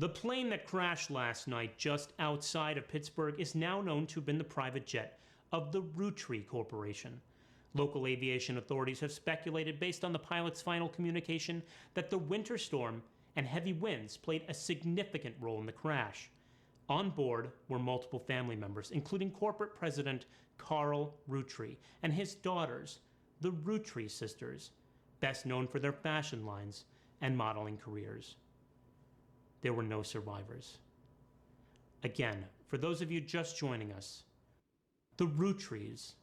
The plane that crashed last night just outside of Pittsburgh is now known to have been the private jet of the Roottree Corporation. Local aviation authorities have speculated, based on the pilot's final communication, that the winter storm and heavy winds played a significant role in the crash. On board were multiple family members, including corporate president Carl Roottree and his daughters, the Roottrees sisters, best known for their fashion lines and modeling careers. There were no survivors. Again, for those of you just joining us, the Roottrees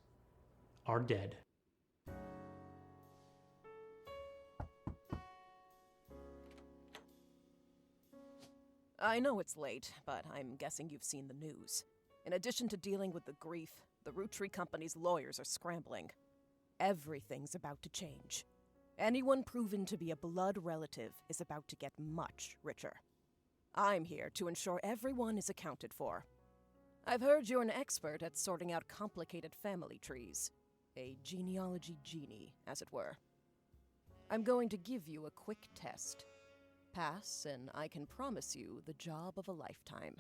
are dead. I know it's late, but I'm guessing you've seen the news. In addition to dealing with the grief, the Roottree Company's lawyers are scrambling. Everything's about to change. Anyone proven to be a blood relative is about to get much richer. I'm here to ensure everyone is accounted for. I've heard you're an expert at sorting out complicated family trees. A genealogy genie, as it were. I'm going to give you a quick test. Pass, and I can promise you the job of a lifetime.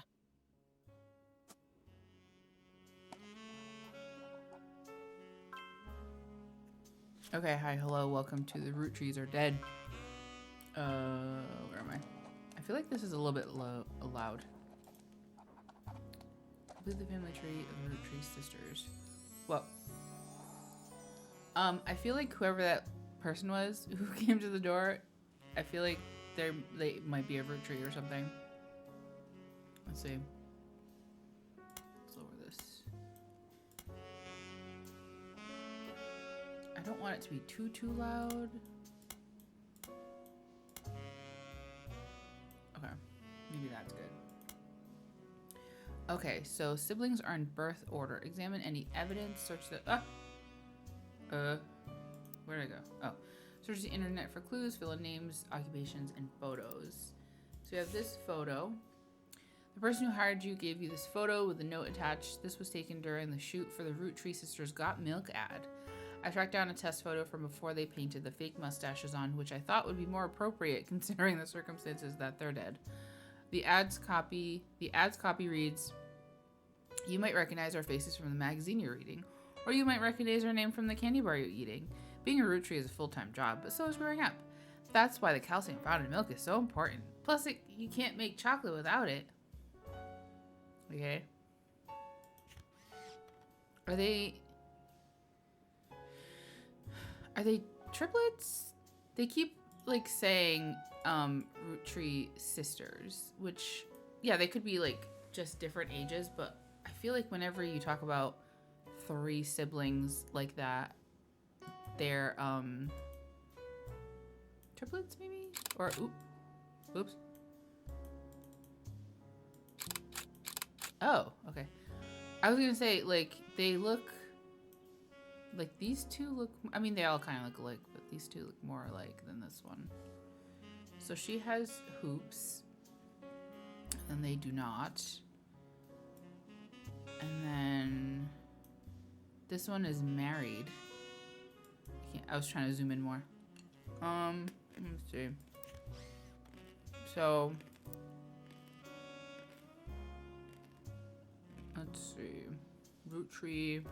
Okay, hi, hello, welcome to the Roottrees are dead. Where am I? I feel like this is a little bit loud. Complete the family tree of the Roottrees sisters. Well, I feel like whoever that person was who came to the door, I feel like they might be a Roottrie or something. Let's see. Let's lower this. I don't want it to be too loud. Okay, maybe that's good. Okay, so siblings are in birth order. Examine any evidence. Search the where did I go? Oh, search the internet for clues. Fill in names, occupations, and photos. So we have this photo. The person who hired you gave you this photo with a note attached. This was taken during the shoot for the Roottree Sisters Got Milk ad. I tracked down a test photo from before they painted the fake mustaches on, which I thought would be more appropriate considering the circumstances that they're dead. The ad's copy reads, "You might recognize our faces from the magazine you're reading, or you might recognize our name from the candy bar you're eating. Being a Roottrie is a full-time job, but so is growing up. That's why the calcium found in milk is so important. Plus, you can't make chocolate without it." Okay. Are they triplets? They keep like saying Roottree sisters, which yeah, they could be like just different ages, but I feel like whenever you talk about 3 siblings like that, they're triplets maybe? Or oops. Oh, okay. I was gonna say, like, they look like these two look, I mean, they all kind of look alike, but these two look more alike than this one. So she has hoops, and they do not. And then this one is married. I was trying to zoom in more. Let's see. So let's see. Roottree.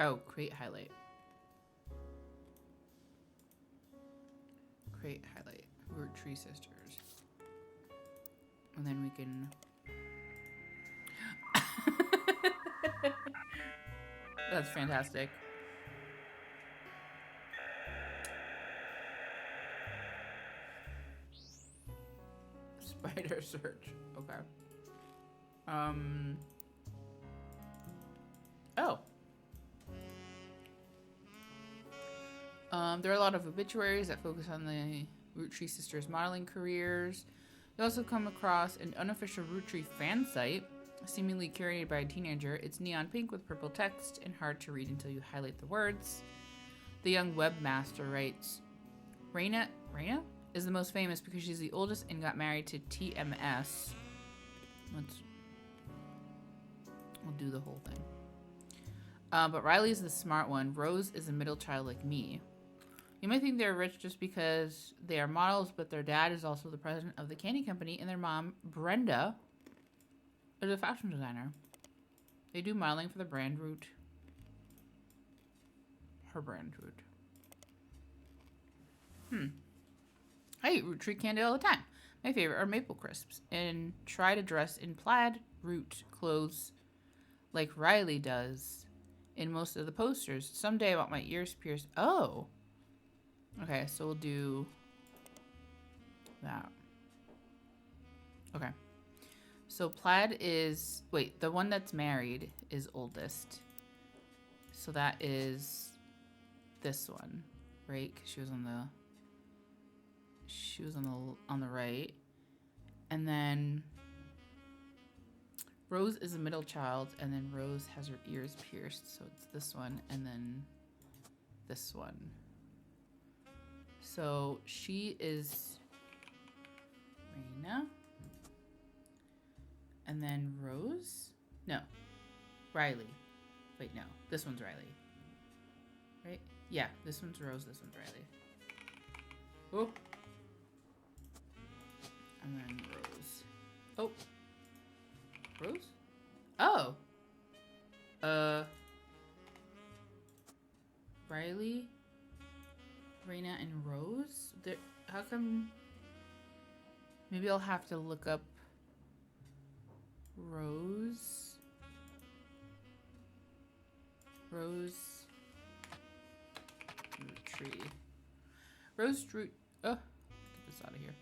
Oh, create highlight. Create highlight. Roottree sisters. And then we can. That's fantastic. Spider search. Okay. Oh. There are a lot of obituaries that focus on the Roottree sisters' modeling careers. You also come across an unofficial Roottree fan site, seemingly curated by a teenager. It's neon pink with purple text and hard to read until you highlight the words. The young webmaster writes, Raina is the most famous because she's the oldest and got married to TMS. We'll do the whole thing. But Riley's the smart one. Rose is a middle child like me. You might think they're rich just because they are models, but their dad is also the president of the candy company, and their mom, Brenda, is a fashion designer. They do modeling for the brand Root. Her brand Root. I eat Roottree candy all the time. My favorite are maple crisps, and try to dress in plaid Root clothes like Riley does in most of the posters. Someday I want my ears pierced. Oh. Okay, so we'll do that. Okay. So plaid is, wait, the one that's married is oldest. So that is this one, right? 'Cause she was on the right. And then Rose is a middle child, and then Rose has her ears pierced. So it's this one and then this one. So she is Raina. And then Rose? No. Riley. Wait, no. This one's Riley. Right? Yeah, this one's Rose, this one's Riley. Oh. And then Rose. Oh. Rose? Oh. Riley, Raina, and Rose? How come? Maybe I'll have to look up Rose. Roottree. Oh, get this out of here.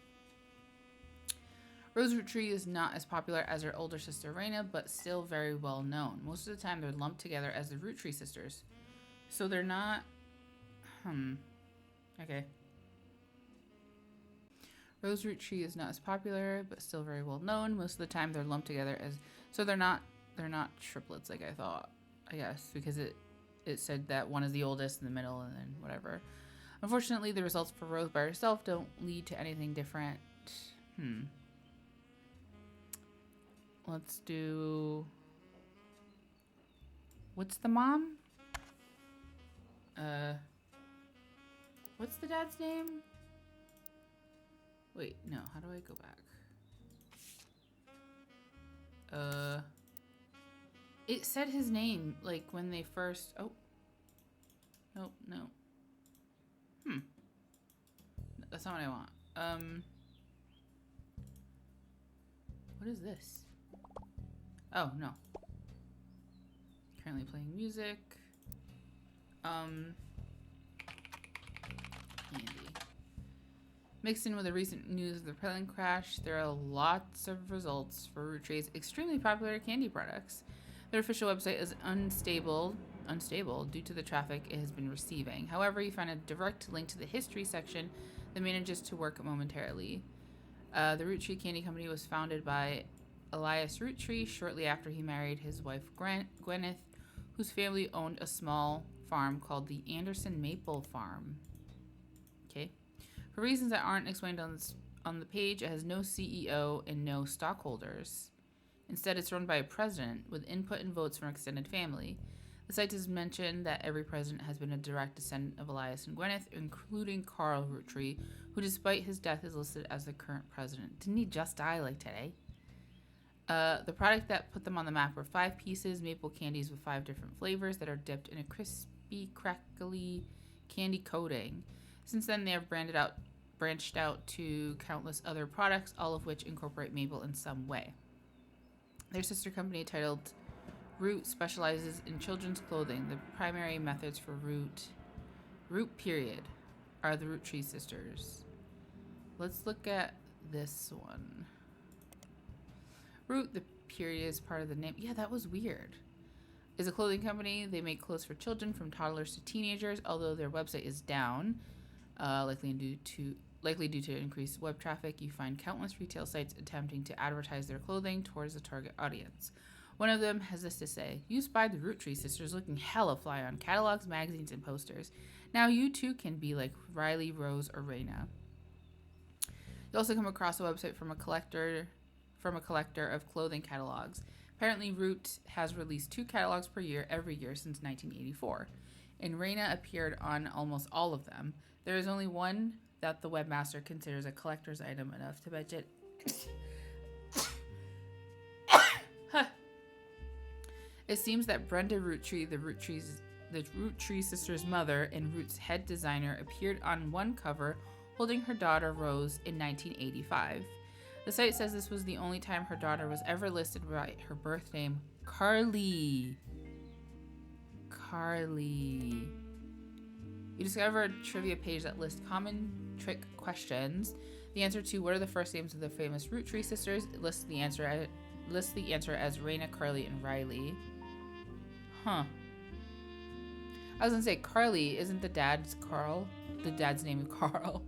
Rose Roottree is not as popular as her older sister Raina, but still very well known. Most of the time, they're lumped together as the Roottree sisters. So they're not. Okay. Rose Roottree is not as popular, but still very well known. Most of the time, they're lumped together as. So they're not triplets like I thought. I guess because it said that one is the oldest in the middle and then whatever. Unfortunately, the results for Rose by herself don't lead to anything different. Let's do. What's the mom? What's the dad's name? Wait, no. How do I go back? It said his name like when they first. Oh. Nope. No. That's not what I want. What is this? Oh, no. Currently playing music. Candy. Mixed in with the recent news of the plane crash, there are lots of results for Roottree's extremely popular candy products. Their official website is unstable due to the traffic it has been receiving. However, you find a direct link to the history section that manages to work momentarily. The Roottree Candy Company was founded by Elias Roottree shortly after he married his wife Gwyneth, whose family owned a small farm called the Anderson Maple Farm. Okay. For reasons that aren't explained on the page, it has no CEO and no stockholders. Instead, it's run by a president with input and votes from extended family. The site does mention that every president has been a direct descendant of Elias and Gwyneth, including Carl Roottree, who despite his death is listed as the current president. Didn't he just die like today? The product that put them on the map were 5 pieces, maple candies with 5 different flavors that are dipped in a crispy, crackly candy coating. Since then, they have branched out to countless other products, all of which incorporate maple in some way. Their sister company, titled Root, specializes in children's clothing. The primary methods for Root period, are the Roottree sisters. Let's look at this one. Root, the period is part of the name. Yeah, that was weird. Is a clothing company. They make clothes for children from toddlers to teenagers, although their website is down, likely due to increased web traffic. You find countless retail sites attempting to advertise their clothing towards the target audience. One of them has this to say: "You spied the Roottree sisters looking hella fly on catalogs, magazines, and posters. Now you too can be like Riley, Rose, or Raina." You also come across a website from a collector of clothing catalogs. Apparently, Root has released 2 catalogs per year every year since 1984, and Raina appeared on almost all of them. There is only one that the webmaster considers a collector's item enough to budget. It seems that Brenda Roottree, the Roottree sisters' mother and Root's head designer, appeared on one cover holding her daughter Rose in 1985. The site says this was the only time her daughter was ever listed by her birth name, Carly. Carly. You discover a trivia page that lists common trick questions. The answer to what are the first names of the famous Roottree sisters lists the answer as Raina, Carly, and Riley. Huh. I was gonna say Carly, isn't the dad's Carl? The dad's name is Carl.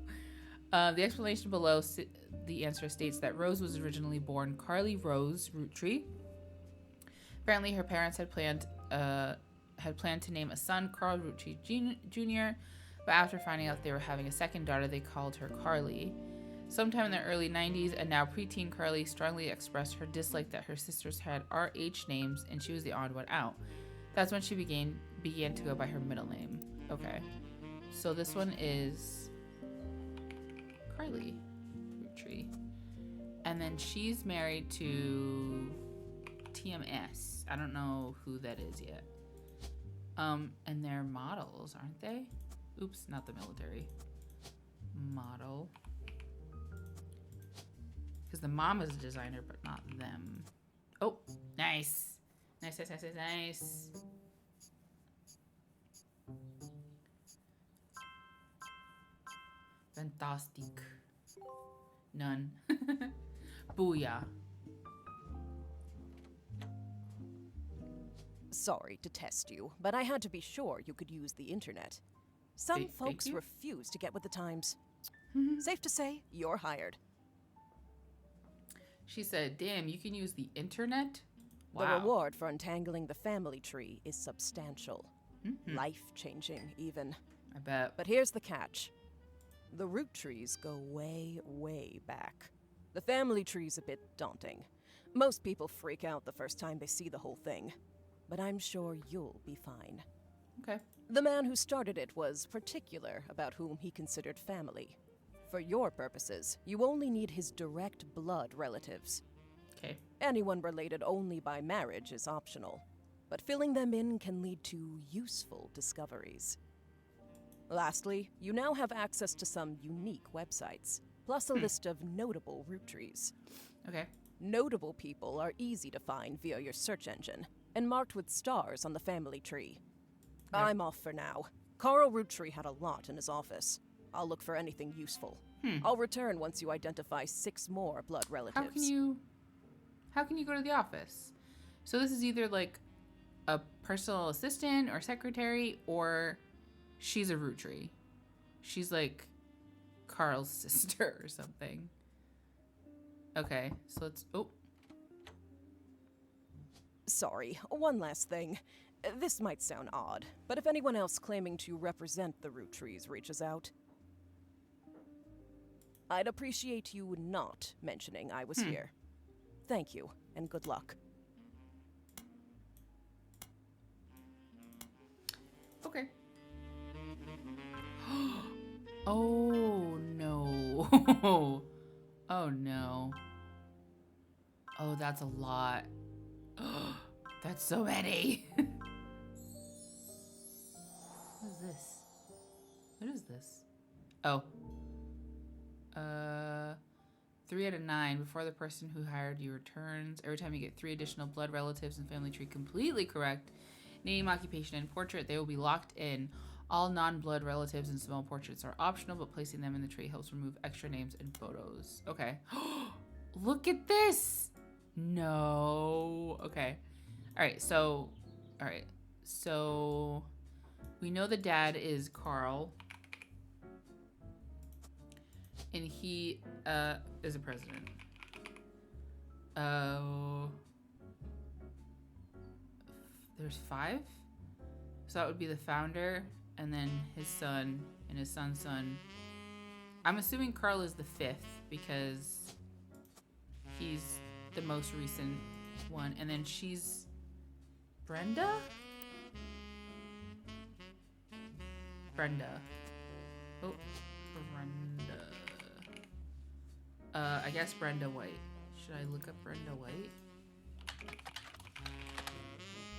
The explanation below the answer states that Rose was originally born Carly Rose Roottree. Apparently, her parents had planned to name a son Carl Roottree Jr., but after finding out they were having a second daughter, they called her Carly. Sometime in the early 90s, a now preteen Carly strongly expressed her dislike that her sisters had RH names and she was the odd one out. That's when she began to go by her middle name. Okay. So this one is Carly Roottree. And then she's married to TMS. I don't know who that is yet. And they're models, aren't they? Oops, not the military. Model. Because the mom is a designer, but not them. Oh, nice. Nice. Fantastic. None. Booyah. Sorry to test you, but I had to be sure you could use the internet. Some Thank folks you. refuse to get with the times. Safe to say, you're hired. She said, damn, you can use the internet? The Wow. reward for untangling the family tree is substantial. Life-changing, even. I bet. But here's the catch. The Roottrees go way, way back. The family tree's a bit daunting. Most people freak out the first time they see the whole thing. But I'm sure you'll be fine. Okay. The man who started it was particular about whom he considered family. For your purposes, you only need his direct blood relatives. Okay. Anyone related only by marriage is optional, but filling them in can lead to useful discoveries. Lastly, you now have access to some unique websites, plus a list of notable Roottrees. Okay. Notable people are easy to find via your search engine, and marked with stars on the family tree. Okay. I'm off for now. Carl Roottree had a lot in his office. I'll look for anything useful. I'll return once you identify 6 more blood relatives. How can you go to the office? So this is either like a personal assistant or secretary, or she's a Roottree. She's like Carl's sister or something. Okay, so let's... Oh. Sorry, one last thing. This might sound odd, but if anyone else claiming to represent the Rootrees reaches out, I'd appreciate you not mentioning I was here. Thank you, and good luck. Okay. Oh, no. Oh, no. Oh, that's a lot. That's so many. What is this? What is this? Oh. 3 out of 9. Before the person who hired you returns. Every time you get 3 additional blood relatives and family tree completely correct, name, occupation, and portrait, they will be locked in. All non-blood relatives and small portraits are optional, but placing them in the tree helps remove extra names and photos. Okay. Look at this! No. Okay. Alright, so we know the dad is Carl. And he is a president. There's 5? So that would be the founder, and then his son, and his son's son. I'm assuming Carl is the 5th, because he's the most recent one. And then she's Brenda? Oh, Brenda. I guess Brenda White. Should I look up Brenda White?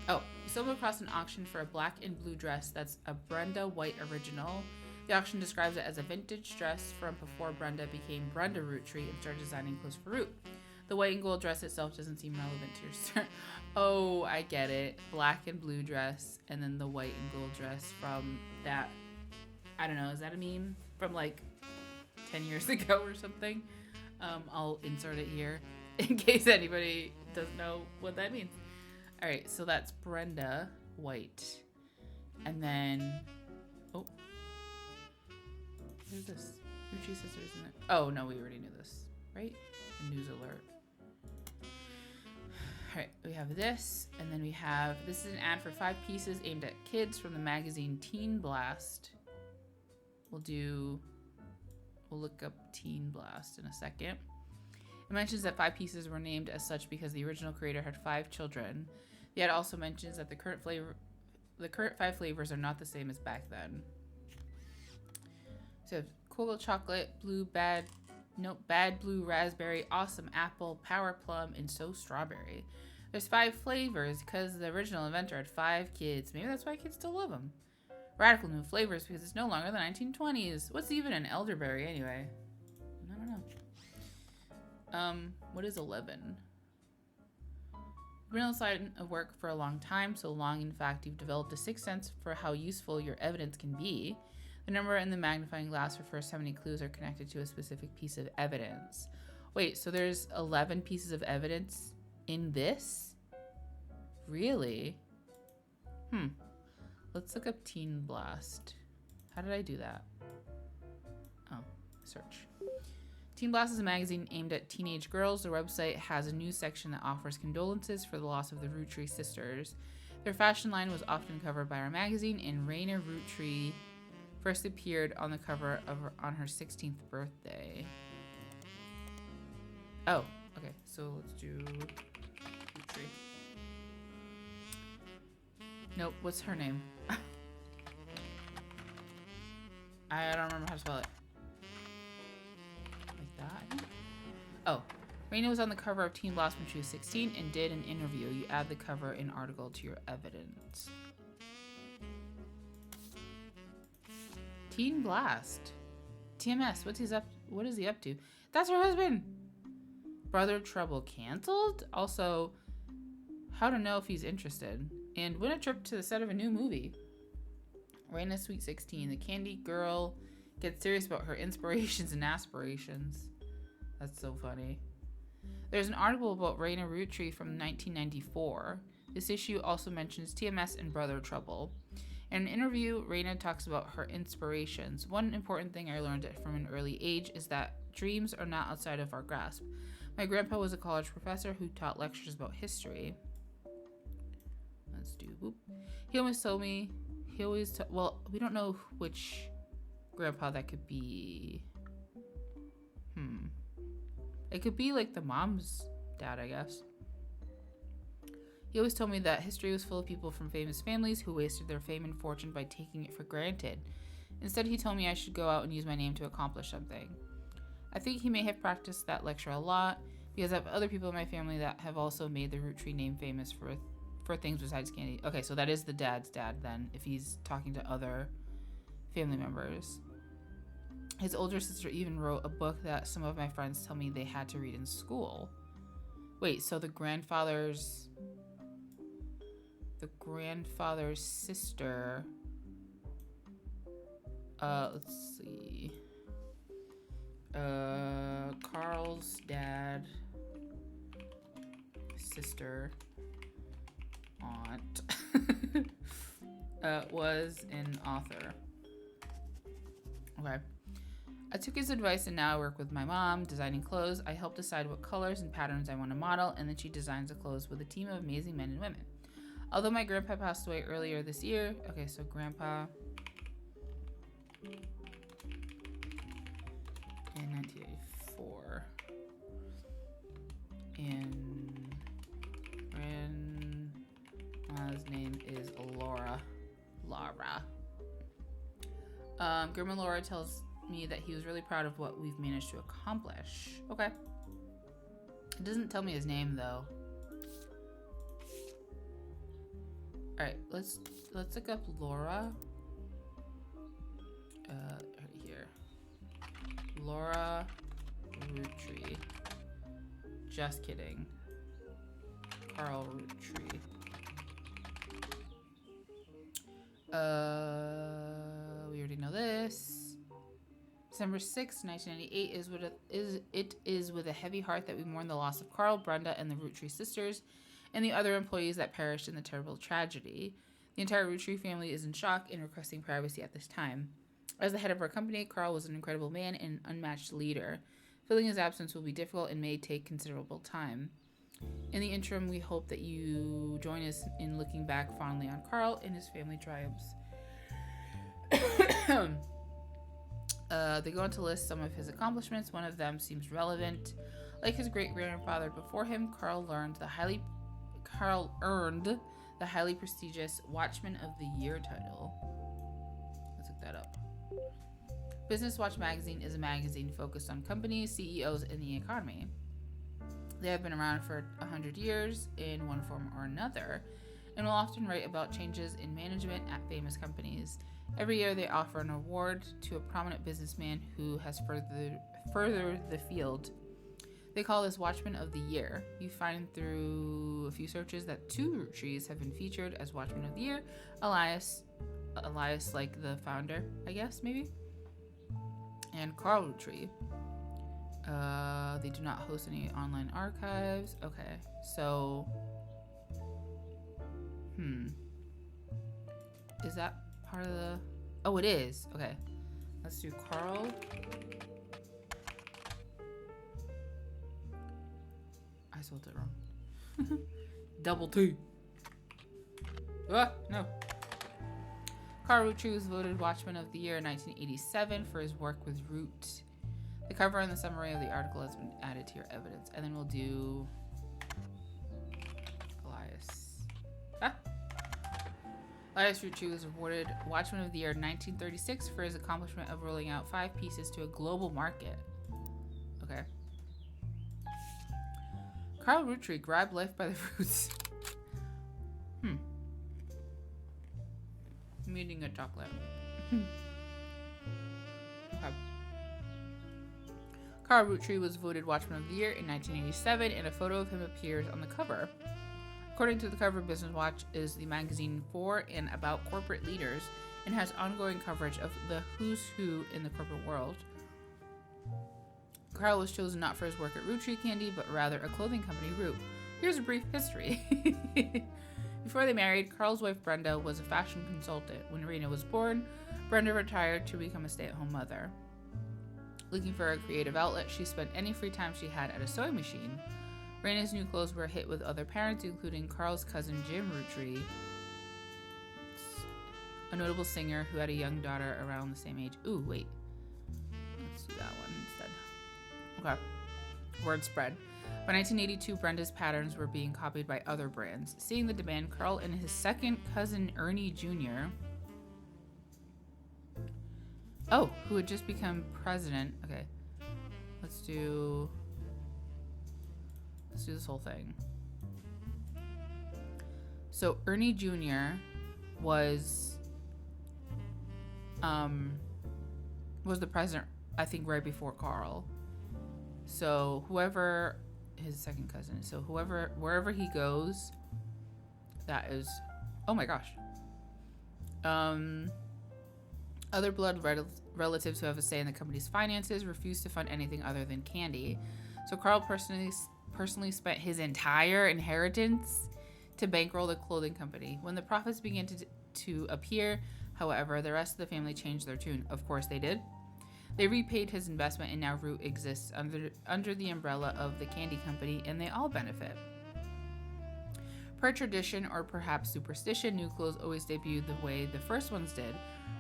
Oh, you stumbled across an auction for a black and blue dress that's a Brenda White original. The auction describes it as a vintage dress from before Brenda became Brenda Roottree and started designing clothes for Root. The white and gold dress itself doesn't seem relevant to your start. Oh, I get it. Black and blue dress, and then the white and gold dress from that. I don't know. Is that a meme from like 10 years ago or something? I'll insert it here in case anybody doesn't know what that means. All right, so that's Brenda White, and then who's this? Roottrees Sisters, isn't it? Oh no, we already knew this, right? A news alert. All right, we have this, and then we have this is an ad for 5 pieces aimed at kids from the magazine Teen Blast. We'll look up Teen Blast in a second. It mentions that 5 pieces were named as such because the original creator had 5 children. The ad also mentions that the current 5 flavors are not the same as back then. So cocoa chocolate, bad blue raspberry, awesome apple, power plum, and so strawberry. There's 5 flavors because the original inventor had 5 kids. Maybe that's why kids still love them. Radical new flavors because it's no longer the 1920s. What's even an elderberry anyway? I don't know. What is 11? You've been on the side of work for a long time, so long in fact you've developed a sixth sense for how useful your evidence can be. The number in the magnifying glass refers to how many clues are connected to a specific piece of evidence. Wait, so there's 11 pieces of evidence in this? Really? Let's look up Teen Blast. How did I do that? Oh, search. Teen Blast is a magazine aimed at teenage girls. Their website has a news section that offers condolences for the loss of the Roottree sisters. Their fashion line was often covered by our magazine, and Raina Roottree first appeared on the cover on her 16th birthday. Oh, okay. So let's do Roottree. Nope. What's her name? I don't remember how to spell it. Like that? Oh. Raina was on the cover of Teen Blast when she was 16 and did an interview. You add the cover and article to your evidence. Teen Blast. TMS. What is he up to? That's her husband. Brother Trouble canceled? Also, how to know if he's interested. And win a trip to the set of a new movie. Raina's Sweet 16. The candy girl gets serious about her inspirations and aspirations. That's so funny. There's an article about Raina Roottree from 1994. This issue also mentions TMS and Brother Trouble. In an interview, Raina talks about her inspirations. One important thing I learned from an early age is that dreams are not outside of our grasp. My grandpa was a college professor who taught lectures about history. Let's do boop. Well, we don't know which grandpa that could be. It could be like the mom's dad, I guess. He always told me that history was full of people from famous families who wasted their fame and fortune by taking it for granted. Instead, he told me I should go out and use my name to accomplish something. I think he may have practiced that lecture a lot because I have other people in my family that have also made the Roottree name famous for things besides candy. Okay, so that is the dad's dad then, if he's talking to other family members. His older sister even wrote a book that some of my friends tell me they had to read in school. Wait, so the grandfather's sister, let's see, Carl's dad, sister, aunt, was an author. Okay. I took his advice and now I work with my mom designing clothes. I help decide what colors and patterns I want to model, and then she designs the clothes with a team of amazing men and women. Although my grandpa passed away earlier this year. Okay, so grandpa in 1984. And grandma's name is Laura. Grim and Laura tells me that he was really proud of what we've managed to accomplish. Okay. It doesn't tell me his name though. Alright, let's look up Laura. Right here. Laura Roottree. Just kidding. Carl Roottree. We already know this. December 6, 1998 is with a heavy heart that we mourn the loss of Carl, Brenda, and the Roottree sisters, and the other employees that perished in the terrible tragedy. The entire Roottree family is in shock and requesting privacy at this time. As the head of our company, Carl was an incredible man and an unmatched leader. Filling his absence will be difficult and may take considerable time. In the interim, we hope that you join us in looking back fondly on Carl and his family triumphs. They go on to list some of his accomplishments. One of them seems relevant. Like his great-grandfather before him, Carl earned the highly prestigious Watchman of the Year title. Let's look that up. Business Watch magazine is a magazine focused on companies, CEOs, and the economy. They have been around for 100 years in one form or another, and will often write about changes in management at famous companies. Every year they offer an award to a prominent businessman who has furthered the field. They call this Watchman of the Year. You find through a few searches that 2 Roottrees have been featured as Watchman of the Year. Elias like the founder, I guess, maybe? And Carl Roottree. They do not host any online archives. Okay, so... Is that part of the... Oh, it is. Okay. Let's do Carl. I spelled it wrong. Double T. Ah, no. Carl Roottree was voted Watchman of the Year in 1987 for his work with Root. The cover and the summary of the article has been added to your evidence. And then we'll do Elias. Elias Roottree was awarded Watchman of the Year in 1936 for his accomplishment of rolling out 5 pieces to a global market. Okay. Carl Roottree grabbed life by the roots. I'm eating a chocolate. Okay. Carl Roottree was voted Watchman of the Year in 1987, and a photo of him appears on the cover. According to the cover, Business Watch is the magazine for and about corporate leaders and has ongoing coverage of the who's who in the corporate world. Carl was chosen not for his work at Roottree Candy, but rather a clothing company, Root. Here's a brief history. Before they married, Carl's wife Brenda was a fashion consultant. When Rena was born, Brenda retired to become a stay-at-home mother. Looking for a creative outlet, she spent any free time she had at a sewing machine. Rena's new clothes were a hit with other parents, including Carl's cousin Jim Roottree, a notable singer who had a young daughter around the same age. Ooh, wait. Let's do that one instead. Okay. Word spread. By 1982, Brenda's patterns were being copied by other brands. Seeing the demand, Carl and his second cousin Ernie Jr., who had just become president. Okay. Let's do this whole thing. So Ernie Jr. was the president, I think, right before Carl. So whoever his second cousin, so wherever he goes, that is, oh my gosh. Other blood relatives who have a say in the company's finances refuse to fund anything other than candy. So Carl personally spent his entire inheritance to bankroll the clothing company. When the profits began to appear, however, the rest of the family changed their tune. Of course they did. They repaid his investment, and now Root exists under the umbrella of the candy company, and they all benefit. Per tradition, or perhaps superstition, new clothes always debuted the way the first ones did.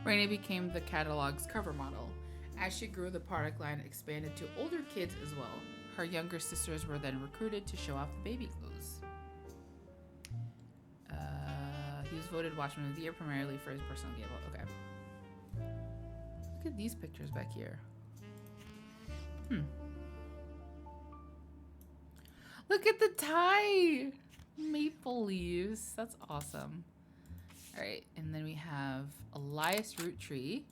Raina became the catalog's cover model. As she grew, the product line expanded to older kids as well. Her younger sisters were then recruited to show off the baby clothes. He was voted Watchman of the Year primarily for his personal gamble. Okay. Look at these pictures back here. Look at the tie! Maple leaves. That's awesome. Alright, and then we have Elias Roottree.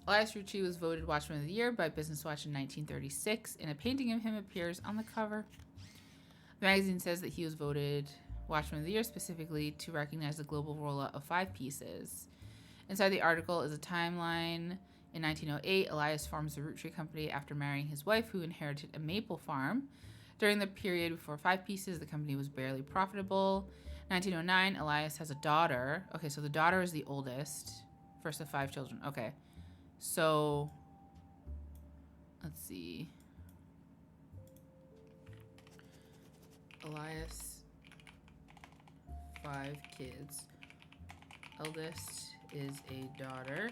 Elias Roottree was voted Watchman of the Year by Business Watch in 1936, and a painting of him appears on the cover. The magazine says that he was voted Watchman of the Year specifically to recognize the global rollout of 5 pieces. Inside the article is a timeline. In 1908, Elias forms the Roottree Company after marrying his wife, who inherited a maple farm. During the period before 5 pieces, the company was barely profitable. 1909, Elias has a daughter. Okay, so the daughter is the oldest. First of 5 children. Okay. So, let's see. Elias, 5 kids. Eldest is a daughter.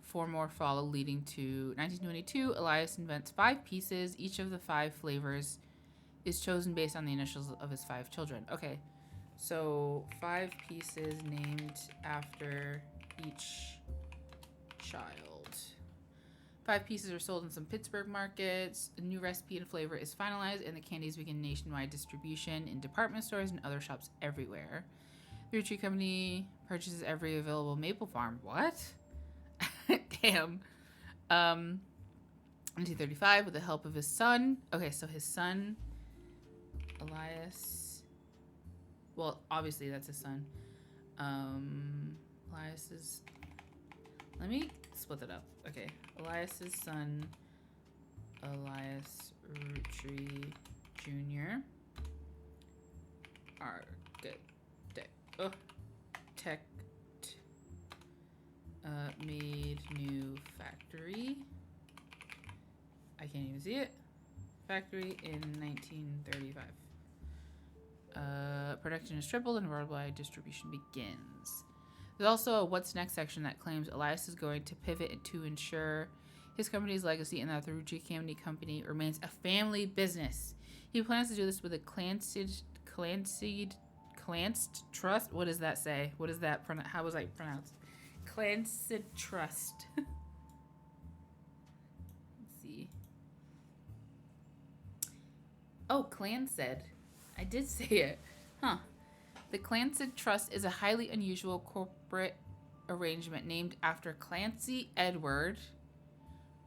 4 more follow, leading to 1922. Elias invents 5 pieces. Each of the 5 flavors is chosen based on the initials of his 5 children. Okay, so 5 pieces named after each child. 5 pieces are sold in some Pittsburgh markets. A new recipe and flavor is finalized, and the candies begin nationwide distribution in department stores and other shops everywhere. The Roottree Company purchases every available maple farm. What? Damn. 1935, with the help of his son. Okay, so his son, Elias. Well, obviously that's his son. Elias's. Let me split it up. Okay, Elias's son, Elias Roottree Jr. Made new factory. I can't even see it. Factory in 1935. Production is tripled and worldwide distribution begins. There's also a what's next section that claims Elias is going to pivot to ensure his company's legacy and that the Roottree Company remains a family business. He plans to do this with a clanced trust. What does that say? What is that? How was I pronounced? Clanced trust. Let's see. Oh, clanced. I did say it. Huh. The Clanced Trust is a highly unusual corporate arrangement named after Clancy Edward.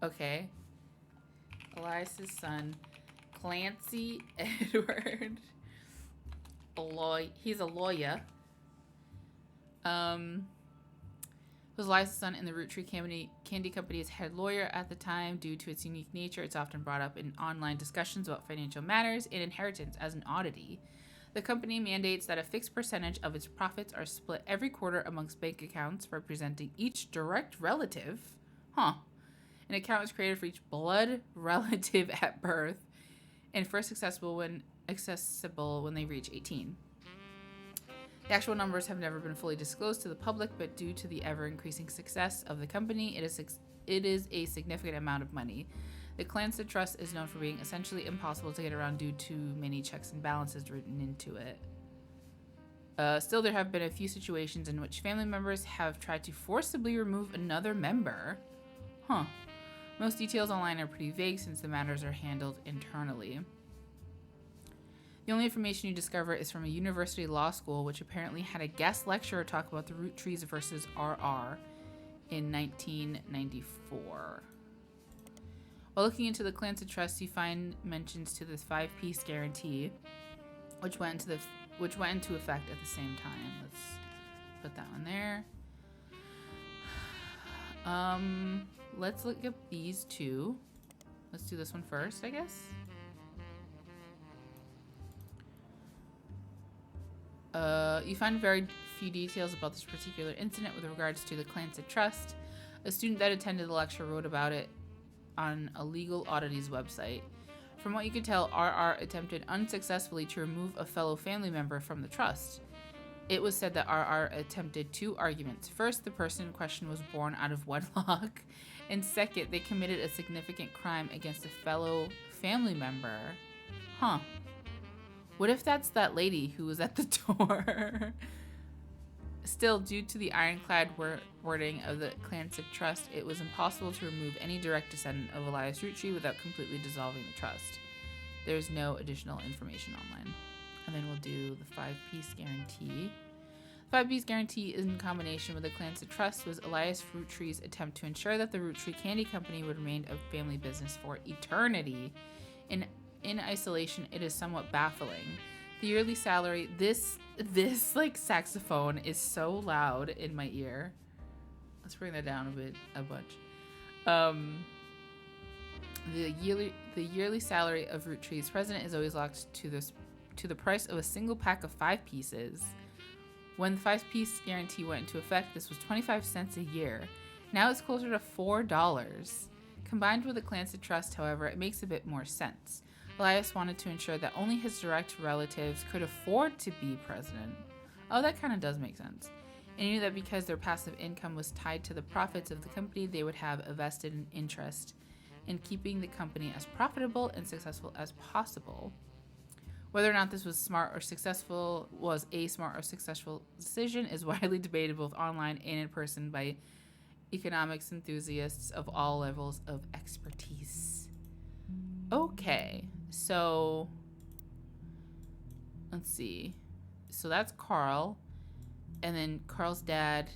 Okay. Elias's son, Clancy Edward. He's a lawyer. Was Elias's son in the Roottree Candy Company's head lawyer at the time. Due to its unique nature, it's often brought up in online discussions about financial matters and inheritance as an oddity. The company mandates that a fixed percentage of its profits are split every quarter amongst bank accounts representing each direct relative. An account is created for each blood relative at birth and first accessible when they reach 18. The actual numbers have never been fully disclosed to the public, but due to the ever-increasing success of the company, it is a significant amount of money. The Clanced Trust is known for being essentially impossible to get around due to many checks and balances written into it. Still, there have been a few situations in which family members have tried to forcibly remove another member. Most details online are pretty vague since the matters are handled internally. The only information you discover is from a university law school, which apparently had a guest lecturer talk about the Rootrees versus RR in 1994. While looking into the Clanced Trust, you find mentions to this 5-piece guarantee, which went into effect at the same time. Let's put that one there. Let's look at these two. Let's do this one first, I guess. You find very few details about this particular incident with regards to the Clanced Trust. A student that attended the lecture wrote about it on a legal oddities website. From what you can tell, RR attempted unsuccessfully to remove a fellow family member from the trust. It was said that RR attempted 2 arguments. First, the person in question was born out of wedlock, and second, they committed a significant crime against a fellow family member. What if that's that lady who was at the door? Still, due to the ironclad wording of the Clansett Trust, it was impossible to remove any direct descendant of Elias Rootree without completely dissolving the trust. There's no additional information online. And then we'll do the 5-piece guarantee. The 5-piece guarantee, in combination with the Clansett Trust, was Elias Rootree's attempt to ensure that the Roottree Candy Company would remain a family business for eternity. In isolation, it is somewhat baffling. The yearly salary, this like saxophone is so loud in my ear. Let's bring that down a bunch. The yearly salary of Roottree's president is always locked to the price of a single pack of 5 pieces. When the 5-piece guarantee went into effect, this was 25 cents a year. Now it's closer to $4. Combined with the Clansett Trust, however, it makes a bit more sense. Elias wanted to ensure that only his direct relatives could afford to be president. Oh, that kind of does make sense. And he knew that because their passive income was tied to the profits of the company, they would have a vested interest in keeping the company as profitable and successful as possible. Whether or not this was a smart or successful decision is widely debated both online and in person by economics enthusiasts of all levels of expertise. Okay, so let's see. So that's Carl, and then Carl's dad.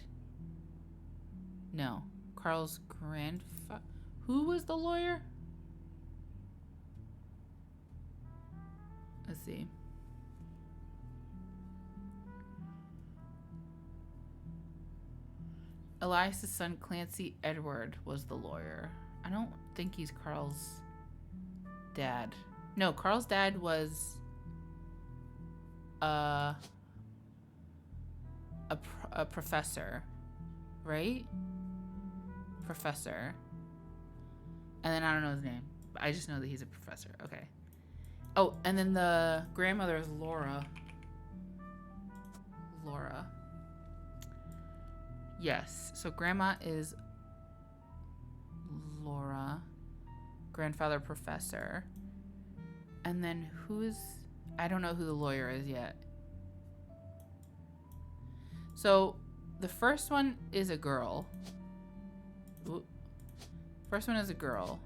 No, Carl's grandfather. Who was the lawyer? Let's see. Elias's son Clancy Edward was the lawyer. I don't think he's Carl's dad. No, Carl's dad was a professor, right? Professor. And then I don't know his name, but I just know that he's a professor. Okay. Oh, and then the grandmother is Laura. Yes. So grandma is Laura. Grandfather professor. And then I don't know who the lawyer is yet. So the first one is a girl. Ooh. First one is a girl.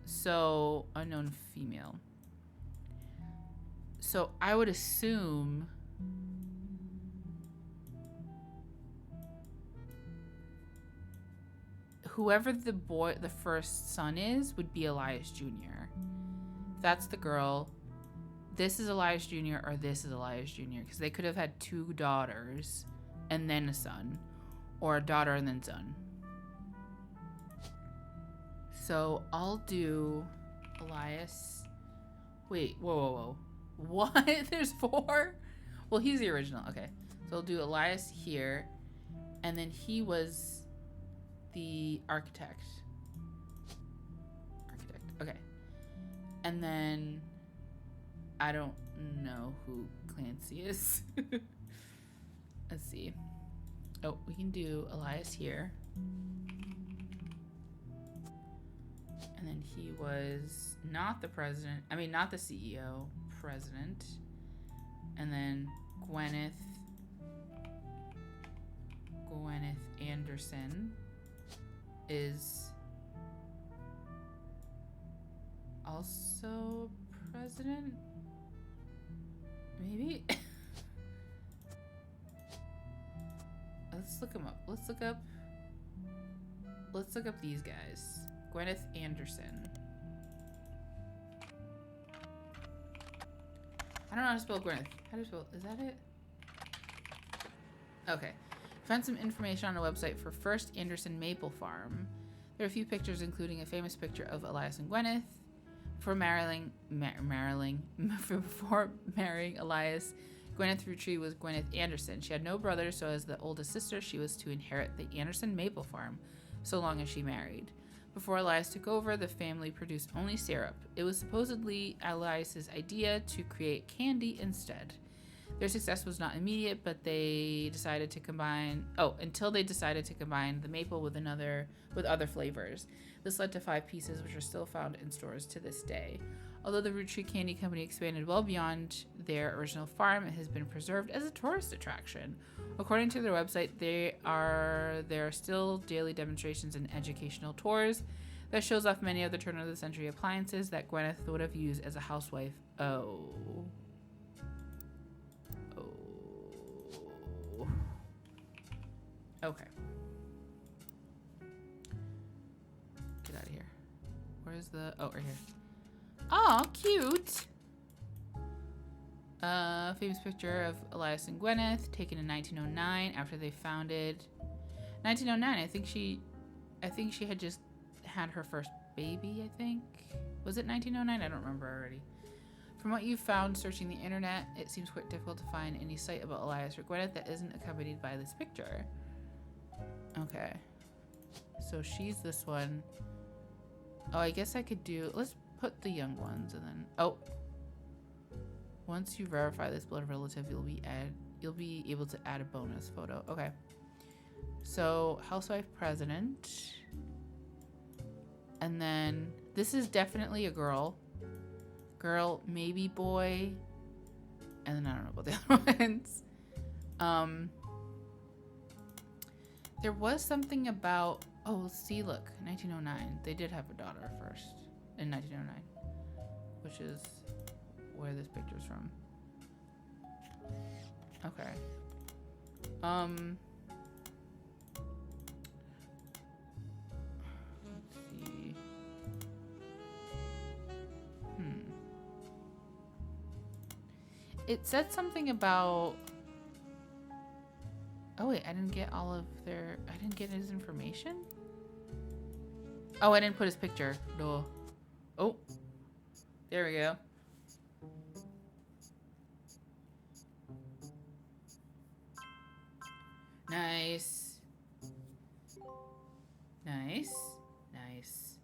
So unknown female. So I would assume whoever the first son is would be Elias Jr. That's the girl. This is Elias Jr. or this is Elias Jr. Because they could have had 2 daughters and then a son, or a daughter and then son. So I'll do Elias. Wait, whoa. What? There's 4? Well, he's the original. Okay. So I'll do Elias here. And then he was the architect. Okay. And then I don't know who Clancy is. Let's see. Oh, we can do Elias here. And then he was not the president. I mean, not the CEO. President. And then Gwyneth Anderson is also president? Maybe? Let's look him up. Let's look up these guys. Gwyneth Anderson. I don't know how to spell Gwyneth. How do you spell? Is that it? Okay. Found some information on a website for First Anderson Maple Farm. There are a few pictures, including a famous picture of Elias and Gwyneth. Before marrying Elias, Gwyneth Rootree was Gwyneth Anderson. She had no brothers, so as the oldest sister, she was to inherit the Anderson Maple Farm, so long as she married. Before Elias took over, the family produced only syrup. It was supposedly Elias's idea to create candy instead. Their success was not immediate, but they decided to combine the maple with other flavors. This led to 5 pieces, which are still found in stores to this day. Although the Roottree Candy Company expanded well beyond their original farm, it has been preserved as a tourist attraction. According to their website, there are still daily demonstrations and educational tours that shows off many of the turn-of-the-century appliances that Gwyneth would have used as a housewife. Oh. Okay. Get out of here. Where's the... Oh, right here. Oh, cute! Famous picture of Elias and Gwyneth, taken in 1909 after they founded... 1909, I think she had just had her first baby, I think. Was it 1909? I don't remember already. From what you found searching the internet, it seems quite difficult to find any site about Elias or Gwyneth that isn't accompanied by this picture. Okay. So she's this one. Oh, I guess I could do... Let's put the young ones and then... Oh. Once you verify this blood relative, you'll be able to add a bonus photo. Okay. So, housewife president. And then this is definitely a girl. Girl, maybe boy. And then I don't know about the other ones. There was something about... Oh, see, look. 1909. They did have a daughter first. In 1909. Which is where this picture's from. Okay. Let's see. It said something about... Oh wait, I didn't get all of their... I didn't get his information? Oh, I didn't put his picture. No. Oh. There we go. Nice. Nice. Nice.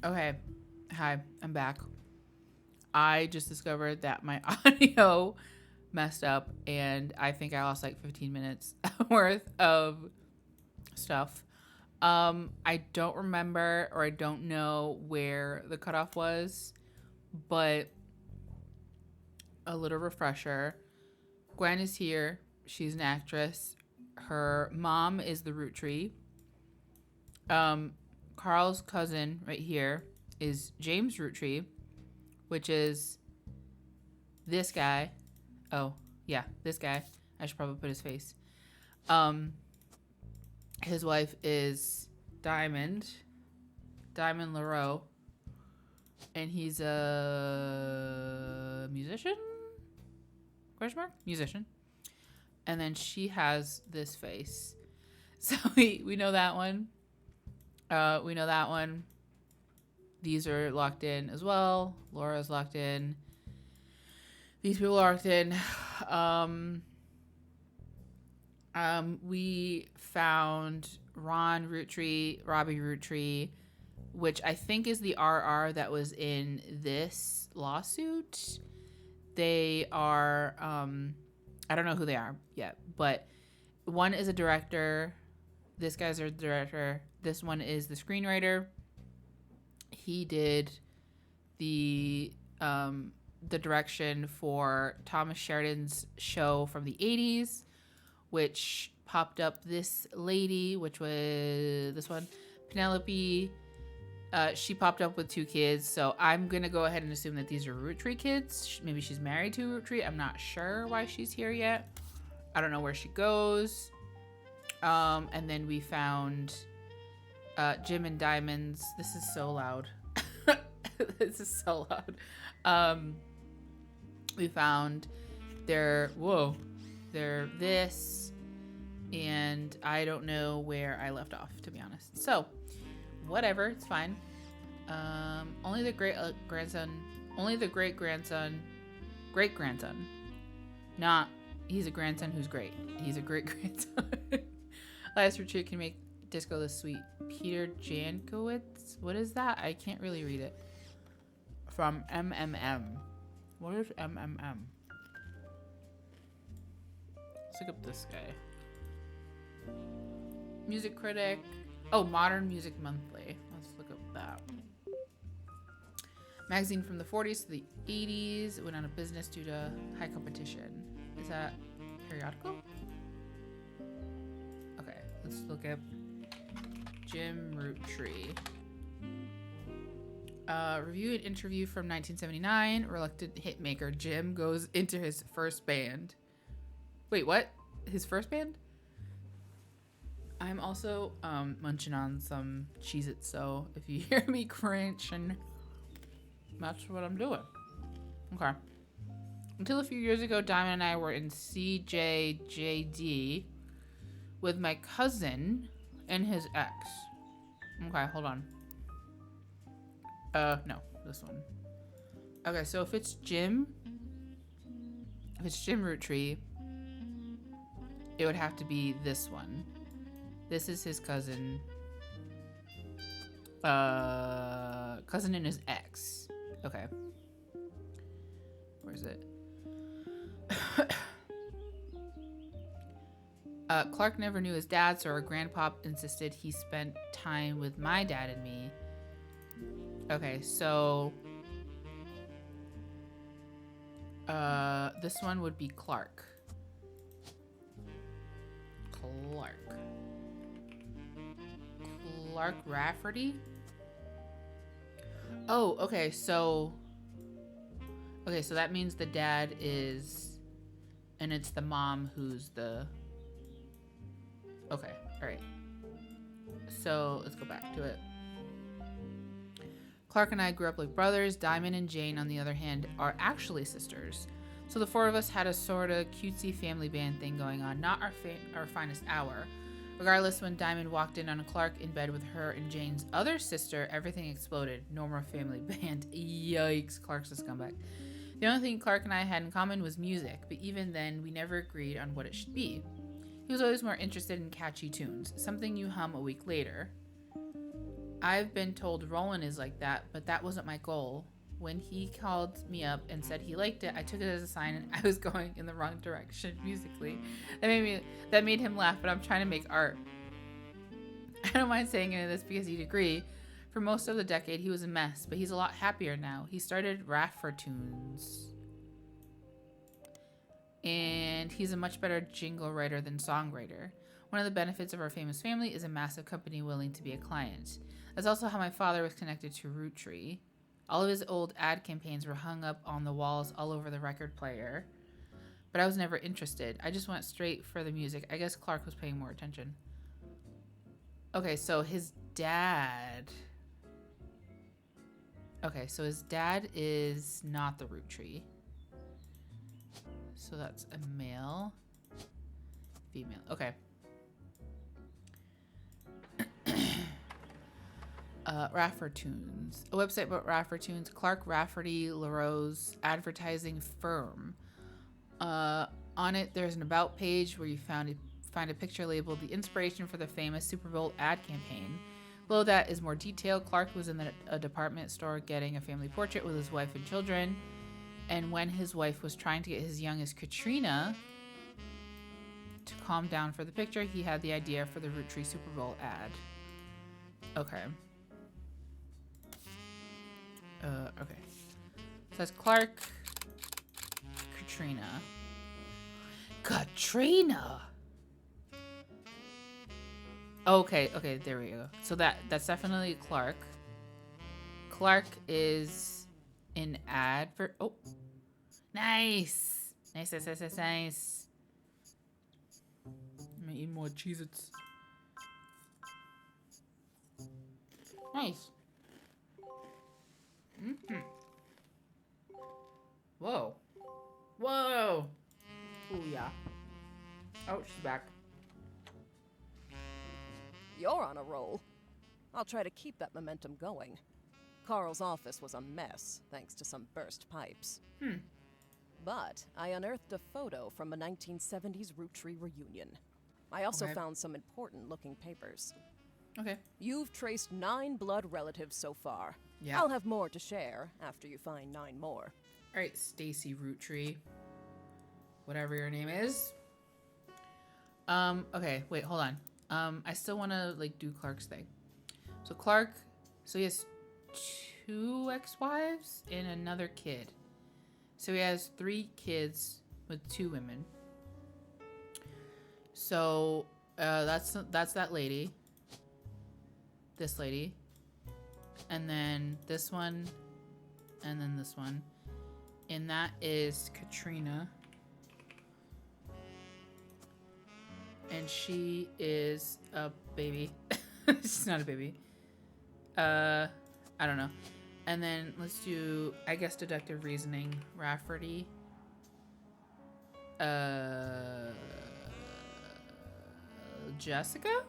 Okay. Hi, I'm back. I just discovered that my audio messed up and I think I lost like 15 minutes worth of stuff. I don't remember or I don't know where the cutoff was, but a little refresher. Gwen is here. She's an actress. Her mom is the Roottree. Carl's cousin right here is James Roottree, which is this guy. Oh, yeah, this guy. I should probably put his face. His wife is Diamond LaRoe, and he's a musician? Question mark? Musician. And then she has this face. So we know that one. We know that one. These are locked in as well. Laura's locked in. These people are locked in. We found Ron Roottree, Robbie Roottree, which I think is the RR that was in this lawsuit. They are, I don't know who they are yet, but one is a director. This guy's a director. This one is the screenwriter. He did the direction for Thomas Sheridan's show from the 80s, which popped up this lady, which was this one, Penelope. She popped up with 2 kids, so I'm going to go ahead and assume that these are Roottree kids. Maybe she's married to a Roottree. I'm not sure why she's here yet. I don't know where she goes. And then we found Jim and Diamonds. This is so loud. This is so loud. We found their this, and I don't know where I left off, to be honest. So, whatever, it's fine. Only the great grandson. Not, he's a grandson who's great. He's a great grandson. Last retreat can make disco this sweet. Peter Jankowitz. What is that? I can't really read it. From MMM. What is MMM? Let's look up this guy. Music critic. Oh, Modern Music Monthly. Let's look up that. Magazine from the 40s to the 80s. It went out of business due to high competition. Is that periodical? Okay, let's look up Jim Roottree. Review and interview from 1979. Reluctant hitmaker Jim goes into his first band. Wait, what? His first band? I'm also munching on some Cheez-Its, so if you hear me crunching, that's what I'm doing. Okay. Until a few years ago, Diamond and I were in CJJD with my cousin and his ex. Okay, hold on. No, this one. Okay, so if it's Jim Roottree, it would have to be this one. This is his cousin. Cousin and his ex. Okay. Where is it? Clark never knew his dad, so our grandpop insisted he spent time with my dad and me. Okay, so this one would be Clark. Clark Rafferty? Oh, okay, so that means the dad is, and it's the mom who's the, okay, all right. So let's go back to it. Clark and I grew up like brothers. Diamond and Jane, on the other hand, are actually sisters. So the 4 of us had a sort of cutesy family band thing going on, not our finest hour. Regardless, when Diamond walked in on Clark in bed with her and Jane's other sister, everything exploded. No more family band. Yikes, Clark's a scumbag. The only thing Clark and I had in common was music, but even then, we never agreed on what it should be. He was always more interested in catchy tunes, something you hum a week later. I've been told Roland is like that, but that wasn't my goal. When he called me up and said he liked it, I took it as a sign and I was going in the wrong direction musically. That made him laugh, but I'm trying to make art. I don't mind saying any of this because he'd agree. For most of the decade, he was a mess, but he's a lot happier now. He started Raffertoons. And he's a much better jingle writer than songwriter. One of the benefits of our famous family is a massive company willing to be a client. That's also how my father was connected to Roottree. All of his old ad campaigns were hung up on the walls all over the record player. But I was never interested. I just went straight for the music. I guess Clark was paying more attention. Okay, so his dad... Okay, so his dad is not the Roottree. So that's a male. Female. Okay. Raffertoons. A website about Raffertoons. Clark Rafferty LaRose advertising firm. On it, there's an about page where you find a picture labeled the inspiration for the famous Super Bowl ad campaign. Below that is more detail. Clark was in a department store getting a family portrait with his wife and children. And when his wife was trying to get his youngest Katrina to calm down for the picture, he had the idea for the Roottree Super Bowl ad. Okay. Okay. So that's Clark, Katrina. Katrina! Okay, there we go. So that's definitely Clark. Clark is an ad for... Oh! Nice! Nice. I'm gonna eat more Cheez-Its. Nice. Mm-hmm. Whoa. Whoa! Oh, yeah. Oh, she's back. You're on a roll. I'll try to keep that momentum going. Carl's office was a mess, thanks to some burst pipes. But I unearthed a photo from a 1970s Roottree reunion. I also found some important-looking papers. Okay. You've traced 9 blood relatives so far. Yeah. I'll have more to share after you find 9 more. All right, Stacy Roottree. Whatever your name is. Okay, wait, hold on. I still want to, like, do Clark's thing. So Clark, he has 2 ex-wives and another kid. So he has 3 kids with 2 women. So, that's that lady. This lady. And then this one. And then this one. And that is Katrina. And she is a baby. She's not a baby. I don't know. And then let's do, I guess, deductive reasoning. Rafferty. Jessica?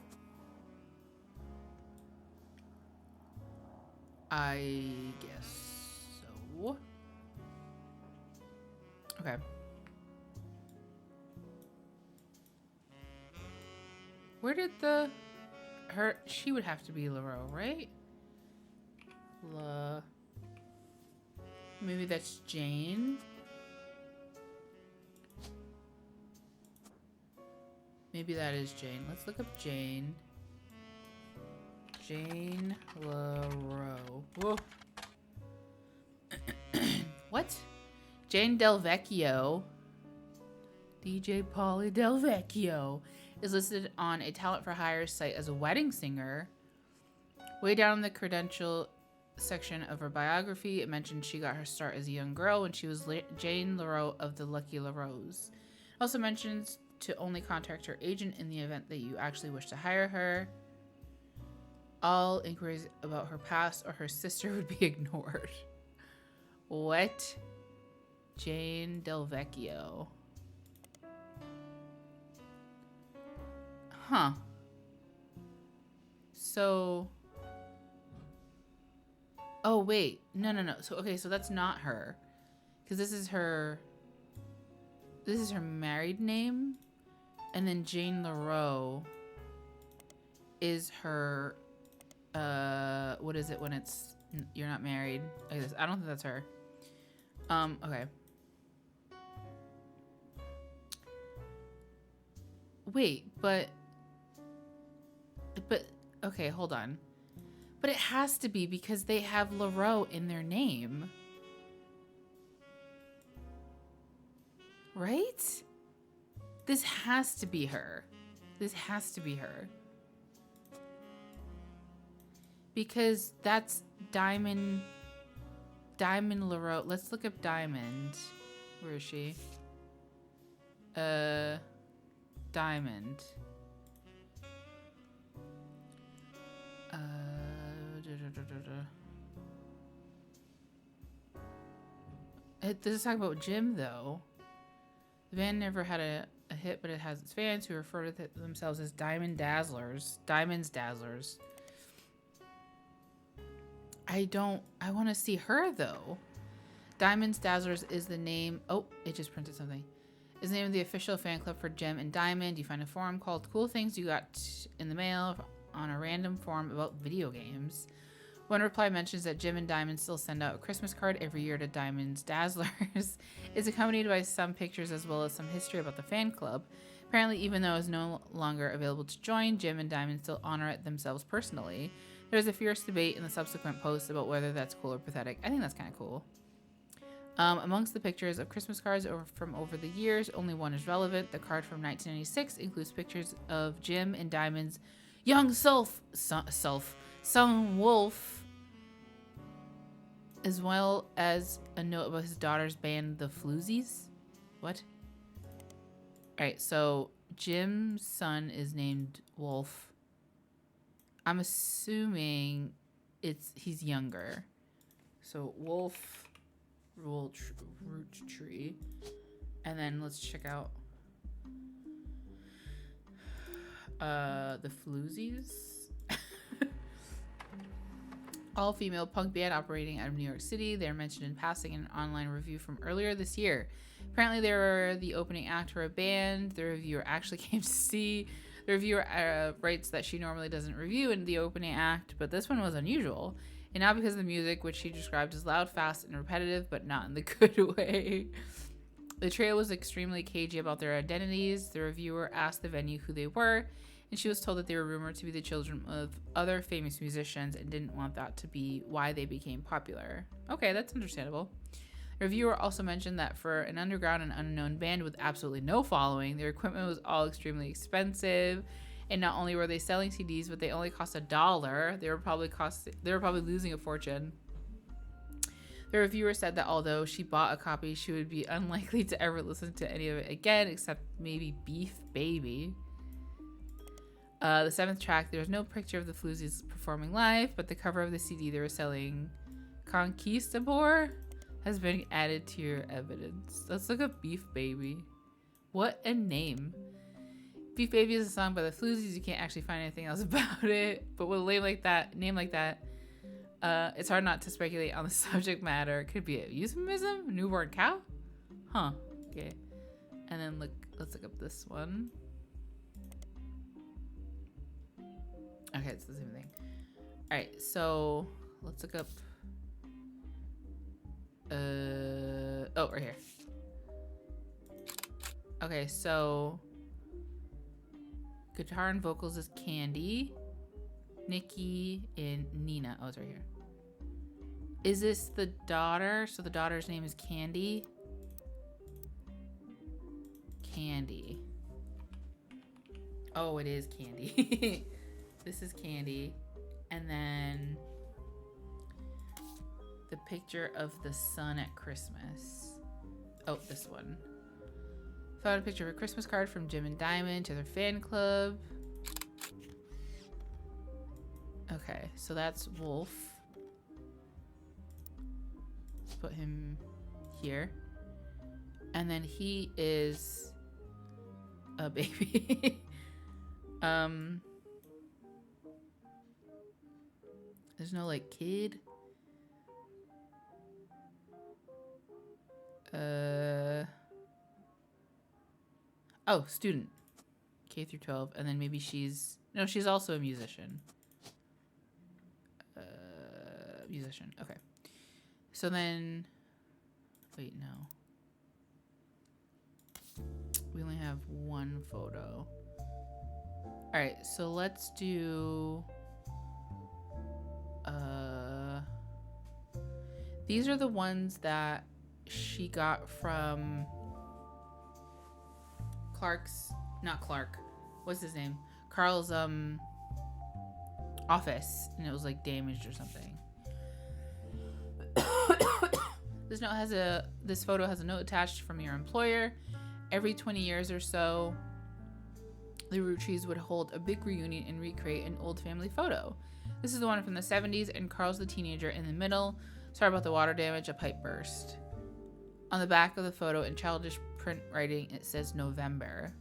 I guess so. Okay. Where did she would have to be LaRoe, right? Maybe that's Jane. Maybe that is Jane. Let's look up Jane. Jane LaRoe. Whoa. What? Jane Del Vecchio. DJ Polly Del Vecchio is listed on a talent for hire site as a wedding singer. Way down in the credential section of her biography, it mentioned she got her start as a young girl when she was Jane LaRoe of the Lucky LaRose. It also mentions to only contact her agent in the event that you actually wish to hire her. All inquiries about her past or her sister would be ignored. What? Jane Del Vecchio. Huh. So... Oh, wait. No. So, okay, so that's not her. Because this is her married name. And then Jane LaRoe is her what is it when it's you're not married? I don't think that's her. Okay. Wait, but okay, hold on. But it has to be because they have Leroux in their name. Right? This has to be her. This has to be her. Because that's Diamond Leroux. Let's look up Diamond. Where is she? Diamond. This is talking about Jim, though. The band never had a hit, but it has its fans who refer to themselves as Diamond Dazzlers. Diamond's Dazzlers. I want to see her, though. Diamond's Dazzlers is the name. Oh, it just printed something. Is the name of the official fan club for Gem and Diamond. You find a forum called Cool Things You Got in the Mail on a random forum about video games. One reply mentions that Jim and Diamond still send out a Christmas card every year to Diamond's Dazzlers. It's accompanied by some pictures as well as some history about the fan club. Apparently, even though it's no longer available to join, Jim and Diamond still honor it themselves personally. There's a fierce debate in the subsequent posts about whether that's cool or pathetic. I think that's kind of cool. Amongst the pictures of Christmas cards from over the years, only one is relevant. The card from 1996 includes pictures of Jim and Diamond's young son Wolf, as well as a note about his daughter's band, the Floozies. What? Alright, so Jim's son is named Wolf. I'm assuming he's younger. So Wolf, Roottree, and then let's check out the Floozies. All-female punk band operating out of New York City. They're mentioned in passing in an online review from earlier this year. Apparently, they were the opening act for a band the reviewer actually came to see. The reviewer writes that she normally doesn't review in the opening act, but this one was unusual. And not because of the music, which she described as loud, fast, and repetitive, but not in the good way. The trio was extremely cagey about their identities. The reviewer asked the venue who they were, and she was told that they were rumored to be the children of other famous musicians and didn't want that to be why they became popular. Okay, that's understandable. The reviewer also mentioned that for an underground and unknown band with absolutely no following, their equipment was all extremely expensive. And not only were they selling CDs, but they only cost $1. They were probably losing a fortune. The reviewer said that although she bought a copy, she would be unlikely to ever listen to any of it again, except maybe Beef Baby. The 7th track, there's no picture of the Floozies performing live, but the cover of the CD they were selling, Conquistador, has been added to your evidence. Let's look up Beef Baby. What a name. Beef Baby is a song by the Floozies. You can't actually find anything else about it. But with a name like that, it's hard not to speculate on the subject matter. It could be a euphemism? A newborn cow? Huh. Okay. And then let's look up this one. Okay, it's the same thing. Alright, so let's look up right here. Okay, so guitar and vocals is Candy, Nikki, and Nina. Oh, it's right here. Is this the daughter? So the daughter's name is Candy. Candy. Oh, it is Candy. This is Candy. And then the picture of the sun at Christmas. Oh, this one. Found a picture of a Christmas card from Jim and Diamond to their fan club. Okay, so that's Wolf. Let's put him here. And then he is a baby. There's no like kid. Oh, student. K through 12. And then maybe she's also a musician. musician. Okay. So then, wait, no. We only have one photo. All right, so let's do, these are the ones that she got from not Clark. What's his name? Carl's, office, and it was like damaged or something. This photo has a note attached from your employer. Every 20 years or so, the Roottrees would hold a big reunion and recreate an old family photo. This is the one from the 70s, and Carl's the teenager in the middle. Sorry about the water damage, a pipe burst. On the back of the photo in childish print writing, it says November.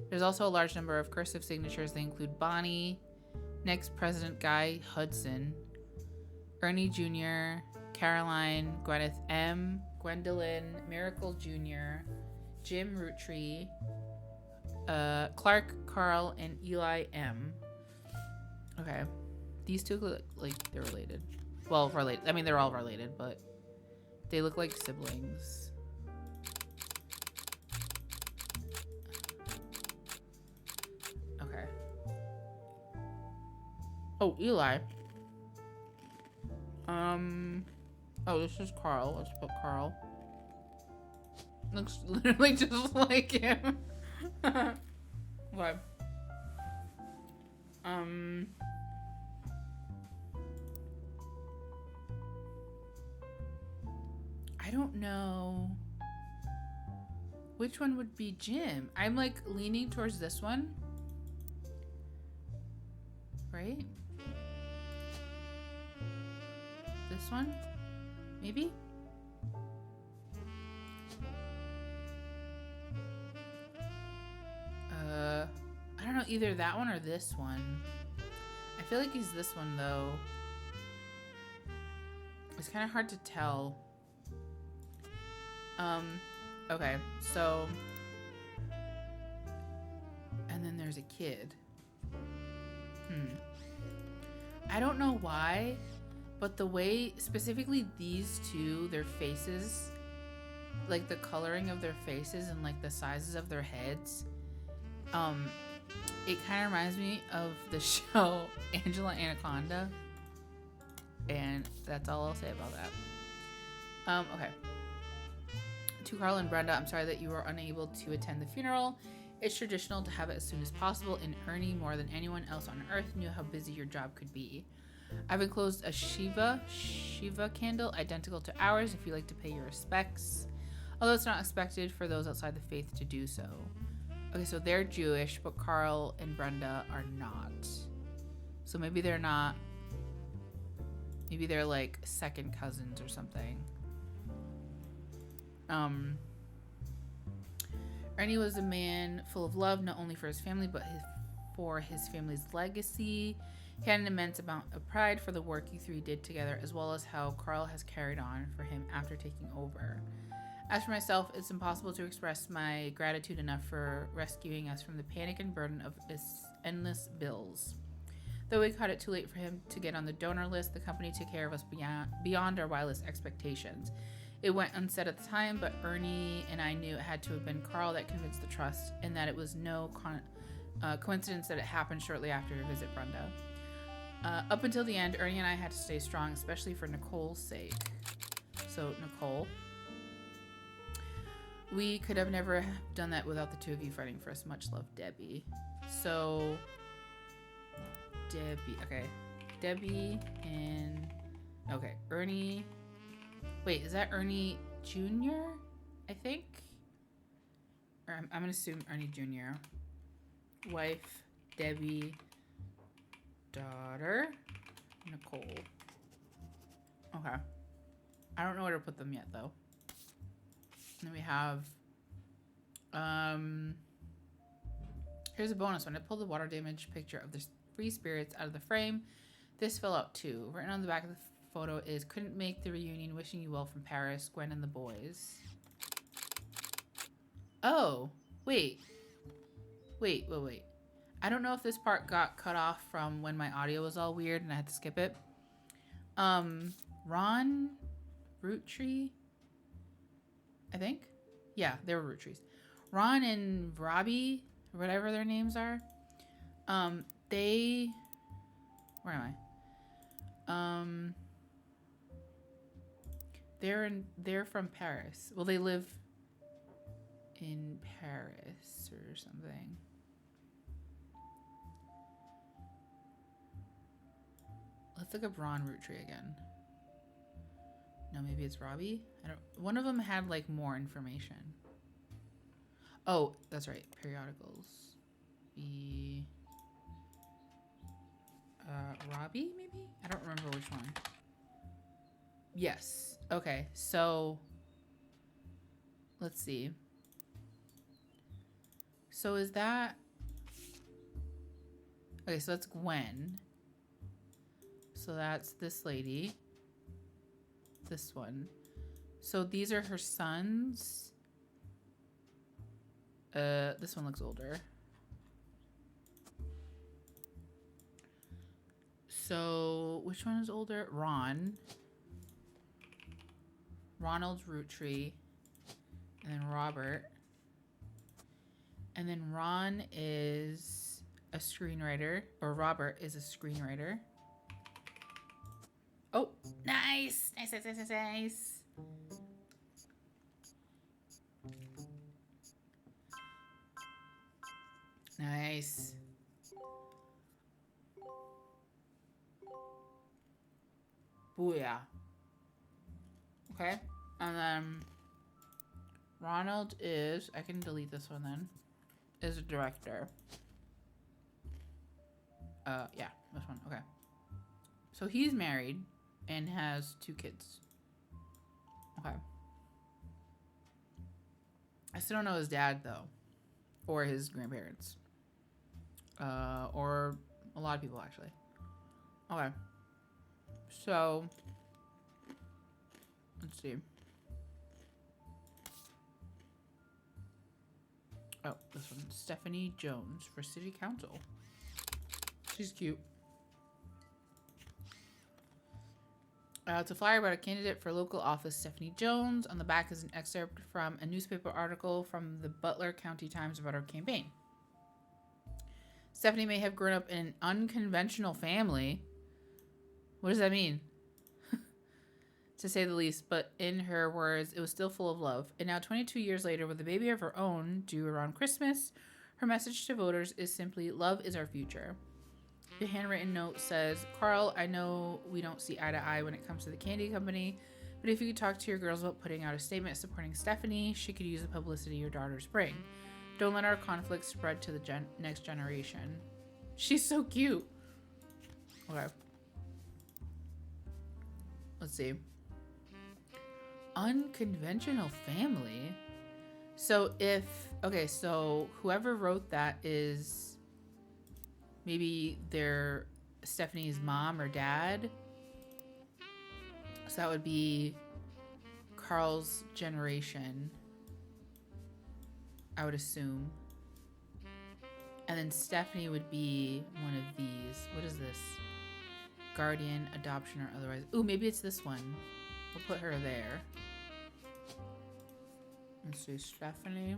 There's also a large number of cursive signatures. They include Bonnie, next President Guy Hudson, Ernie Jr., Caroline, Gwyneth M., Gwendolyn, Miracle Jr., Jim Roottree, Clark, Carl, and Eli M. Okay. These two look like they're related. Well, related. I mean, they're all related, but they look like siblings. Okay. Oh, Eli. Oh, this is Carl. Let's put Carl. Looks literally just like him. What? I don't know which one would be Jim. I'm like leaning towards this one. Right? This one? Maybe? I don't know, either that one or this one. I feel like he's this one though. It's kind of hard to tell. Okay, so, and then there's a kid. I don't know why, but the way, specifically these two, their faces, like the coloring of their faces and like the sizes of their heads, it kind of reminds me of the show Angela Anaconda, and that's all I'll say about that. Okay. To Carl and Brenda, I'm sorry that you were unable to attend the funeral. It's traditional to have it as soon as possible, and Ernie, more than anyone else on earth, knew how busy your job could be. I've enclosed a Shiva candle identical to ours if you'd like to pay your respects, although it's not expected for those outside the faith to do so. Okay, so they're Jewish, but Carl and Brenda are not. So maybe they're not. Maybe they're like second cousins or something. Ernie was a man full of love, not only for his family, but for his family's legacy. He had an immense amount of pride for the work you three did together, as well as how Carl has carried on for him after taking over. As for myself, it's impossible to express my gratitude enough for rescuing us from the panic and burden of his endless bills. Though we caught it too late for him to get on the donor list, the company took care of us beyond our wildest expectations. It went unsaid at the time, but Ernie and I knew it had to have been Carl that convinced the trust, and that it was no coincidence that it happened shortly after your visit, Brenda. Up until the end, Ernie and I had to stay strong, especially for Nicole's sake. So, Nicole, we could have never done that without the two of you fighting for us. Much love, Debbie. So, Debbie, okay. Debbie and, okay, Ernie. Wait, is that Ernie Jr.? I think? Or I'm going to assume Ernie Jr. Wife, Debbie, daughter, Nicole. Okay. I don't know where to put them yet, though. And then we have, here's a bonus one. I pulled the water damage picture of the free spirits out of the frame. This fell out too. Written on the back of the photo is, couldn't make the reunion, wishing you well from Paris, Gwen and the boys. Oh, wait. I don't know if this part got cut off from when my audio was all weird and I had to skip it. Ron Roottree, I think. Yeah, they were Roottrees. Ron and Robbie, whatever their names are. They, where am I? They're from Paris. Well, they live in Paris or something. Let's look up Ron Roottree again. No, maybe it's Robbie. I don't. One of them had like more information. Oh, that's right. Periodicals. Robbie, maybe? I don't remember which one. Yes. Okay, so let's see. So is that... Okay, so that's Gwen. So that's this lady. This one. So these are her sons. This one looks older. So which one is older? Ron. Ronald Roottree. And then Robert. And then Ron is a screenwriter. Or Robert is a screenwriter. Oh, nice. Nice, nice, nice, nice, nice. Nice. Booyah. Okay. And then Ronald is, I can delete this one then, is a director. Yeah, this one. Okay. So he's married and has 2 kids. Okay. I still don't know his dad though, or his grandparents, or a lot of people actually. Okay. So let's see. Oh, this one, Stephanie Jones for City Council. She's cute. It's a flyer about a candidate for local office, Stephanie Jones. On the back is an excerpt from a newspaper article from the Butler County Times about her campaign. Stephanie may have grown up in an unconventional family. What does that mean? To say the least, but in her words, it was still full of love. And now 22 years later, with a baby of her own due around Christmas, her message to voters is simply, love is our future. The handwritten note says, Carl, I know we don't see eye to eye when it comes to the candy company, but if you could talk to your girls about putting out a statement supporting Stephanie, she could use the publicity your daughters bring. Don't let our conflict spread to the next generation. She's so cute. Okay. Let's see. Unconventional family. So if, okay, so whoever wrote that is maybe they're Stephanie's mom or dad. So that would be Carl's generation, I would assume. And then Stephanie would be one of these. What is this? Guardian, adoption, or otherwise. Ooh, maybe it's this one. We'll put her there. Let's see, Stephanie.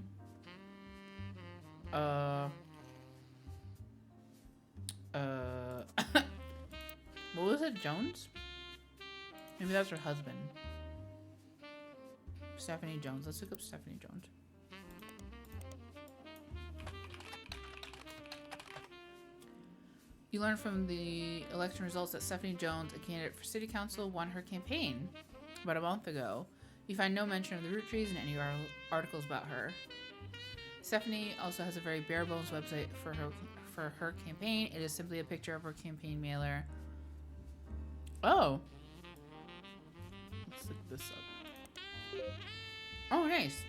What was it? Jones? Maybe that's her husband. Stephanie Jones. Let's look up Stephanie Jones. You learned from the election results that Stephanie Jones, a candidate for city council, won her campaign about a month ago. You find no mention of the Roottrees in any articles about her. Stephanie also has a very bare bones website for her campaign. It is simply a picture of her campaign mailer. Oh. Let's look this up. Oh, nice.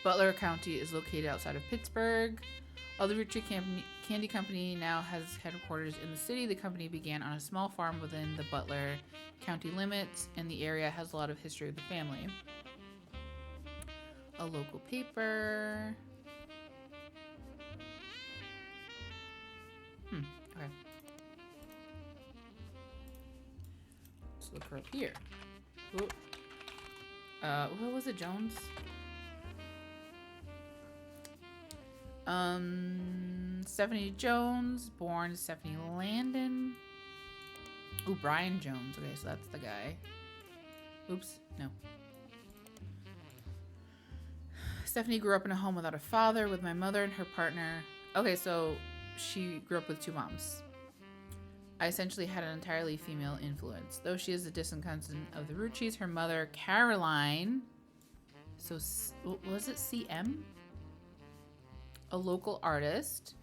Butler County is located outside of Pittsburgh. Although the Roottree Candy Company now has headquarters in the city, the company began on a small farm within the Butler County limits, and the area has a lot of history of the family. A local paper. Okay. Let's look her up here. Ooh. What was it, Jones? Stephanie Jones, born Stephanie Landon. Ooh, Brian Jones. Okay, so that's the guy. Oops, no. Stephanie grew up in a home without a father, with my mother and her partner. Okay, so she grew up with 2 moms. I essentially had an entirely female influence. Though she is a distant cousin of the Roottrees, her mother, Caroline, so was it CM? A local artist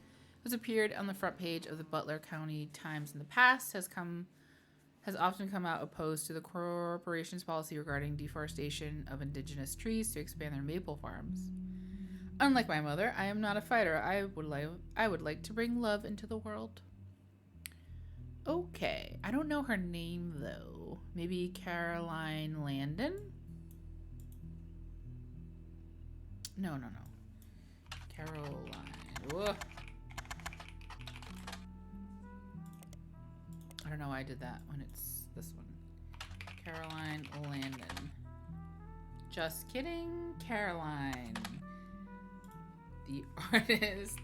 who's appeared on the front page of the Butler County Times in the past, has often come out opposed to the corporation's policy regarding deforestation of indigenous trees to expand their maple farms. Unlike my mother, I am not a fighter. I would like to bring love into the world. Okay, I don't know her name though. Maybe Caroline Landon? No. Caroline. Whoa. I don't know why I did that when it's this one. Caroline Landon. Just kidding, Caroline. The artist.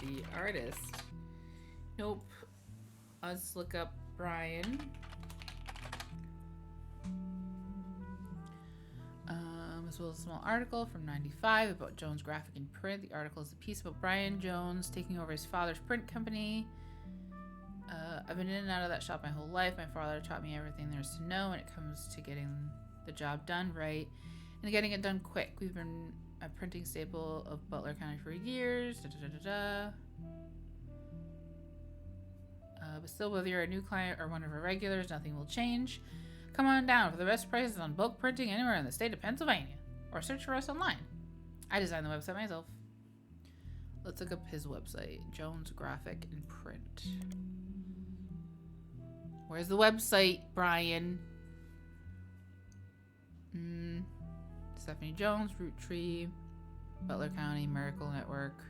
Nope. Let's look up Brian. As well as a small article from '95 about Jones Graphic and Print. The article is a piece about Brian Jones taking over his father's print company. I've been in and out of that shop my whole life. My father taught me everything there is to know when it comes to getting the job done right and getting it done quick. We've been a printing staple of Butler County for years. But still, whether you're a new client or one of our regulars, nothing will change. Come on down for the best prices on bulk printing anywhere in the state of Pennsylvania, or search for us online. I designed the website myself. Let's look up his website. Jones Graphic and Print. Where's the website, Brian? Stephanie Jones, Roottree, Butler County, Miracle Network.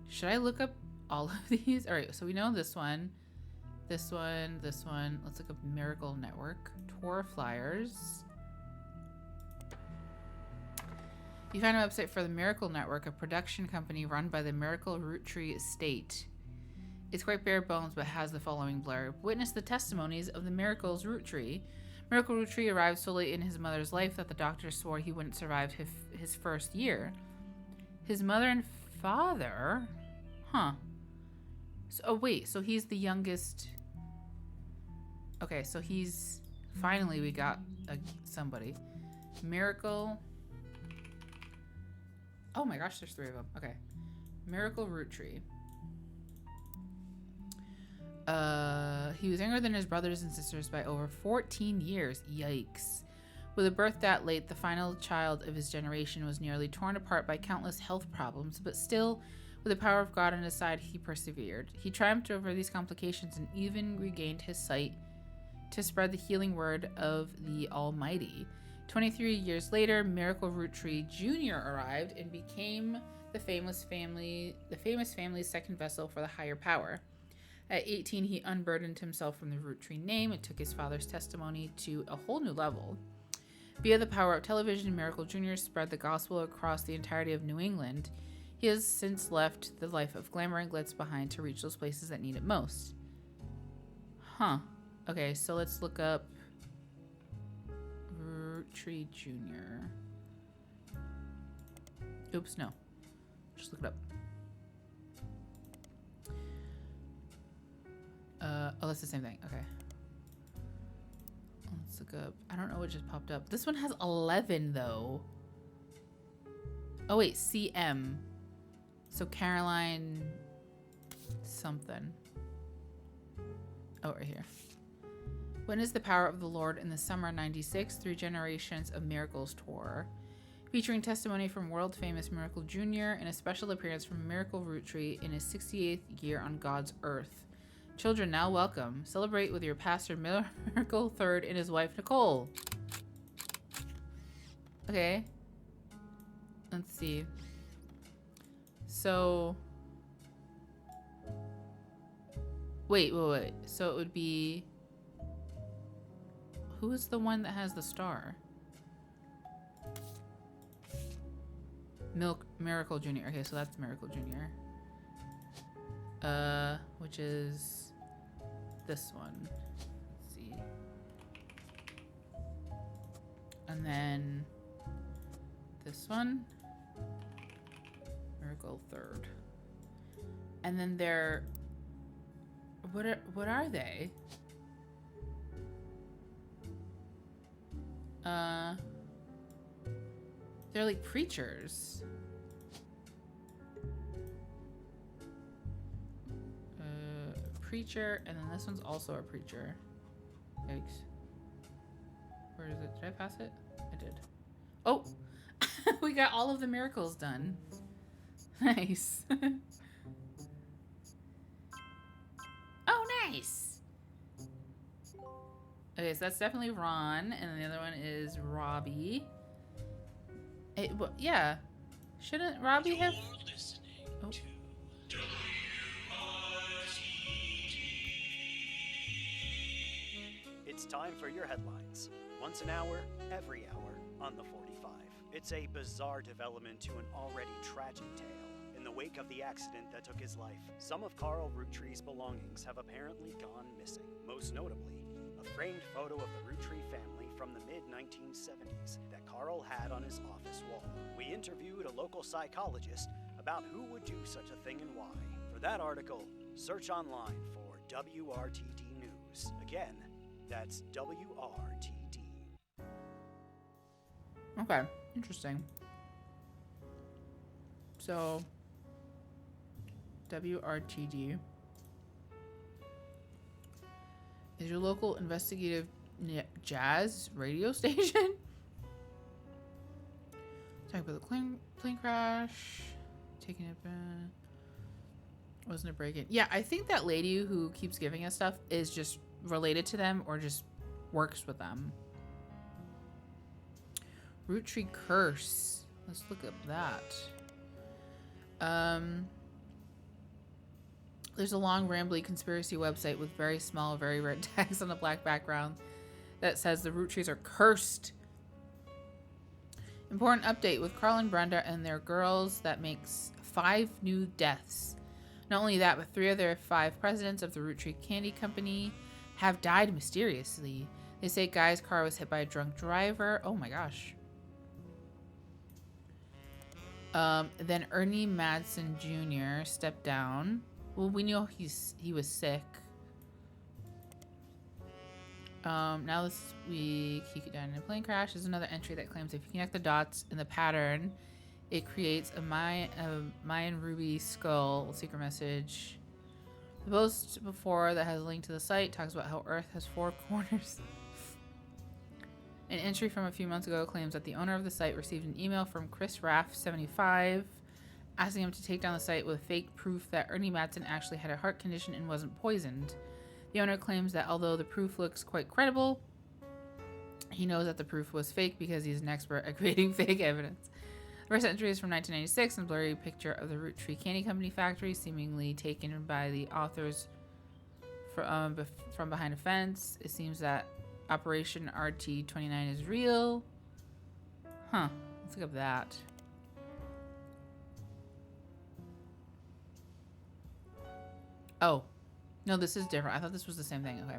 Should I look up all of these? All right, so we know this one. This one. Let's look up Miracle Network. Tour flyers. You find a website for the Miracle Network, a production company run by the Miracle Roottree estate. It's quite bare bones, but has the following blurb. Witness the testimonies of the Miracle's Roottree. Miracle Roottree arrived solely in his mother's life that the doctor swore he wouldn't survive his first year. His mother and father? Huh. So he's the youngest. Okay, so he's... Finally, we got somebody. Miracle... Oh my gosh, there's 3 of them. Okay. Miracle Roottree. He was younger than his brothers and sisters by over 14 years. Yikes. With a birth that late, the final child of his generation was nearly torn apart by countless health problems, but still, with the power of God on his side, he persevered. He triumphed over these complications and even regained his sight to spread the healing word of the Almighty. 23 years later, Miracle Roottree Jr. arrived and became the famous family's second vessel for the higher power. At 18, he unburdened himself from the Roottree name and took his father's testimony to a whole new level. Via the power of television, Miracle Jr. spread the gospel across the entirety of New England. He has since left the life of glamour and glitz behind to reach those places that need it most. Huh. Okay, so let's look up Roottree Jr. Oops, no. Just look it up. Oh, that's the same thing. Okay. Let's look up. I don't know what just popped up. This one has 11, though. Oh, wait. CM. So Caroline something. Oh, right here. Witness the power of the Lord in the summer '96, 3 Generations of Miracles tour. Featuring testimony from world-famous Miracle Jr. and a special appearance from Miracle Roottree in his 68th year on God's earth. Children, now welcome. Celebrate with your pastor Miracle III and his wife Nicole. Okay. Let's see. So... Wait. So it would be... Who is the one that has the star? Miracle Jr. Okay, so that's Miracle Jr. Which is this one. Let's see. And then this one. Miracle third. And then they're what are they? They're like preachers. Preacher, and then this one's also a preacher. Yikes. Where is it? Did I pass it? I did. Oh! We got all of the miracles done. Nice. Oh, nice! Okay, so that's definitely Ron, and then the other one is Robbie. Yeah. Shouldn't Robbie have... Oh. It's time for your headlines. Once an hour, every hour, on the 45. It's a bizarre development to an already tragic tale. In the wake of the accident that took his life, some of Carl Roottree's belongings have apparently gone missing. Most notably, a framed photo of the Roottree family from the mid-1970s that Carl had on his office wall. We interviewed a local psychologist about who would do such a thing and why. For that article, search online for WRTD News. Again, that's WRTD. Okay, interesting. So, WRTD is your local investigative jazz radio station. Talk about the plane crash, taking it back. Wasn't a break-in. Yeah, I think that lady who keeps giving us stuff is just related to them or just works with them. Roottree curse. Let's look up that. There's a long, rambly conspiracy website with very small, very red text on a black background that says the Roottrees are cursed. Important update with Carl and Brenda and their girls that makes 5 new deaths. Not only that, but 3 of their 5 presidents of the Roottree Candy Company have died mysteriously. They say Guy's car was hit by a drunk driver. Oh my gosh. Then Ernie Madsen Jr. stepped down. Well, we knew he was sick. Now this week he died in a plane crash. There's another entry that claims if you connect the dots in the pattern, it creates a Mayan ruby skull secret message. The post before that has a link to the site talks about how Earth has 4 corners. An entry from a few months ago claims that the owner of the site received an email from Chris Raff 75 asking him to take down the site with fake proof that Ernie Madsen actually had a heart condition and wasn't poisoned. The owner claims that although the proof looks quite credible, he knows that the proof was fake because he's an expert at creating fake evidence. The first entry is from 1996 and a blurry picture of the Roottree Candy Company factory, seemingly taken by the authors from behind a fence. It seems that Operation RT-29 is real. Huh. Let's look up that. Oh. No, this is different. I thought this was the same thing. Okay.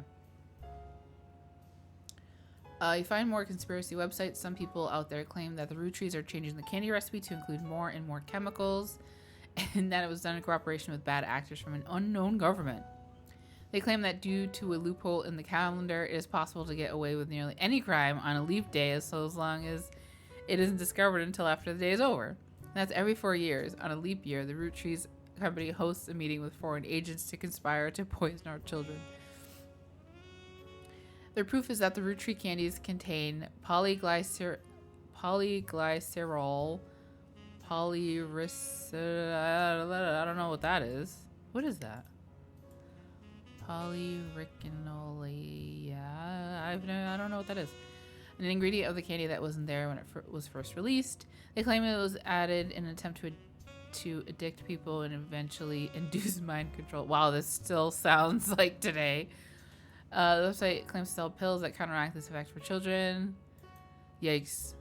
You find more conspiracy websites. Some people out there claim that the Rootrees are changing the candy recipe to include more and more chemicals, and that it was done in cooperation with bad actors from an unknown government. They claim that due to a loophole in the calendar, it is possible to get away with nearly any crime on a leap day as long as it isn't discovered until after the day is over. And that's every 4 years. On a leap year, the Rootrees company hosts a meeting with foreign agents to conspire to poison our children. Their proof is that the Roottree candies contain polyglycerol, I don't know what that is. What is that? Polyricinolea. I don't know what that is. An ingredient of the candy that wasn't there when it was first released. They claim it was added in an attempt to addict people and eventually induce mind control. Wow, this still sounds like today. The website claims to sell pills that counteract this effect for children. Yikes.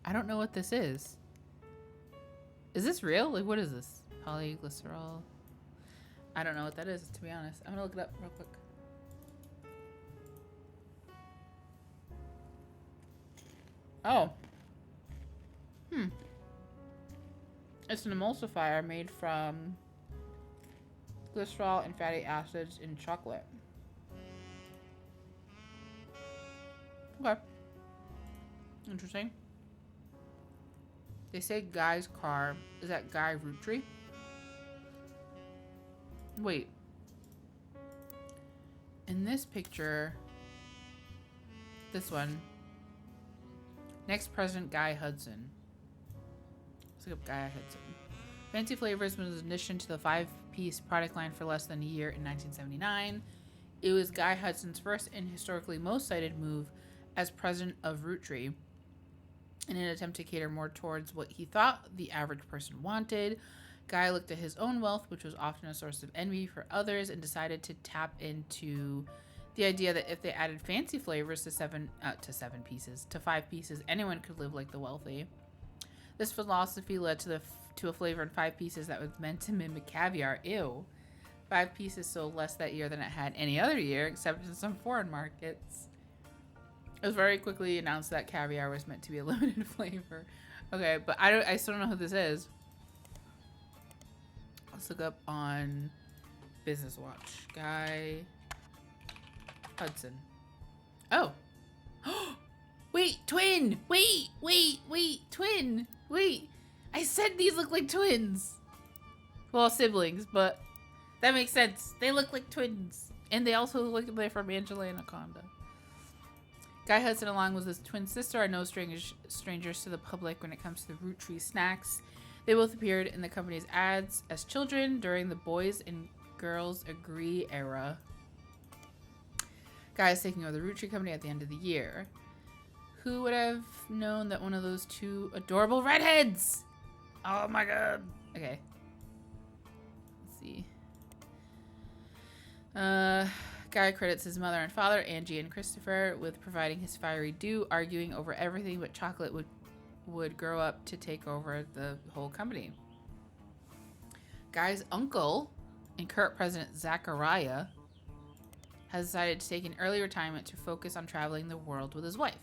I don't know what this is. Is this real? Like, what is this? Polyglycerol. I don't know what that is, to be honest. I'm gonna look it up real quick. Oh. It's an emulsifier made from glycerol and fatty acids in chocolate. Okay. Interesting. They say Guy's car. Is that Guy Roottrie? Wait. In this picture, this one, next president Guy Hudson. Let's look up Guy Hudson. Fancy Flavors was an addition to the 5-piece product line for less than a year in 1979. It was Guy Hudson's first and historically most cited move as president of Roottree in an attempt to cater more towards what he thought the average person wanted. Guy looked at his own wealth, which was often a source of envy for others, and decided to tap into the idea that if they added fancy flavors to 5 pieces, anyone could live like the wealthy. This philosophy led to a flavor in 5 pieces that was meant to mimic caviar. Ew. 5 pieces sold less that year than it had any other year, except in some foreign markets. It was very quickly announced that caviar was meant to be a limited flavor. Okay, but I still don't know who this is. Let's look up on Business Watch. Guy Hudson. Oh. Wait, twin. Wait, twin. Wait. I said these look like twins. Well, siblings, but that makes sense. They look like twins. And they also look like they're from Angela Anaconda. Guy Hudson, along with his twin sister, are no strangers to the public when it comes to the Roottree snacks. They both appeared in the company's ads as children during the Boys and Girls Agree era. Guy is taking over the Roottree company at the end of the year. Who would have known that one of those 2 adorable redheads? Oh my god. Okay. Let's see. Guy credits his mother and father, Angie and Christopher, with providing his fiery due, arguing over everything but chocolate would grow up to take over the whole company. Guy's uncle and current president Zachariah has decided to take an early retirement to focus on traveling the world with his wife.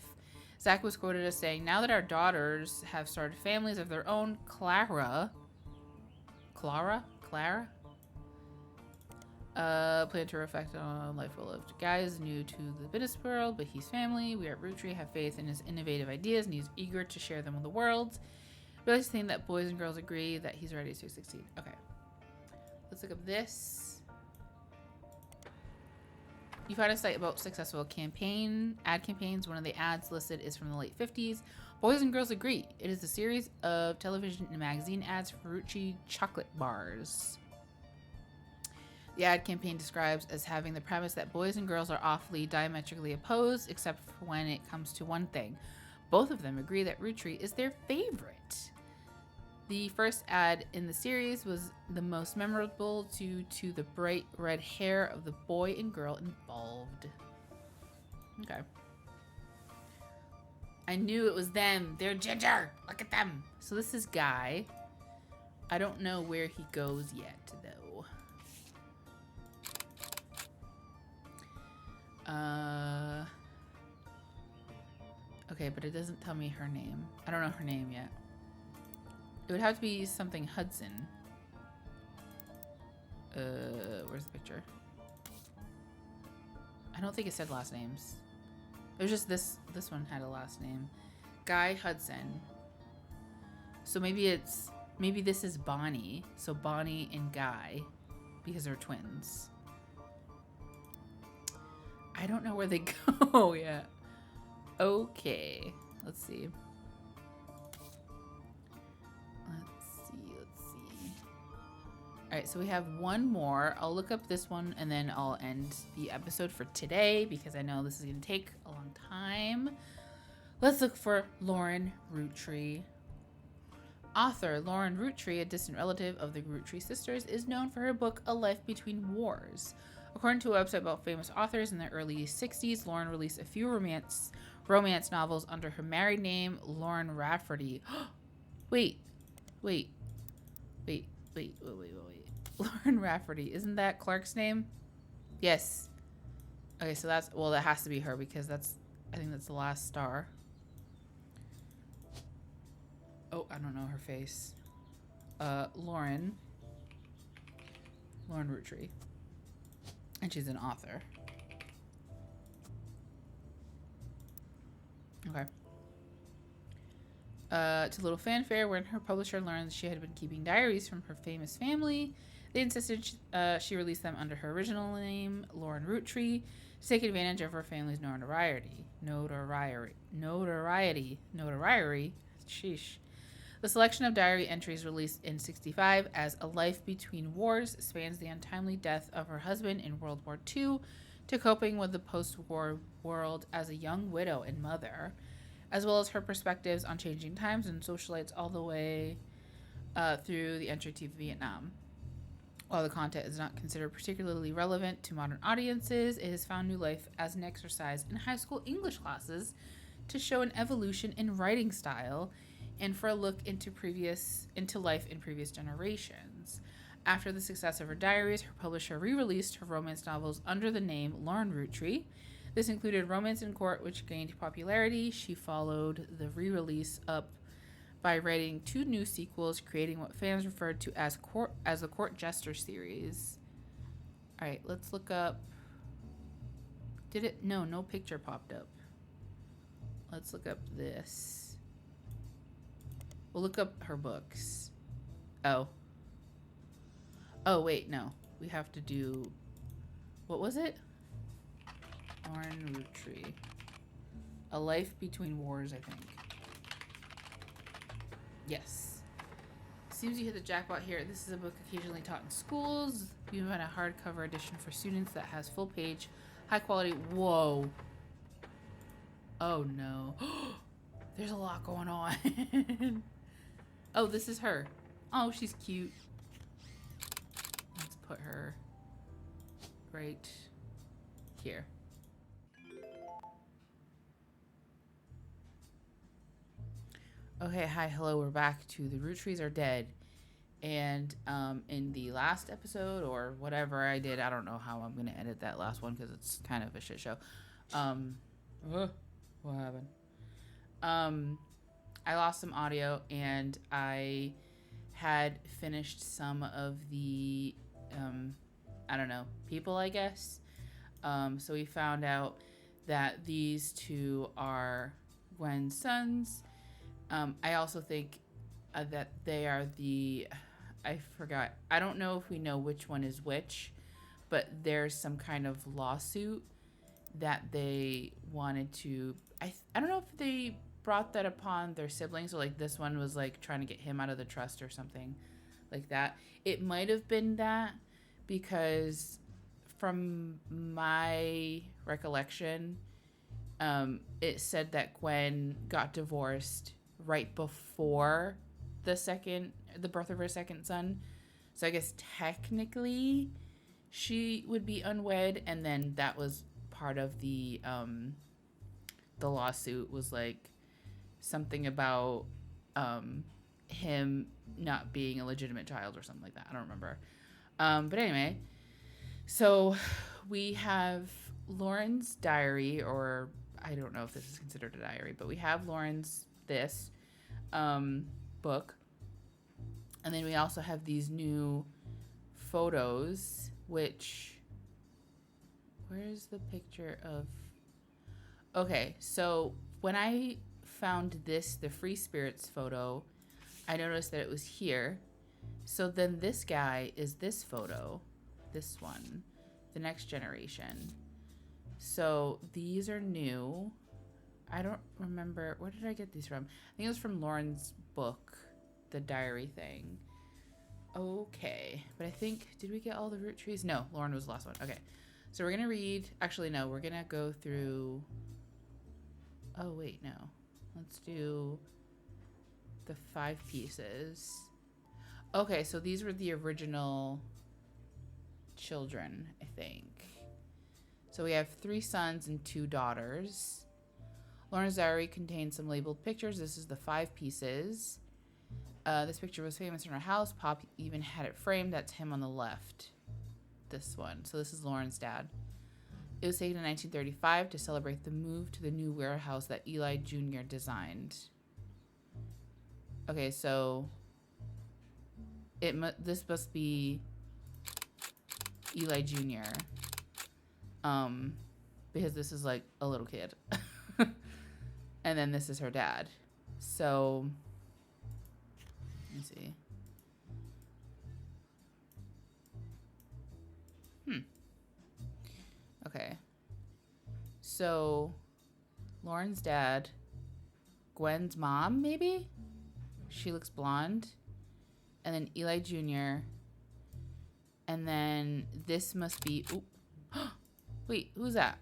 Zach was quoted as saying, "Now that our daughters have started families of their own, Clara plan to reflect on life well lived. Guy is new to the business world, but he's family. We at Roottree have faith in his innovative ideas, and he's eager to share them with the world. We like to think that Boys and Girls Agree that he's ready to succeed." Okay. Let's look up this. You find a site about successful ad campaigns. One of the ads listed is from the late 50s. Boys and Girls Agree. It is a series of television and magazine ads for Roottree chocolate bars. The ad campaign describes as having the premise that boys and girls are awfully diametrically opposed, except for when it comes to one thing. Both of them agree that Roottree is their favorite. The first ad in the series was the most memorable due to the bright red hair of the boy and girl involved. Okay. I knew it was them. They're ginger. Look at them. So this is Guy. I don't know where he goes yet, though. Okay, but it doesn't tell me her name. I don't know her name yet. It would have to be something Hudson. Where's the picture? I don't think it said last names. It was just this one had a last name. Guy Hudson. So maybe this is Bonnie. So Bonnie and Guy, because they're twins. I don't know where they go yet. Okay, let's see. Let's see. All right, so we have one more. I'll look up this one and then I'll end the episode for today because I know this is going to take a long time. Let's look for Lauren Roottree. Author Lauren Roottree, a distant relative of the Roottrie sisters, is known for her book A Life Between Wars. According to a website about famous authors in the early 60s, Lauren released a few romance novels under her married name, Lauren Rafferty. Wait. Lauren Rafferty. Isn't that Clark's name? Yes. Okay, so that has to be her because I think that's the last star. Oh, I don't know her face. Lauren Roottree. And she's an author. Okay. To little fanfare, when her publisher learned she had been keeping diaries from her famous family, they insisted she release them under her original name, Lauren Roottree, to take advantage of her family's notoriety. Sheesh. The selection of diary entries released in 1965 as A Life Between Wars spans the untimely death of her husband in World War II to coping with the post-war world as a young widow and mother, as well as her perspectives on changing times and socialites all the way through the entry to Vietnam. While the content is not considered particularly relevant to modern audiences, it has found new life as an exercise in high school English classes to show an evolution in writing style and for a look into life in previous generations. After the success of her diaries, her publisher re-released her romance novels under the name Lauren Roottree. This included Romance in Court, which gained popularity. She followed the re-release up by writing 2 new sequels, creating what fans referred to as the Court Jester series. All right, let's look up. No picture popped up. Let's look up this. We'll look up her books. Oh, wait, no. We have to do... What was it? Lauren Roottree. A Life Between Wars, I think. Yes. Seems you hit the jackpot here. This is a book occasionally taught in schools. You have a hardcover edition for students that has full page, high quality... Whoa. Oh, no. There's a lot going on. Oh, this is her. Oh, she's cute. Let's put her right here. Okay, hi, hello, we're back to The Roottrees Are Dead. And in the last episode, or whatever I did, I don't know how I'm going to edit that last one because it's kind of a shit show. What happened? I lost some audio, and I had finished some of the, people, I guess. So we found out that these 2 are Gwen's sons. I also think that they are I forgot. I don't know if we know which one is which, but there's some kind of lawsuit that they wanted to, I don't know if they brought that upon their siblings, or like this one was like trying to get him out of the trust or something like that. It might have been that, because from my recollection, it said that Gwen got divorced right before the birth of her second son. So I guess technically she would be unwed, and then that was part of the lawsuit, was like something about him not being a legitimate child or something like that. I don't remember. But anyway, so we have Lauren's diary, or I don't know if this is considered a diary, but we have Lauren's book. And then we also have these new photos, which... Where's the picture of... Okay, so when I found the Free Spirits photo, I noticed that it was here. So then this guy is this photo. This one. The Next Generation. So these are new. I don't remember. Where did I get these from? I think it was from Lauren's book, the diary thing. Okay. But I think, did we get all the Roottrees? No, Lauren was the last one. Okay. So we're going to read. Actually, no. We're going to go through. Oh, wait, no. Let's do the 5 pieces. Okay, so these were the original children, I think. So we have 3 sons and 2 daughters. Lauren's diary contains some labeled pictures. This is the 5 pieces. This picture was famous in her house. Pop even had it framed. That's him on the left. This one. So this is Lauren's dad. It was taken in 1935 to celebrate the move to the new warehouse that Eli Jr. designed. Okay, so this must be Eli Jr. Because this is like a little kid. And then this is her dad. So let me see. Okay. So Lauren's dad, Gwen's mom, maybe? She looks blonde. And then Eli Jr. And then this must be... Wait, who's that?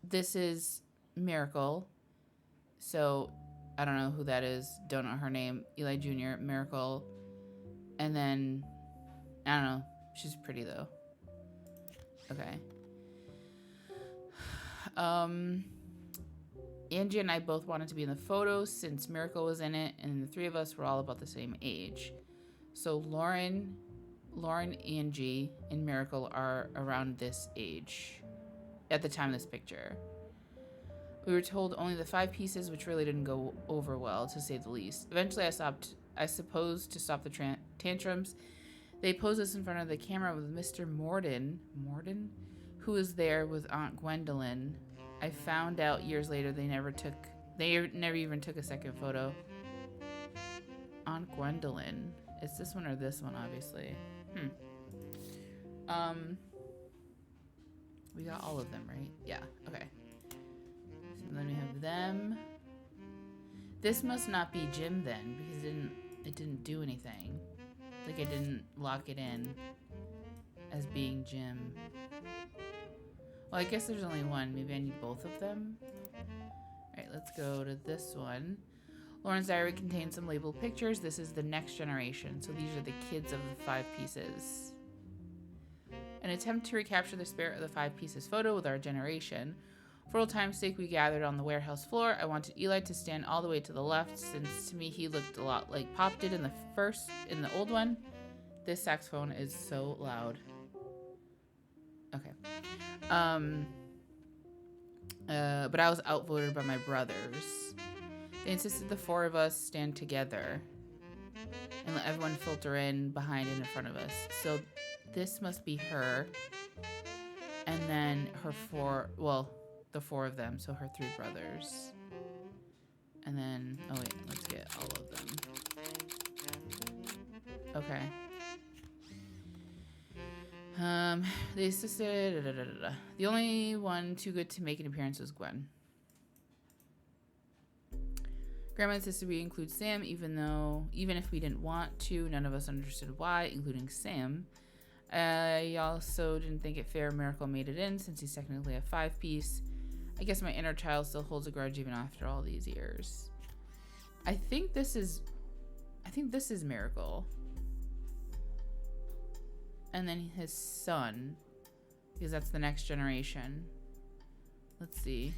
This is Miracle. So I don't know who that is. Don't know her name. Eli Jr., Miracle. And then, I don't know. She's pretty though. Okay. Angie and I both wanted to be in the photos since Miracle was in it, and the 3 of us were all about the same age. So Lauren, Angie, and Miracle are around this age at the time of this picture. We were told only the 5 pieces, which really didn't go over well, to say the least. Eventually I suppose, to stop the tantrums, they posed us in front of the camera with Mr. Morden, who was there with Aunt Gwendolyn. I found out years later they never even took a second photo. Aunt Gwendolyn. It's this one or this one, obviously. We got all of them, right? Yeah, okay. So then we have them. This must not be Jim then, because it didn't do anything. Like, it didn't lock it in as being Jim. Well, I guess there's only one. Maybe I need both of them. Alright, let's go to this one. Lauren's diary contains some labeled pictures. This is the next generation. So these are the kids of the 5 pieces. An attempt to recapture the spirit of the 5 pieces photo with our generation. For old time's sake, we gathered on the warehouse floor. I wanted Eli to stand all the way to the left, since to me he looked a lot like Pop did in the old one. This saxophone is so loud. Okay. But I was outvoted by my brothers. They insisted the 4 of us stand together and let everyone filter in behind and in front of us. So this must be her. And then her 4, well, the 4 of them, so her 3 brothers. And then, oh wait, let's get all of them. Okay. They insisted, The only one too good to make an appearance was Gwen. Grandma insisted we include Sam, even if we didn't want to. None of us understood why, including Sam. I also didn't think it fair Miracle made it in, since he's technically a 5-piece. I guess my inner child still holds a grudge even after all these years. I think this is Miracle. And then his son, because that's the next generation. Let's see.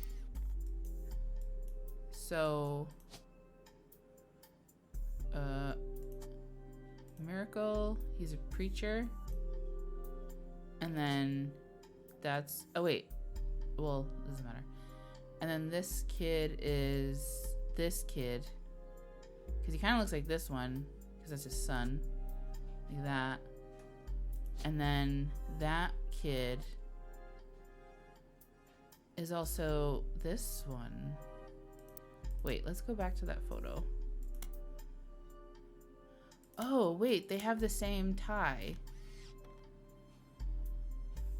So, Miracle, he's a preacher. And then that's, oh wait, well, it doesn't matter. And then this kid is this kid, because he kind of looks like this one, because that's his son, like that. And then that kid is also this one. Wait, let's go back to that photo. Oh, wait, they have the same tie.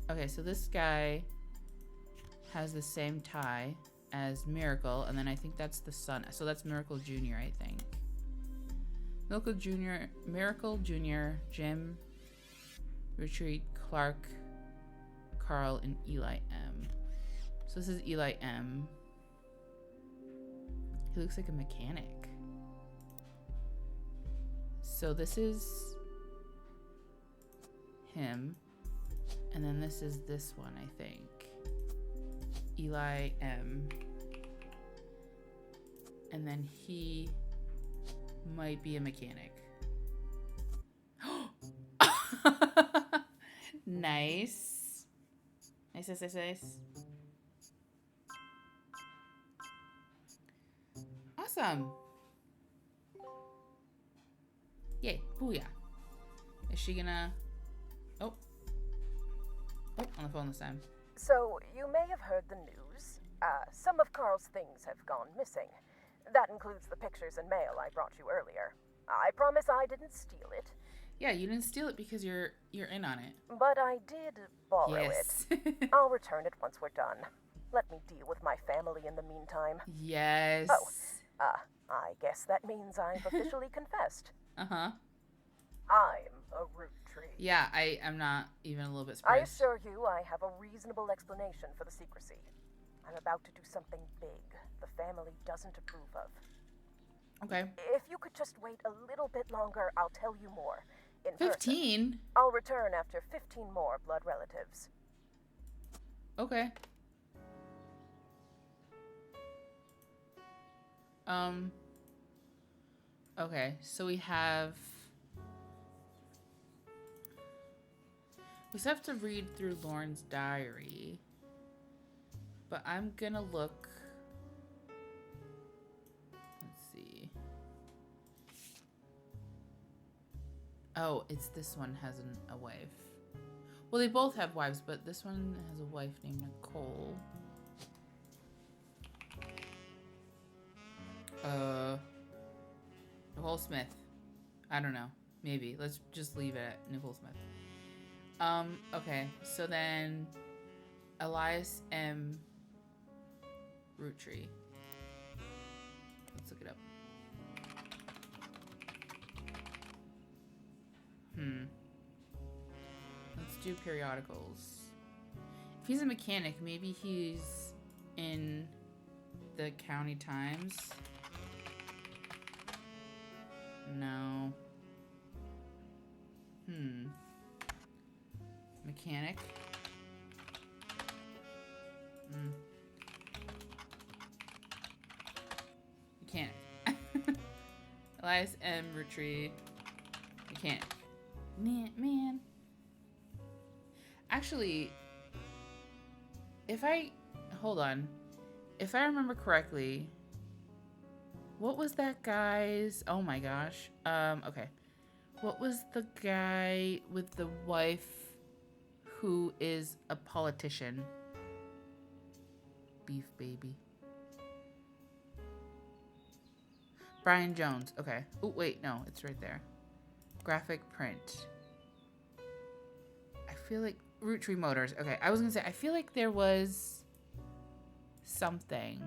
Okay, so this guy has the same tie as Miracle, and then I think that's the son. So that's Miracle Jr., I think. Miracle Jr., Jim, Roottrees, Clark, Carl, and Eli M. So this is Eli M. He looks like a mechanic. So this is him. And then this is this one, I think. Eli M. And then he might be a mechanic. Nice. Nice, nice, nice, nice. Awesome. Yay. Booyah. Is she gonna... Oh. Oh, on the phone this time. So, you may have heard the news. Some of Carl's things have gone missing. That includes the pictures and mail I brought you earlier. I promise I didn't steal it. Yeah, you didn't steal it because you're in on it. But I did borrow Yes. it. I'll return it once we're done. Let me deal with my family in the meantime. Yes. Oh, I guess that means I've officially confessed. Uh-huh. I'm a Roottrees. Yeah, I'm not even a little bit I surprised. assure you I have a reasonable explanation for the secrecy. I'm about to do something big the family doesn't approve of. Okay. If you could just wait a little bit longer, I'll tell you more. In person. 15? I'll return after 15 more blood relatives. Okay. Okay, so we still have to read through Lauren's diary. But I'm gonna look. Let's see. Oh, it's this one has a wife. Well, they both have wives, but this one has a wife named Nicole. Nicole Smith. I don't know. Maybe. Let's just leave it at Nicole Smith. Okay. So then Elias M. Roottree. Let's look it up. Let's do periodicals. If he's a mechanic, maybe he's in the County Times. No. Mechanic. Mechanic. Elias M. Roottree. Mechanic. Man. Actually, hold on. If I remember correctly, what was that guy's... Oh my gosh. Okay. What was the guy with the wife who is a politician? Beef baby. Brian Jones. Okay. Oh, wait. No, it's right there. Graphic print. I feel like... Roottree Motors. Okay, I was going to say, I feel like there was something.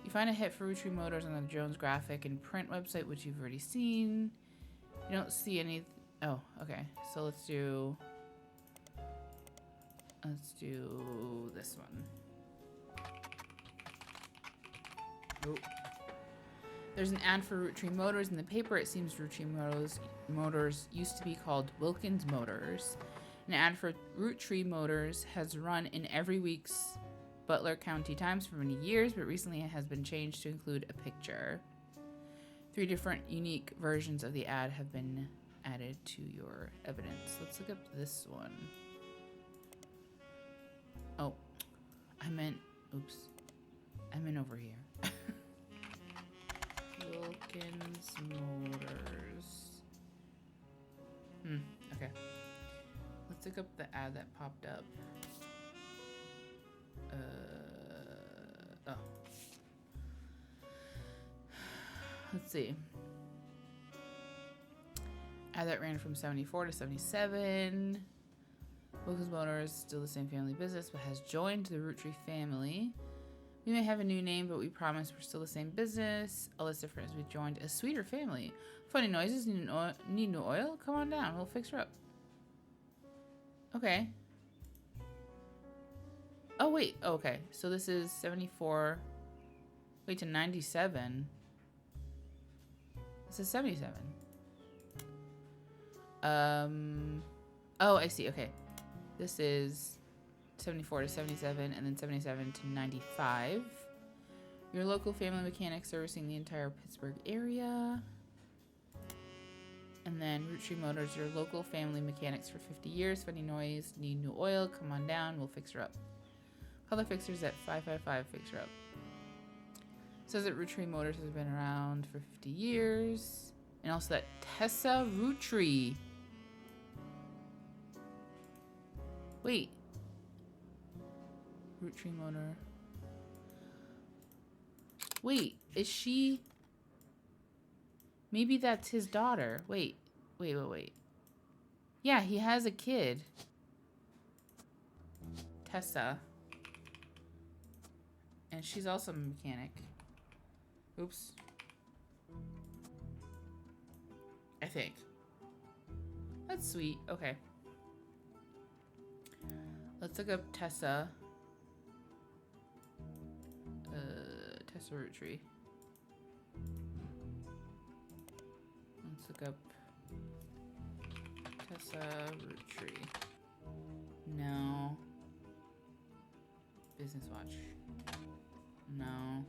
You find a hit for Roottree Motors on the Jones graphic and print website, which you've already seen. You don't see any... Oh, okay. So let's do this one. Nope. There's an ad for Roottree Motors in the paper. It seems Roottree Motors used to be called Wilkins Motors. An ad for Roottree Motors has run in every week's Butler County Times for many years, but recently it has been changed to include a picture. 3 different unique versions of the ad have been added to your evidence. Let's look up this one. Oh, I meant over here. Wilkins Motors. Okay. Let's look up the ad that popped up. Oh. Let's see. Ad that ran from 74 to 77. Wilkins Motors, still the same family business, but has joined the Roottree family. We may have a new name, but we promise we're still the same business. All that's different is we joined a sweeter family. Funny noises, need new oil? Come on down, we'll fix her up. Okay. Oh, wait. Oh, okay. So this is 74. Wait, to 97. This is 77. Oh, I see. Okay. This is 74 to 77, and then 77 to 95. Your local family mechanic servicing the entire Pittsburgh area. And then Roottree Motors, your local family mechanics for 50 years. Funny noise, need new oil, come on down, we'll fix her up. Call the fixers at 555 fix her up. Says that Roottree Motors has been around for 50 years. And also that Tessa Roottree. Wait. Roottree Motor. Wait, is she... Maybe that's his daughter. Wait. Yeah, he has a kid. Tessa. And she's also a mechanic. Oops. I think. That's sweet. Okay. Let's look up Tessa. Tessa Roottree. Let's look up Tessa Roottree. No. Business Watch. No.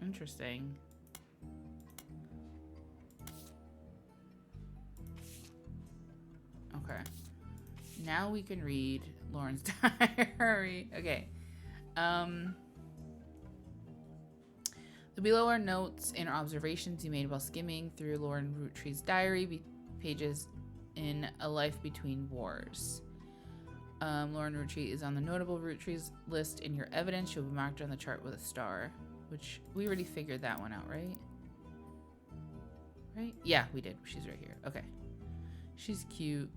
Interesting. Okay. Now we can read Lauren's diary. Okay. The below are notes and observations you made while skimming through Lauren Roottree's diary, pages in A Life Between Wars. Lauren Roottree is on the notable Roottrees list in your evidence. She'll be marked on the chart with a star, which we already figured that one out, right? Right? Yeah, we did. She's right here. Okay. She's cute.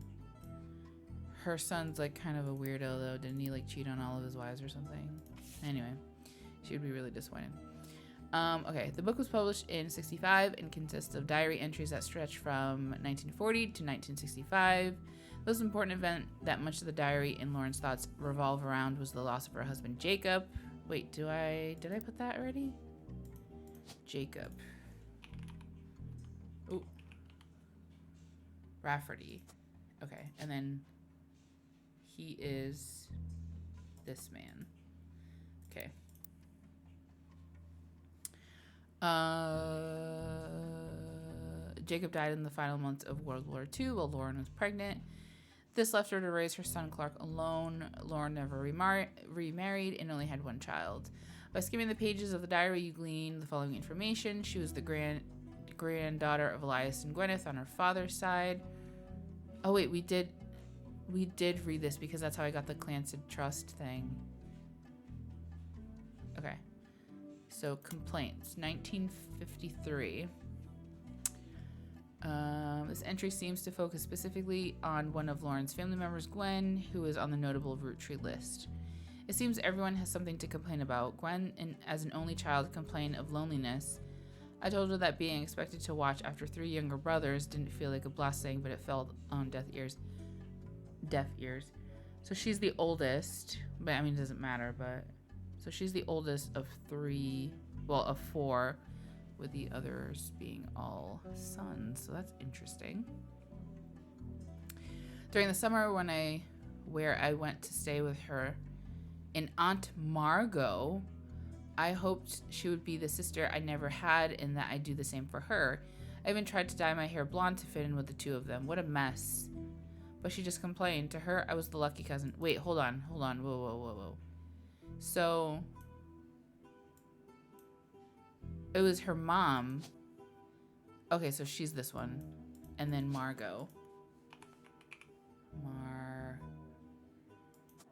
Her son's like kind of a weirdo though. Didn't he like cheat on all of his wives or something? Anyway, she would be really disappointed. Okay, the book was published in 1965 and consists of diary entries that stretch from 1940 to 1965. The most important event that much of the diary and Lauren's thoughts revolve around was the loss of her husband Jacob. Wait, did I put that already? Jacob. Ooh. Rafferty. Okay, and then he is this man. Okay. Jacob died in the final months of World War II while Lauren was pregnant. This left her to raise her son Clark alone. Lauren never remarried and only had one child. By skimming the pages of the diary, you glean the following information. She was the granddaughter of Elias and Gwyneth on her father's side. Oh wait, we did read this because that's how I got the Clancy Trust thing. Okay. So, complaints, 1953. This entry seems to focus specifically on one of Lauren's family members, Gwen, who is on the notable Roottree list. It seems everyone has something to complain about. Gwen, as an only child, complained of loneliness. I told her that being expected to watch after 3 younger brothers didn't feel like a blessing, but it fell on deaf ears. So she's the oldest, but I mean, it doesn't matter, but... So she's the oldest of 4, with the others being all sons. So that's interesting. During the summer where I went to stay with her and Aunt Margot, I hoped she would be the sister I never had and that I'd do the same for her. I even tried to dye my hair blonde to fit in with the two of them. What a mess. But she just complained. To her, I was the lucky cousin. Wait, hold on. Whoa. So, it was her mom. Okay, so she's this one. And then Margot.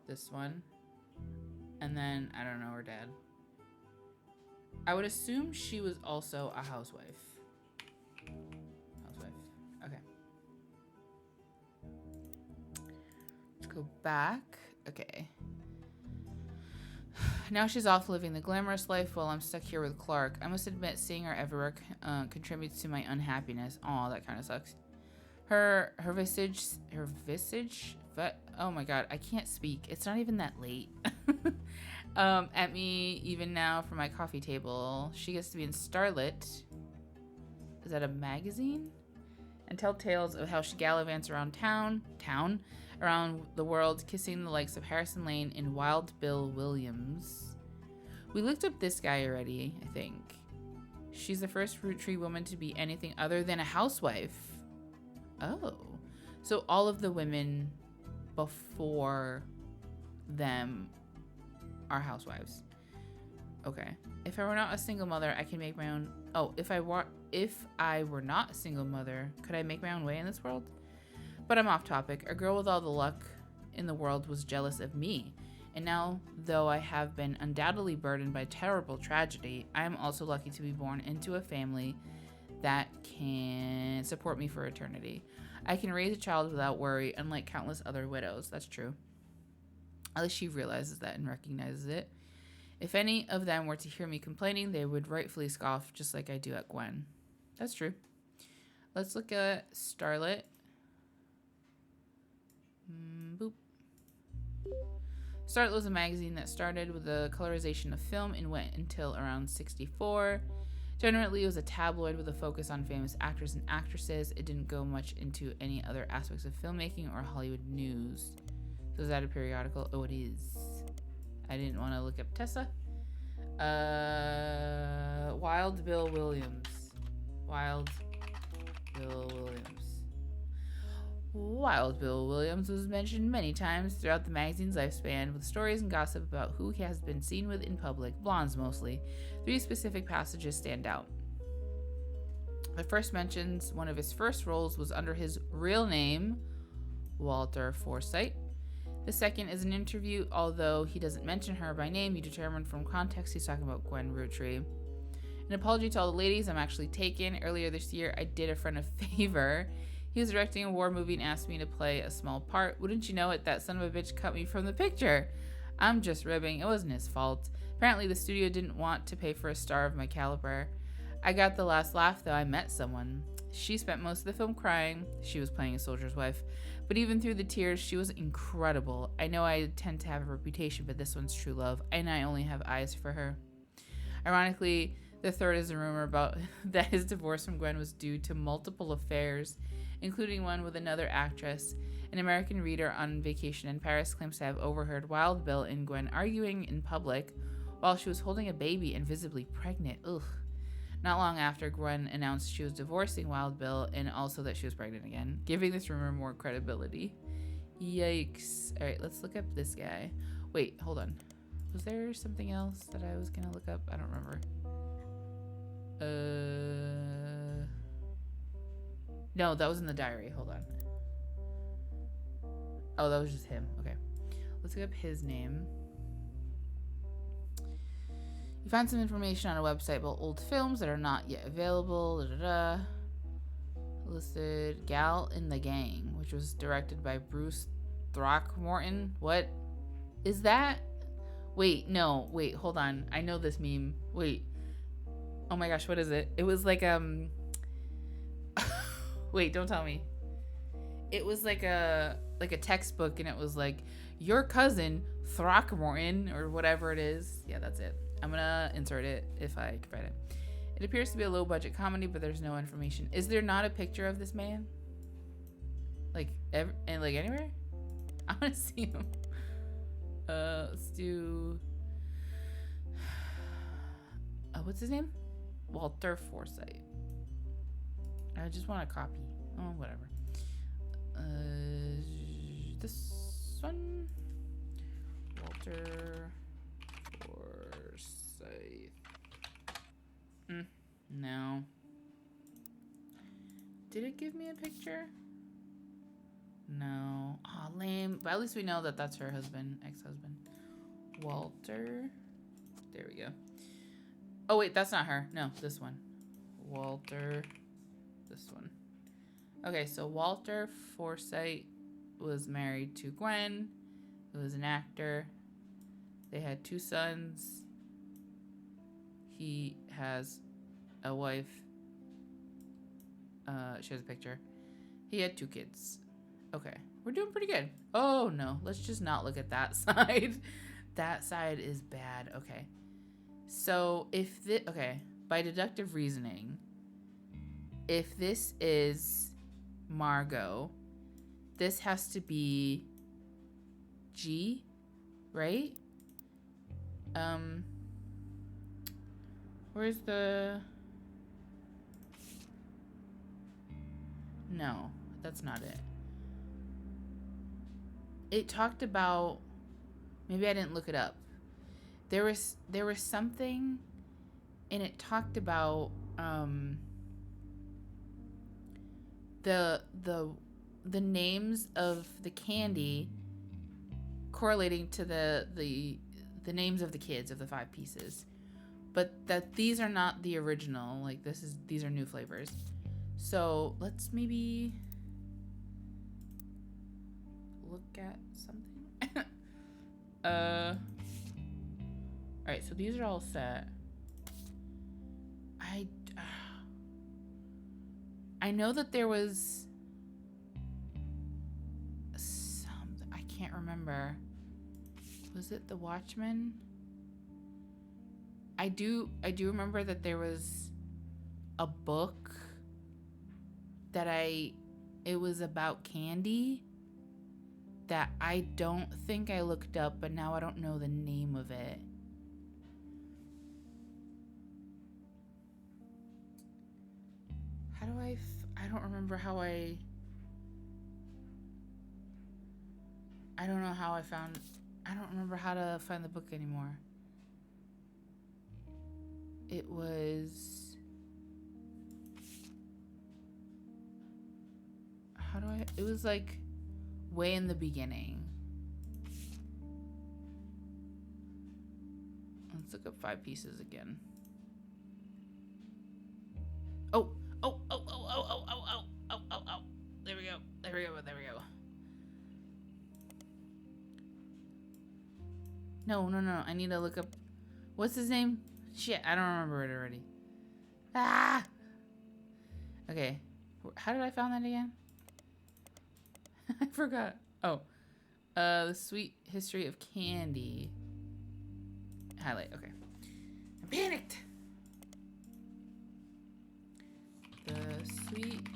This one. And then, I don't know, her dad. I would assume she was also a housewife. Okay. Let's go back. Okay. Now she's off living the glamorous life while I'm stuck here with Clark. I must admit, seeing her everywhere contributes to my unhappiness. Aw, that kind of sucks. Her visage, but oh my god, I can't speak. It's not even that late. At me even now from my coffee table. She gets to be in Starlit. Is that a magazine? And tell tales of how she gallivants around around the world, kissing the likes of Harrison Lane and Wild Bill Williams. We looked up this guy already, I think. She's the first Roottree woman to be anything other than a housewife. Oh. So all of the women before them are housewives. Okay. If I were not a single mother, I can make my own... Oh, if I were not a single mother, could I make my own way in this world? But I'm off topic. A girl with all the luck in the world was jealous of me. And now, though I have been undoubtedly burdened by terrible tragedy, I am also lucky to be born into a family that can support me for eternity. I can raise a child without worry, unlike countless other widows. That's true. At least she realizes that and recognizes it. If any of them were to hear me complaining, they would rightfully scoff, just like I do at Gwen. That's true. Let's look at Starlit. Boop. Starlit was a magazine that started with the colorization of film and went until around 64. Generally, it was a tabloid with a focus on famous actors and actresses. It didn't go much into any other aspects of filmmaking or Hollywood news. So is that a periodical? Oh, it is. I didn't want to look up Tessa. Wild Bill Williams. Wild Bill Williams was mentioned many times throughout the magazine's lifespan, with stories and gossip about who he has been seen with in public, blondes mostly. 3 specific passages stand out. The first mentions one of his first roles was under his real name, Walter Forsythe. The second is an interview, although he doesn't mention her by name, you determine from context he's talking about Gwen Roottree. An apology to all the ladies, I'm actually taken. Earlier this year, I did a friend a favor. He was directing a war movie and asked me to play a small part. Wouldn't you know it, that son of a bitch cut me from the picture. I'm just ribbing, it wasn't his fault. Apparently the studio didn't want to pay for a star of my caliber. I got the last laugh though. I met someone. She spent most of the film crying. She was playing a soldier's wife. But even through the tears, she was incredible. I know I tend to have a reputation, but this one's true love, and I only have eyes for her. Ironically, the third is a rumor about that his divorce from Gwen was due to multiple affairs, including one with another actress. An American reader on vacation in Paris claims to have overheard Wild Bill and Gwen arguing in public while she was holding a baby and visibly pregnant. Ugh. Not long after, Gwen announced she was divorcing Wild Bill and also that she was pregnant again, giving this rumor more credibility. Yikes. All right, let's look up this guy. Wait, hold on. Was there something else that I was going to look up? I don't remember. No, that was in the diary. Hold on. Oh, that was just him. Okay. Let's look up his name. You find some information on a website about old films that are not yet available. Listed Gal in the Gang, which was directed by Bruce Throckmorton. What is that? Wait, no. Wait, hold on. I know this meme. Wait. Oh my gosh, what is it? It was like wait, don't tell me. It was like a textbook, and it was like your cousin Throckmorton or whatever it is. Yeah, that's it. I'm gonna insert it if I can find it. It appears to be a low budget comedy, but there's no information. Is there not a picture of this man? Like anywhere? I want to see him. Let's do. What's his name? Walter Forsythe. I just want a copy. Oh, whatever. This one. Walter Forsythe. No. Did it give me a picture? No. Aw, lame. But at least we know that that's her husband, ex-husband. Walter. There we go. Oh, wait, that's not her. No, this one. Walter. This one. Okay, so Walter Forsythe was married to Gwen, who was an actor. They had 2 sons. He has a wife. She has a picture. He had 2 kids. Okay. We're doing pretty good. Oh, no. Let's just not look at that side. That side is bad. Okay. So if this... Okay. By deductive reasoning, if this is Margot, this has to be G, right? Where's the... No, that's not it. It talked about... Maybe I didn't look it up. There was something, and it talked about the names of the candy correlating to the names of the kids of the 5 pieces, but that these are not the original. Like these are new flavors. So let's maybe look at something. All right, so these are all set. I know that there was something, I can't remember. Was it The Watchmen? I do remember that there was a book that it was about candy that I don't think I looked up, but now I don't know the name of it. How do I don't remember how I don't know how I don't remember how to find the book anymore. It was... It was like way in the beginning. Let's look up 5 pieces again. Oh. There we go. No. I need to look up. What's his name? Shit, I don't remember it already. Ah! Okay. How did I find that again? I forgot. Oh. The Sweet History of Candy. Highlight. Okay. I'm panicked. The Sweet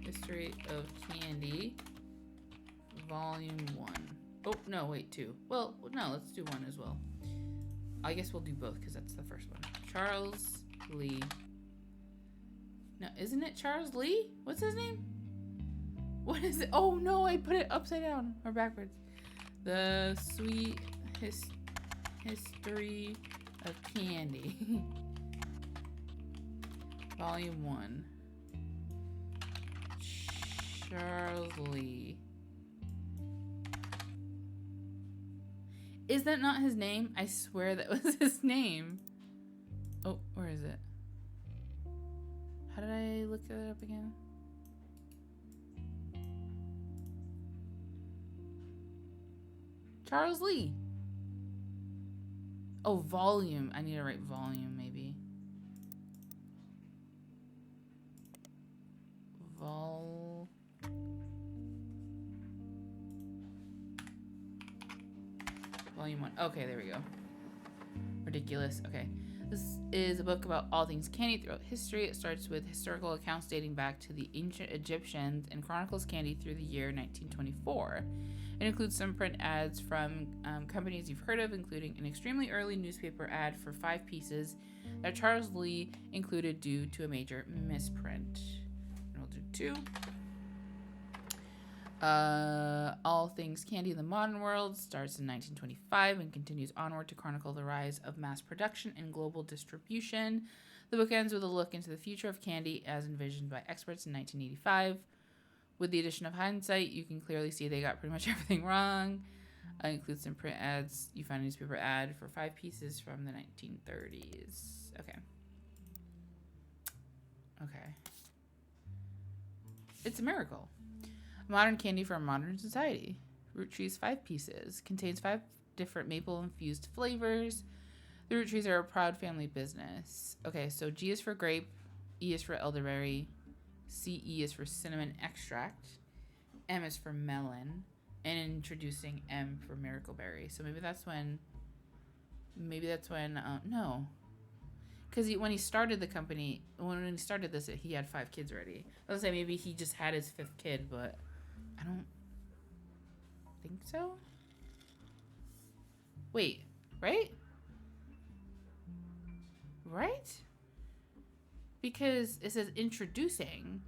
History of Candy, Volume 1. Oh, no, wait, 2. Well, no, let's do 1 as well. I guess we'll do both because that's the first one. Charles Lee. No, isn't it Charles Lee? What's his name? What is it? Oh, no, I put it upside down or backwards. The Sweet History of Candy. Volume 1. Charles Lee. Is that not his name? I swear that was his name. Oh, where is it? How did I look that up again? Charles Lee. Oh, volume. I need to write volume, maybe. Volume 1. Okay, there we go. Ridiculous. Okay. This is a book about all things candy throughout history. It starts with historical accounts dating back to the ancient Egyptians and chronicles candy through the year 1924. It includes some print ads from companies you've heard of, including an extremely early newspaper ad for 5 pieces that Charles Lee included due to a major misprint. And we'll do 2. All Things Candy in the Modern World starts in 1925 and continues onward to chronicle the rise of mass production and global distribution. The book ends with a look into the future of candy as envisioned by experts in 1985. With the addition of hindsight, you can clearly see they got pretty much everything wrong. It includes some print ads. You find a newspaper ad for 5 pieces from the 1930s. Okay. It's a miracle. Modern candy for a modern society. Roottrees 5 pieces. Contains 5 different maple-infused flavors. The Roottrees are a proud family business. Okay, so G is for grape. E is for elderberry. CE is for cinnamon extract. M is for melon. And introducing M for miracle berry. So maybe that's when. No. Because when he started the company, when he started this, he had 5 kids already. I was say maybe he just had his 5th kid, but I don't think so. Wait, right? Right? Because it says introducing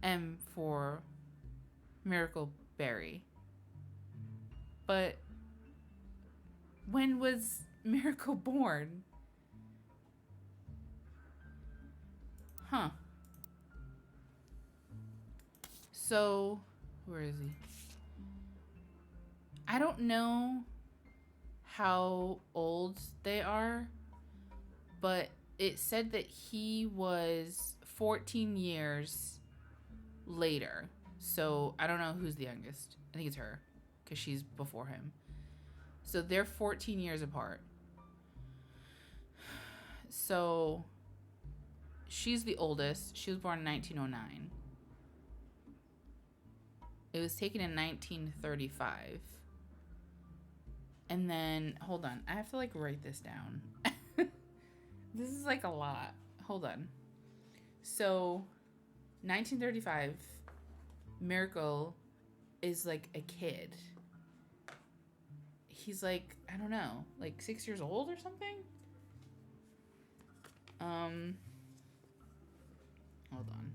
M for miracle berry. But when was Miracle born? Huh. So, where is he? I don't know how old they are, but it said that he was 14 years later. So, I don't know who's the youngest. I think it's her, because she's before him. So, they're 14 years apart. So, she's the oldest. She was born in 1909. It was taken in 1935. And then, hold on. I have to, like, write this down. This is, like, a lot. Hold on. So, 1935, Miracle is, like, a kid. He's, like, I don't know, like 6 years old or something? Hold on.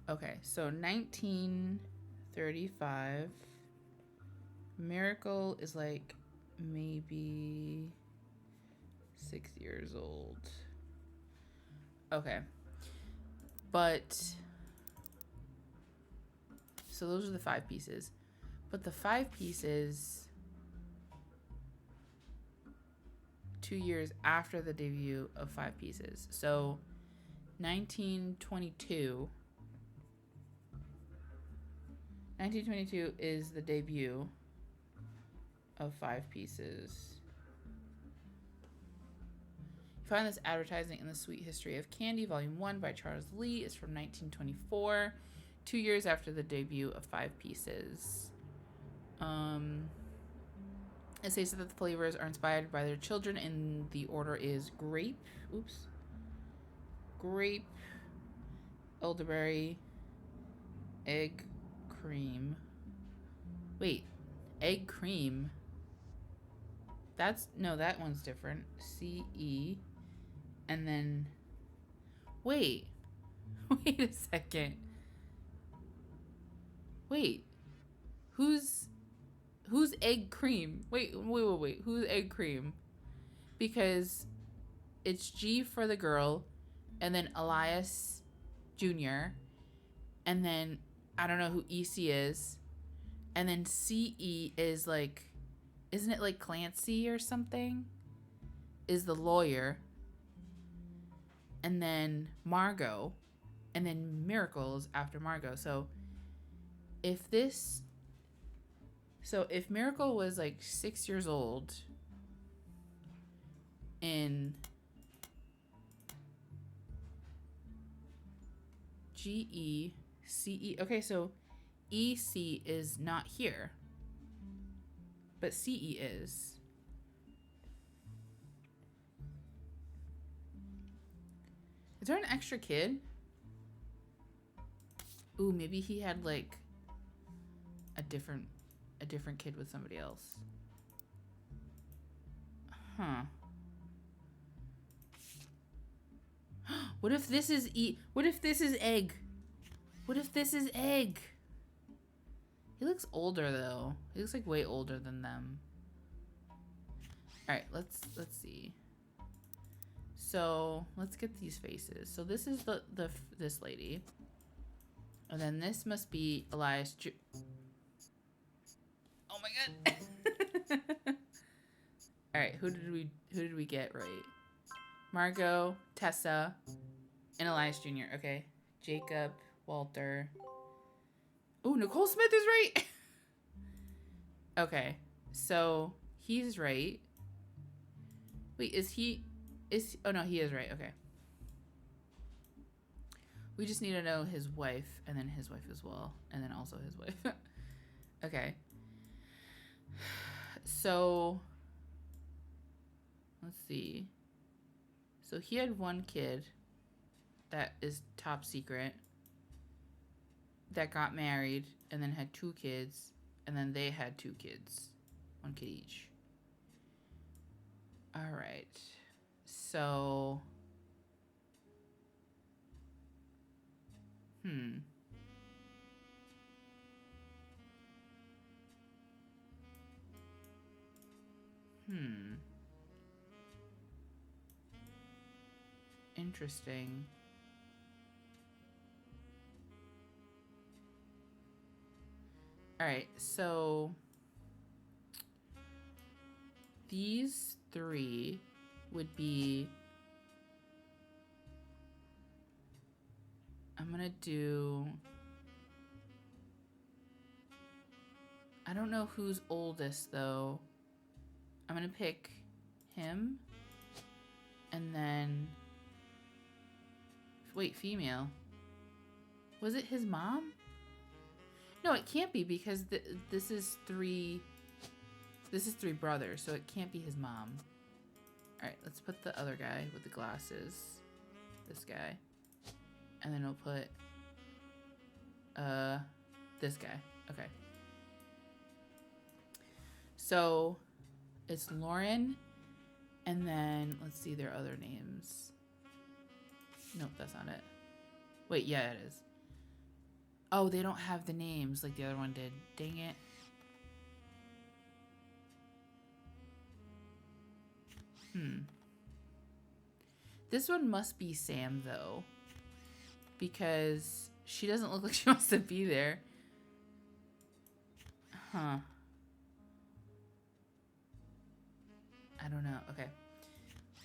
Okay, so 1935. Miracle is like maybe 6 years old. Okay. But so those are the 5 pieces. But the 5 pieces 2 years after the debut of 5 pieces. So 1922 is the debut of 5 pieces. You find this advertising in The Sweet History of Candy, Volume 1 by Charles Lee. It's from 1924, 2 years after the debut of 5 pieces. It says that the flavors are inspired by their children, and the order is grape, elderberry, egg cream. Wait, egg cream. That one's different. CE. And then, wait a second. Wait, who's egg cream? Wait. Who's egg cream? Because it's G for the girl, and then Elias Jr., and then I don't know who EC is, and then CE is like, isn't it like Clancy or something? Is the lawyer, and then Margot, and then Miracles after Margot. So if Miracle was like 6 years old in GE, CE. Okay, so EC is not here, but CE is. Is there an extra kid? Ooh, maybe he had like a different kid with somebody else. Huh. What if this is What if this is egg? What if this is egg? He looks older though. He looks like way older than them. All right, let's see. So let's get these faces. So this is this lady, and then this must be Elias. Oh my god! All right, who did we get right? Margot, Tessa, and Elias Jr. Okay, Jacob, Walter. Oh, Nicole Smith is right. Okay, so He's right. Wait, oh no, he is right. Okay. We just need to know his wife, and then his wife as well, and then also his wife. Okay. So, let's see. So he had one kid that is top secret that got married and then had 2 kids, and then they had 2 kids. 1 kid each. All right. So, Interesting. All right, so these 3 would be, I'm gonna do, I don't know who's oldest though. I'm gonna pick him, and then, wait, female. Was it his mom? No, it can't be, because this is 3 brothers, so it can't be his mom. All right, let's put the other guy with the glasses, this guy, and then we'll put this guy. Okay. So it's Lauren, and then let's see their other names. Nope, that's not it. Wait, yeah, it is. Oh, they don't have the names like the other one did. Dang it. This one must be Sam, though, because she doesn't look like she wants to be there. Huh. I don't know. Okay.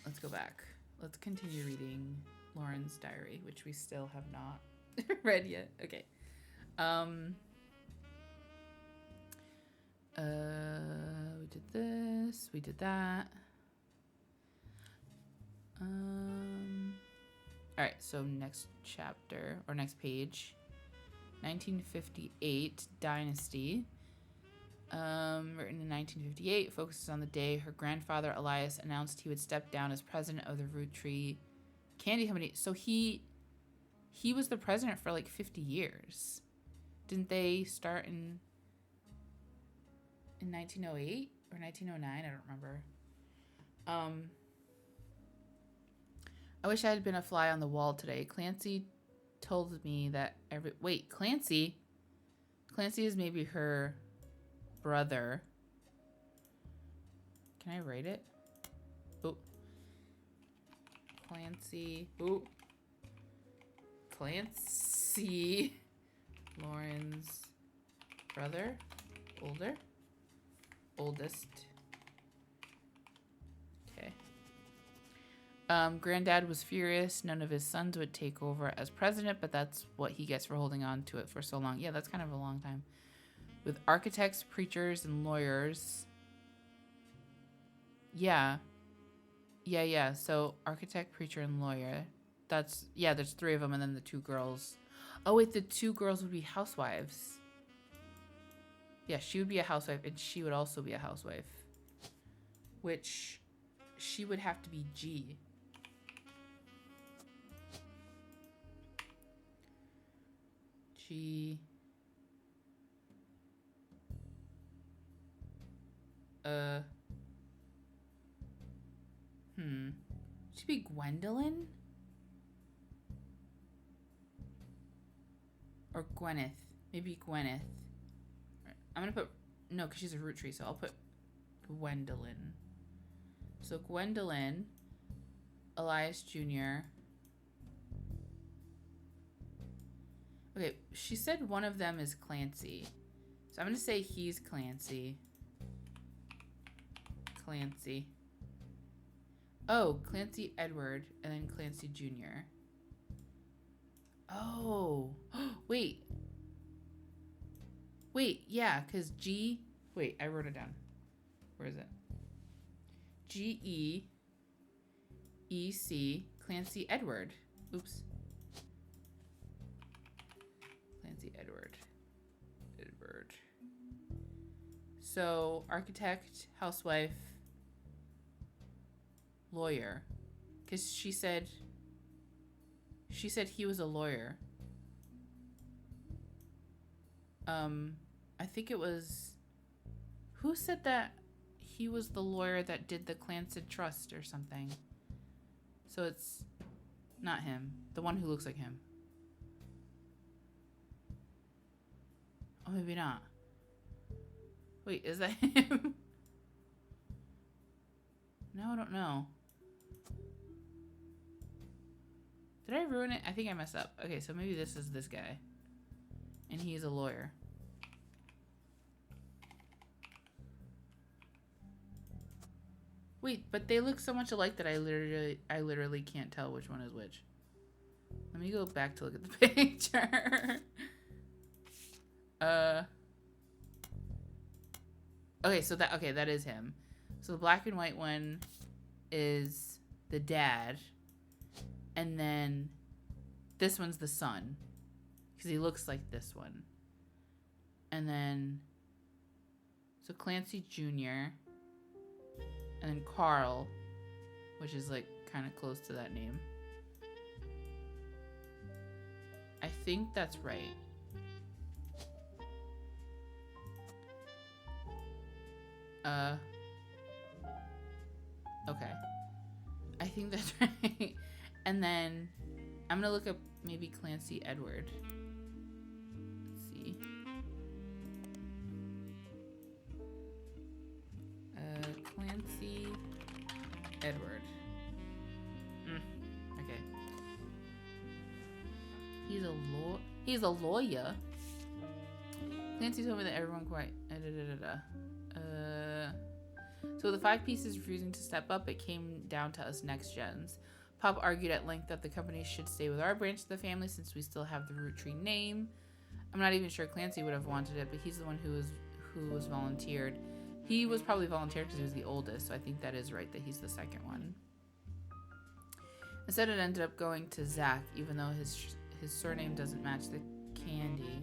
Let's go back. Let's continue reading Lauren's diary, which we still have not read yet. Okay. We did this. We did that. All right, so next chapter, or next page. 1958, Dynasty. Written in 1958, focuses on the day her grandfather Elias announced he would step down as president of the Roottree Candy Company. So he was the president for like 50 years. Didn't they start in 1908 or 1909? I don't remember. I wish I had been a fly on the wall today. Clancy told me that Clancy is maybe her brother. Can I write it? Oh. Clancy. Lauren's brother. Oldest. Okay. Granddad was furious. None of his sons would take over as president, but that's what he gets for holding on to it for so long. Yeah, that's kind of a long time. With architects, preachers, and lawyers. Yeah. So architect, preacher, and lawyer. There's 3 of them, and then the 2 girls. Oh, wait, the 2 girls would be housewives. Yeah, she would be a housewife, and she would also be a housewife. Which, she would have to be G. G. Should be Gwendolyn? Or Gwyneth. Maybe Gwyneth. I'm gonna put... No, because she's a Roottrie, so I'll put Gwendolyn. So Gwendolyn, Elias Jr. Okay, she said one of them is Clancy. So I'm gonna say he's Clancy. Oh, Clancy Edward, and then Clancy Jr. Oh, wait, yeah, because G, wait, I wrote it down. Where is it? GEEC Clancy Edward. Oops. Clancy Edward. So, architect, housewife, lawyer. Because she said he was a lawyer. I think it was... Who said that he was the lawyer that did the Clancy Trust or something? So it's not him. The one who looks like him. Oh, maybe not. Wait, is that him? No, I don't know. Did I ruin it? I think I messed up. Okay, so maybe this is this guy. And he's a lawyer. Wait, but they look so much alike that I literally can't tell which one is which. Let me go back to look at the picture. Okay, so that is him. So the black and white one is the dad, and then this one's the son, because he looks like this one. And then so Clancy Jr. and then Carl, which is like kind of close to that name. I think that's right. Okay. I think that's right. And then I'm gonna look up maybe Clancy Edward. Let's see. Clancy Edward. Okay. He's a lawyer. Clancy told me that everyone quite. So with the 5 pieces refusing to step up, it came down to us next gens. Pop argued at length that the company should stay with our branch of the family since we still have the Roottree name. I'm not even sure Clancy would have wanted it, but he's the one who was volunteered. He was probably volunteered because he was the oldest, so I think that is right that he's the second one. Instead, it ended up going to Zach, even though his surname doesn't match the candy.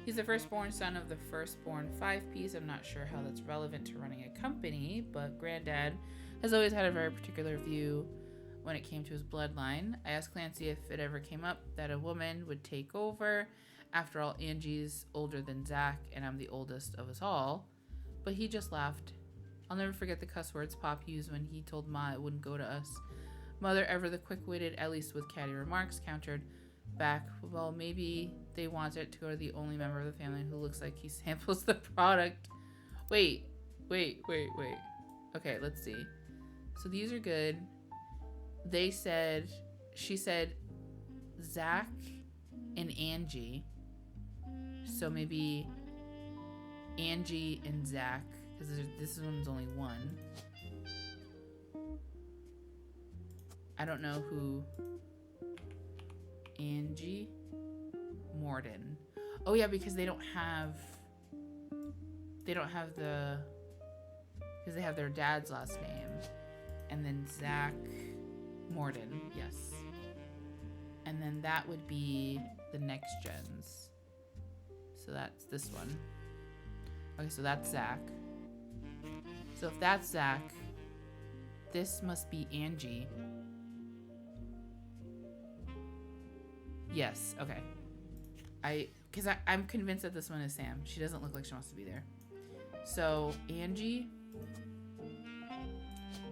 He's the firstborn son of the firstborn 5-piece. I'm not sure how that's relevant to running a company, but Granddad has always had a very particular view when it came to his bloodline. I asked Clancy if it ever came up that a woman would take over. After all, Angie's older than Zach, and I'm the oldest of us all. But he just laughed. I'll never forget the cuss words Pop used when he told Ma it wouldn't go to us. Mother, ever the quick-witted, at least with catty remarks, countered back, well, maybe they want it to go to the only member of the family who looks like he samples the product. Wait. Okay, let's see. So these are good. She said Zach and Angie. So maybe Angie and Zach, because this one's only one. I don't know who. Angie Morden. Oh yeah, because they have their dad's last name. And then Zach Morden, yes. And then that would be the next gens. So that's this one. Okay, so that's Zach. So if that's Zach, this must be Angie. Yes, okay. I'm convinced that this one is Sam. She doesn't look like she wants to be there. So, Angie,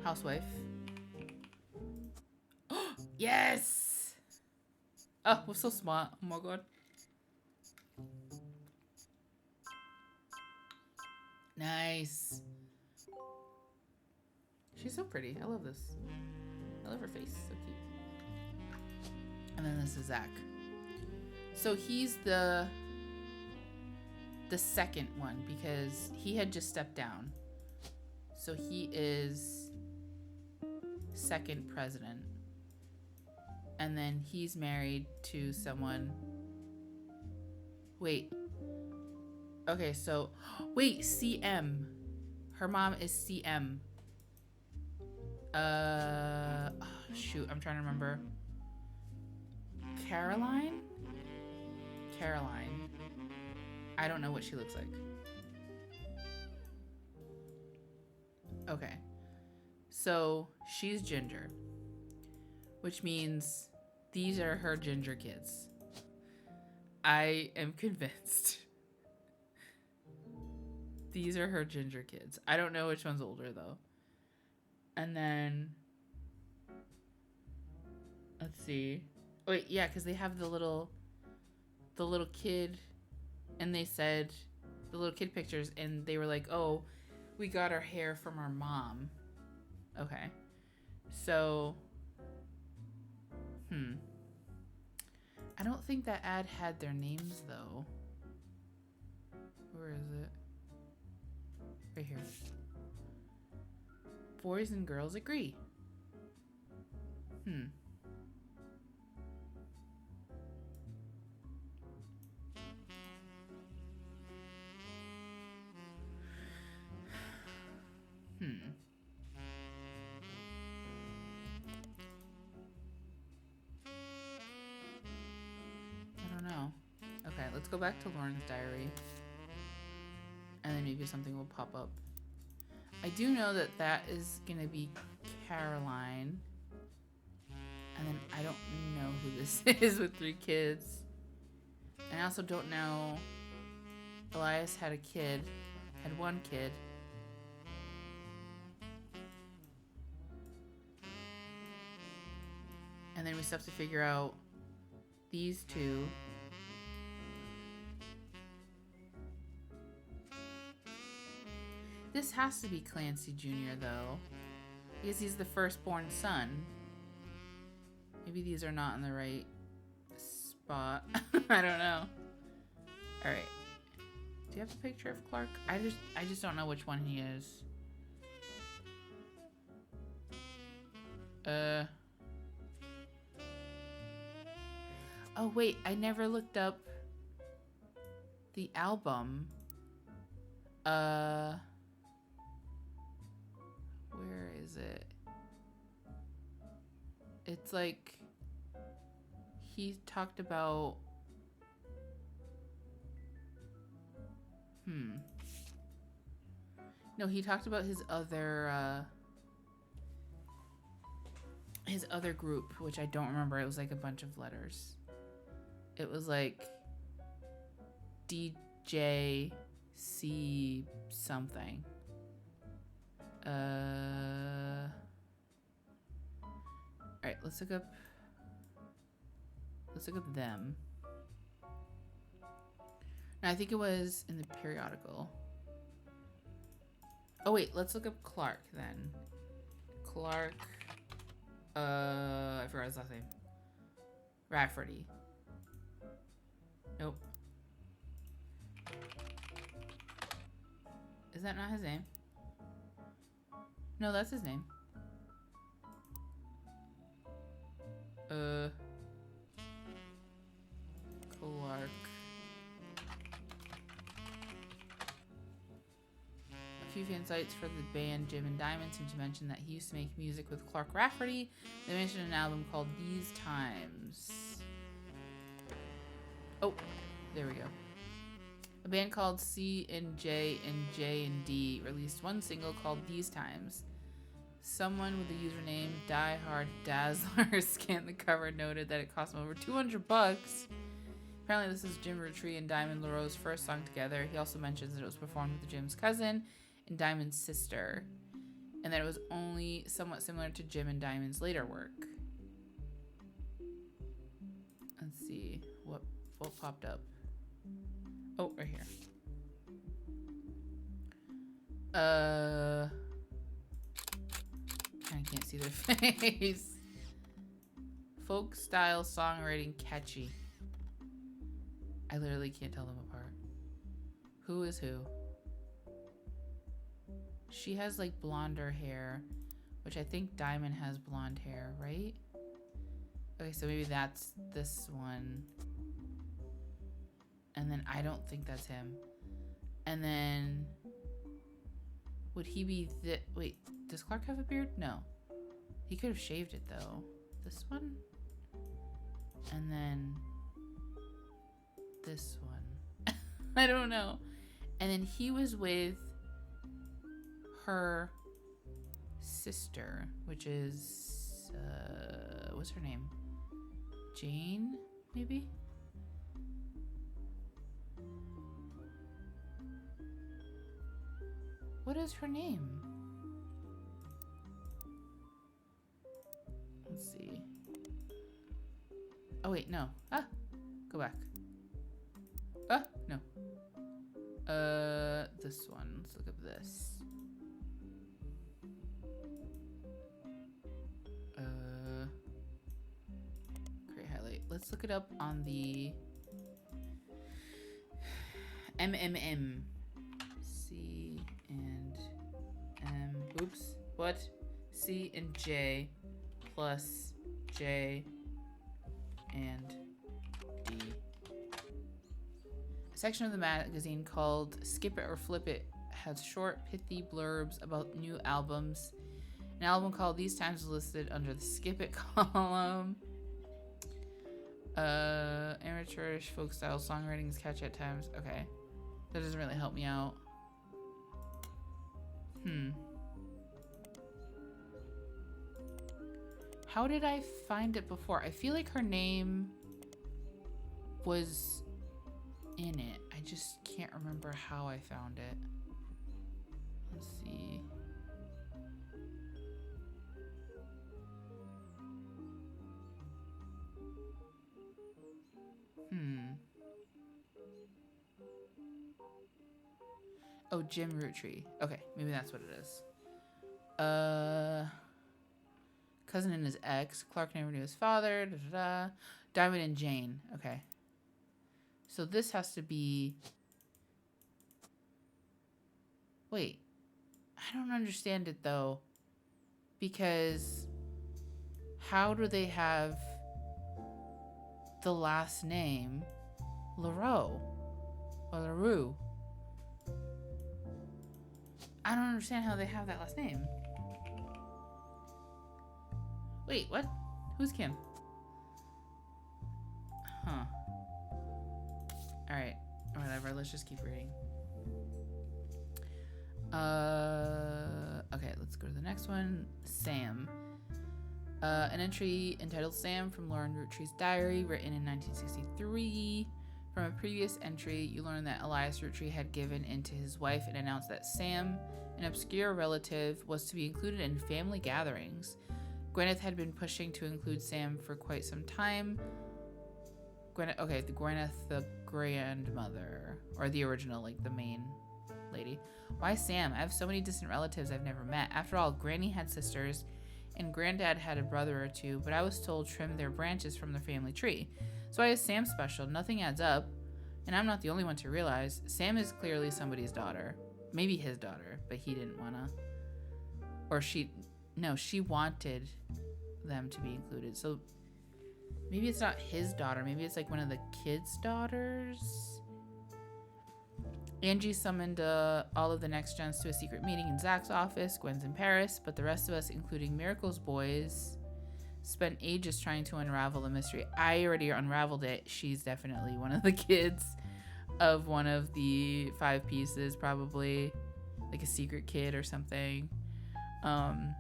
housewife. Yes! Oh, we're so smart. Oh my god. Nice. She's so pretty. I love this. I love her face. So cute. And then this is Zach. So he's the second one because he had just stepped down. So he is second president. And then he's married to someone. Wait. Okay, so wait, CM. Her mom is CM. Shoot, I'm trying to remember. Caroline? Caroline. I don't know what she looks like. Okay. So, she's ginger. Which means these are her ginger kids. I am convinced. These are her ginger kids. I don't know which one's older, though. And then... Let's see. Wait, yeah, because they have the little kid, and they said the little kid pictures, and they were like, "Oh, we got our hair from our mom." Okay, so, I don't think that ad had their names though. Where is it? Right here. Boys and girls agree. I don't know. Okay, let's go back to Lauren's diary. And then maybe something will pop up. I do know that that is going to be Caroline. And then I don't know who this is with 3 kids. And I also don't know. Elias had had 1 kid. And then we still have to figure out these 2. This has to be Clancy Jr. though, because he's the firstborn son. Maybe these are not in the right spot. I don't know. All right. Do you have a picture of Clark? I just don't know which one he is. Oh wait, I never looked up the album. Where is it? It's like he talked about No, he talked about his other group, which I don't remember. It was like a bunch of letters. It was like DJC something. Alright, let's look up them. No, I think it was in the periodical. Oh wait, let's look up Clark then. Clark, I forgot his last name. Rafferty. Nope. Is that not his name? No, that's his name. Clark. A few fan sites for the band Jim and Diamond seem to mention that he used to make music with Clark Rafferty. They mentioned an album called These Times. Oh, there we go. A band called C and J and D released one single called These Times. Someone with the username Die Hard Dazzler scanned the cover and noted that it cost him over $200. Apparently this is Jim Roottrie and Diamond LaRoe's first song together. He also mentions that it was performed with Jim's cousin and Diamond's sister, and that it was only somewhat similar to Jim and Diamond's later work. Let's see what popped up. Oh, right here. I can't see their face. Folk style songwriting catchy. I literally can't tell them apart. Who is who? She has like blonder hair, which I think Diamond has blonde hair, right? Okay, so maybe that's this one. And then I don't think that's him. And then would he be the... Wait, does Clark have a beard? No. He could have shaved it though. This one? And then this one. I don't know. And then he was with her sister, which is, what's her name? Jane, maybe? What is her name? Let's see. Oh wait, no. Go back. No. This one. Let's look up this. Create highlight. Let's look it up on the MMM. C and M. Oops. What? C and J plus J and D. A section of the magazine called Skip It or Flip It has short, pithy blurbs about new albums. An album called These Times is listed under the Skip It column. Amateurish folk style songwriting is catchy at times. Okay. That doesn't really help me out. How did I find it before? I feel like her name was in it. I just can't remember how I found it. Let's see. Oh, Jim Roottrees. Okay, maybe that's what it is. Cousin and his ex. Clark never knew his father. Diamond and Jane. Okay. So this has to be... Wait. I don't understand it, though. Because... How do they have... the last name... LaRoe? Or LaRue? I don't understand how they have that last name. Wait, what? Who's Kim? Huh. Alright. Whatever, let's just keep reading. Okay, let's go to the next one. Sam. An entry entitled Sam from Lauren Rootree's diary, written in 1963. From a previous entry, you learn that Elias Roottree had given in to his wife and announced that Sam, an obscure relative, was to be included in family gatherings. Gwyneth had been pushing to include Sam for quite some time. Gwyneth, the grandmother, or the original, like the main lady. Why Sam? I have so many distant relatives I've never met. After all, Granny had sisters, and Granddad had a brother or two, but I was told trim their branches from their family tree. So why is Sam special? Nothing adds up, and I'm not the only one to realize. Sam is clearly somebody's daughter. Maybe his daughter, but he didn't wanna. Or she wanted them to be included. So maybe it's not his daughter. Maybe it's like one of the kids' daughters. Angie summoned all of the next gens to a secret meeting in Zach's office. Gwen's in Paris, but the rest of us, including Miracle's boys, spent ages trying to unravel the mystery. I already unraveled it. She's definitely one of the kids of one of the 5 pieces, probably like a secret kid or something. None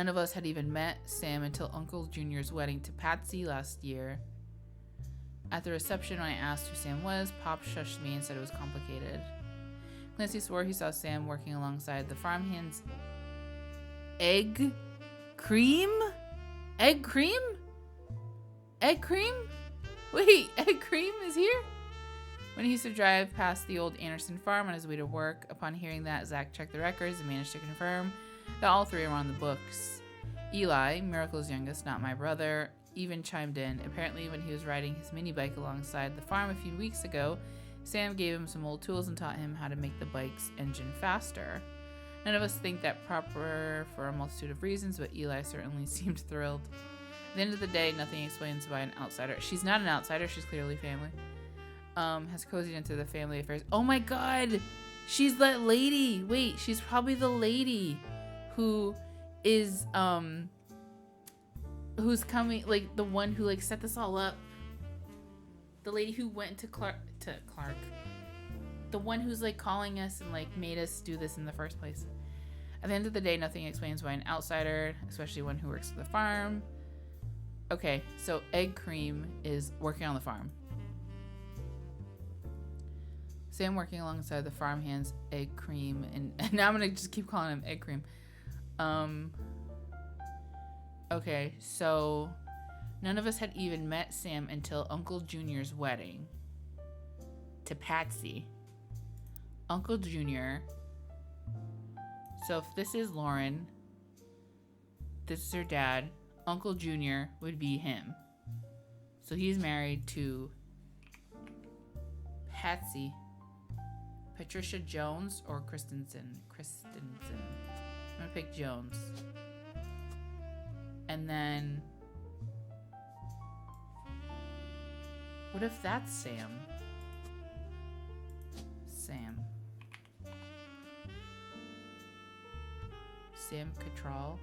of us had even met Sam until Uncle Junior's wedding to Patsy last year. At the reception, when I asked who Sam was, Pop shushed me and said it was complicated. Clancy swore he saw Sam working alongside the farmhands. Egg cream? Egg cream? Egg cream? Wait, egg cream is here? When he used to drive past the old Anderson farm on his way to work, upon hearing that, Zach checked the records and managed to confirm that all 3 were on the books. Eli, Miracle's youngest, not my brother, even chimed in. Apparently, when he was riding his mini bike alongside the farm a few weeks ago, Sam gave him some old tools and taught him how to make the bike's engine faster. None of us think that proper for a multitude of reasons, but Eli certainly seemed thrilled. At the end of the day, nothing explains why an outsider— she's not an outsider, she's clearly family— has cozied into the family affairs. Oh my god! She's that lady! Wait, she's probably the lady who is who's coming, like the one who like set this all up. The lady who went to Clark. The one who's like calling us and like made us do this in the first place. At the end of the day, nothing explains why an outsider, especially one who works at the farm. Okay, so Egg Cream is working on the farm. Sam working alongside the farmhands Egg Cream, and now I'm gonna just keep calling him Egg Cream. Okay, so none of us had even met Sam until Uncle Junior's wedding. To Patsy. Uncle Junior. So if this is Lauren, this is her dad, Uncle Junior would be him. So he's married to Patsy. Patricia Jones or Christensen? I'm gonna pick Jones. And then, what if that's Sam? Sam Cattrall?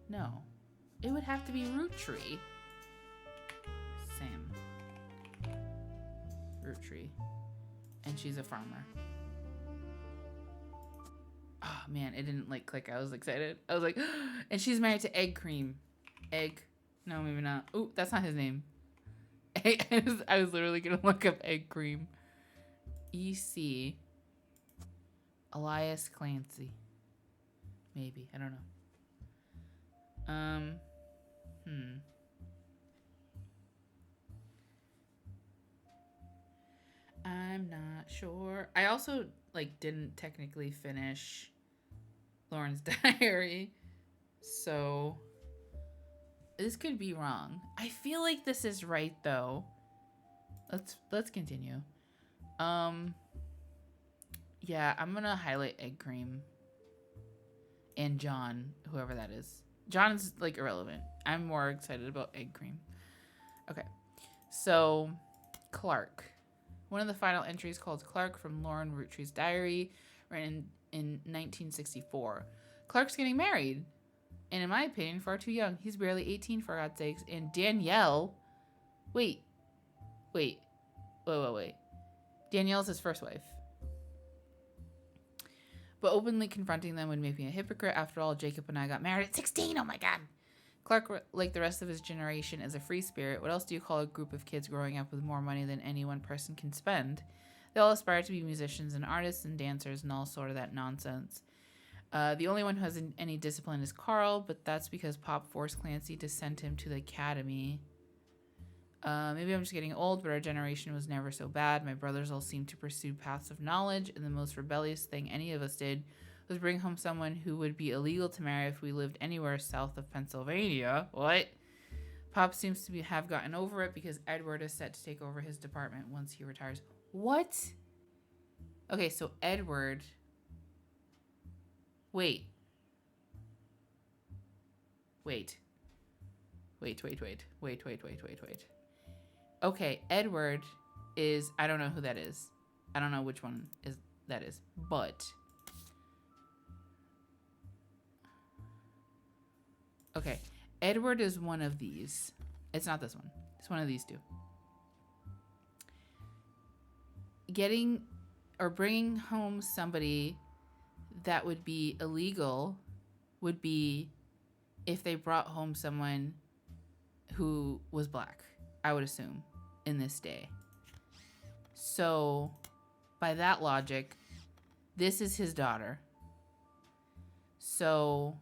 No. It would have to be Roottree. Sam. Roottree. And she's a farmer. Oh man, it didn't like click. I was excited. I was like, and she's married to Egg Cream. No, maybe not. Oh, that's not his name. I was literally gonna look up Egg Cream. EC. Elias Clancy. Maybe. I don't know. I'm not sure. I also like didn't technically finish Lauren's diary, so this could be wrong. I feel like this is right though. Let's continue. Yeah, I'm gonna highlight Egg Cream and John, whoever that is. John's like irrelevant. I'm more excited about Egg Cream. Okay, so Clark. One of the final entries called Clark from Lauren Roottree's diary, written in 1964. Clark's getting married, and in my opinion, far too young. He's barely 18, for God's sakes. And Danielle, wait. Danielle's his first wife. But openly confronting them would make me a hypocrite. After all, Jacob and I got married at 16. Oh my God. Clark, like the rest of his generation, is a free spirit. What else do you call a group of kids growing up with more money than any one person can spend? They all aspire to be musicians and artists and dancers and all sort of that nonsense. The only one who has any discipline is Carl, but that's because Pop forced Clancy to send him to the academy. Maybe I'm just getting old, but our generation was never so bad. My brothers all seemed to pursue paths of knowledge, and the most rebellious thing any of us did was bring home someone who would be illegal to marry if we lived anywhere south of Pennsylvania. What? Pop seems to have gotten over it because Edward is set to take over his department once he retires. What? Okay, so Edward... Wait. Okay, Edward is... I don't know who that is. I don't know which one that is. But... Okay, Edward is one of these. It's not this one. It's one of these two. Getting or bringing home somebody that would be illegal would be if they brought home someone who was black, I would assume, in this day. So, by that logic, this is his daughter. So...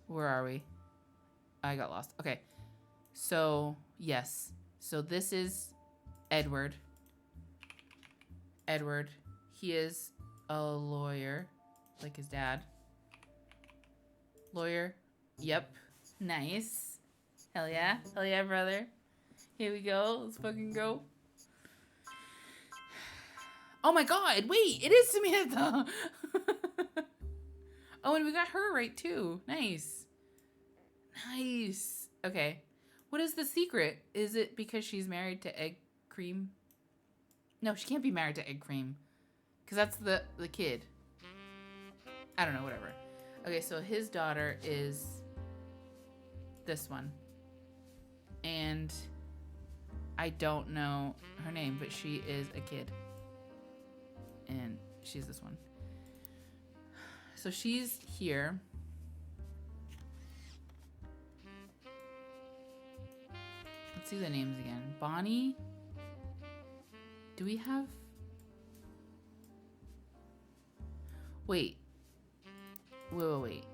where are we? I got lost. Okay. So, yes. So this is Edward. He is a lawyer, like his dad. Lawyer. Yep. Nice. Hell yeah. Hell yeah, brother. Here we go. Let's fucking go. Oh my God. Wait, it is Samantha. Oh, and we got her right, too. Nice. Okay. What is the secret? Is it because she's married to Egg Cream? No, she can't be married to Egg Cream. Because that's the kid. I don't know, whatever. Okay, so his daughter is this one. And I don't know her name, but she is a kid. And she's this one. So she's here. Let's see the names again. Bonnie. Do we have... Wait. Wait.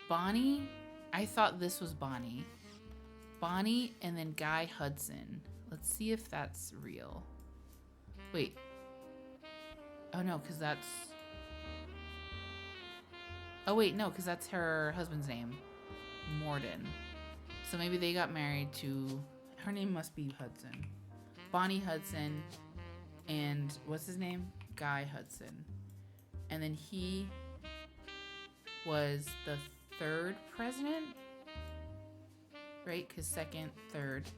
Bonnie? I thought this was Bonnie. Bonnie and then Guy Hudson. Let's see if that's real. Wait. Oh no, because that's... Oh wait, no, because that's her husband's name. Morden. So maybe they got married to... Her name must be Hudson. Bonnie Hudson and what's his name? Guy Hudson. And then he was the third president? Right? Because second, third.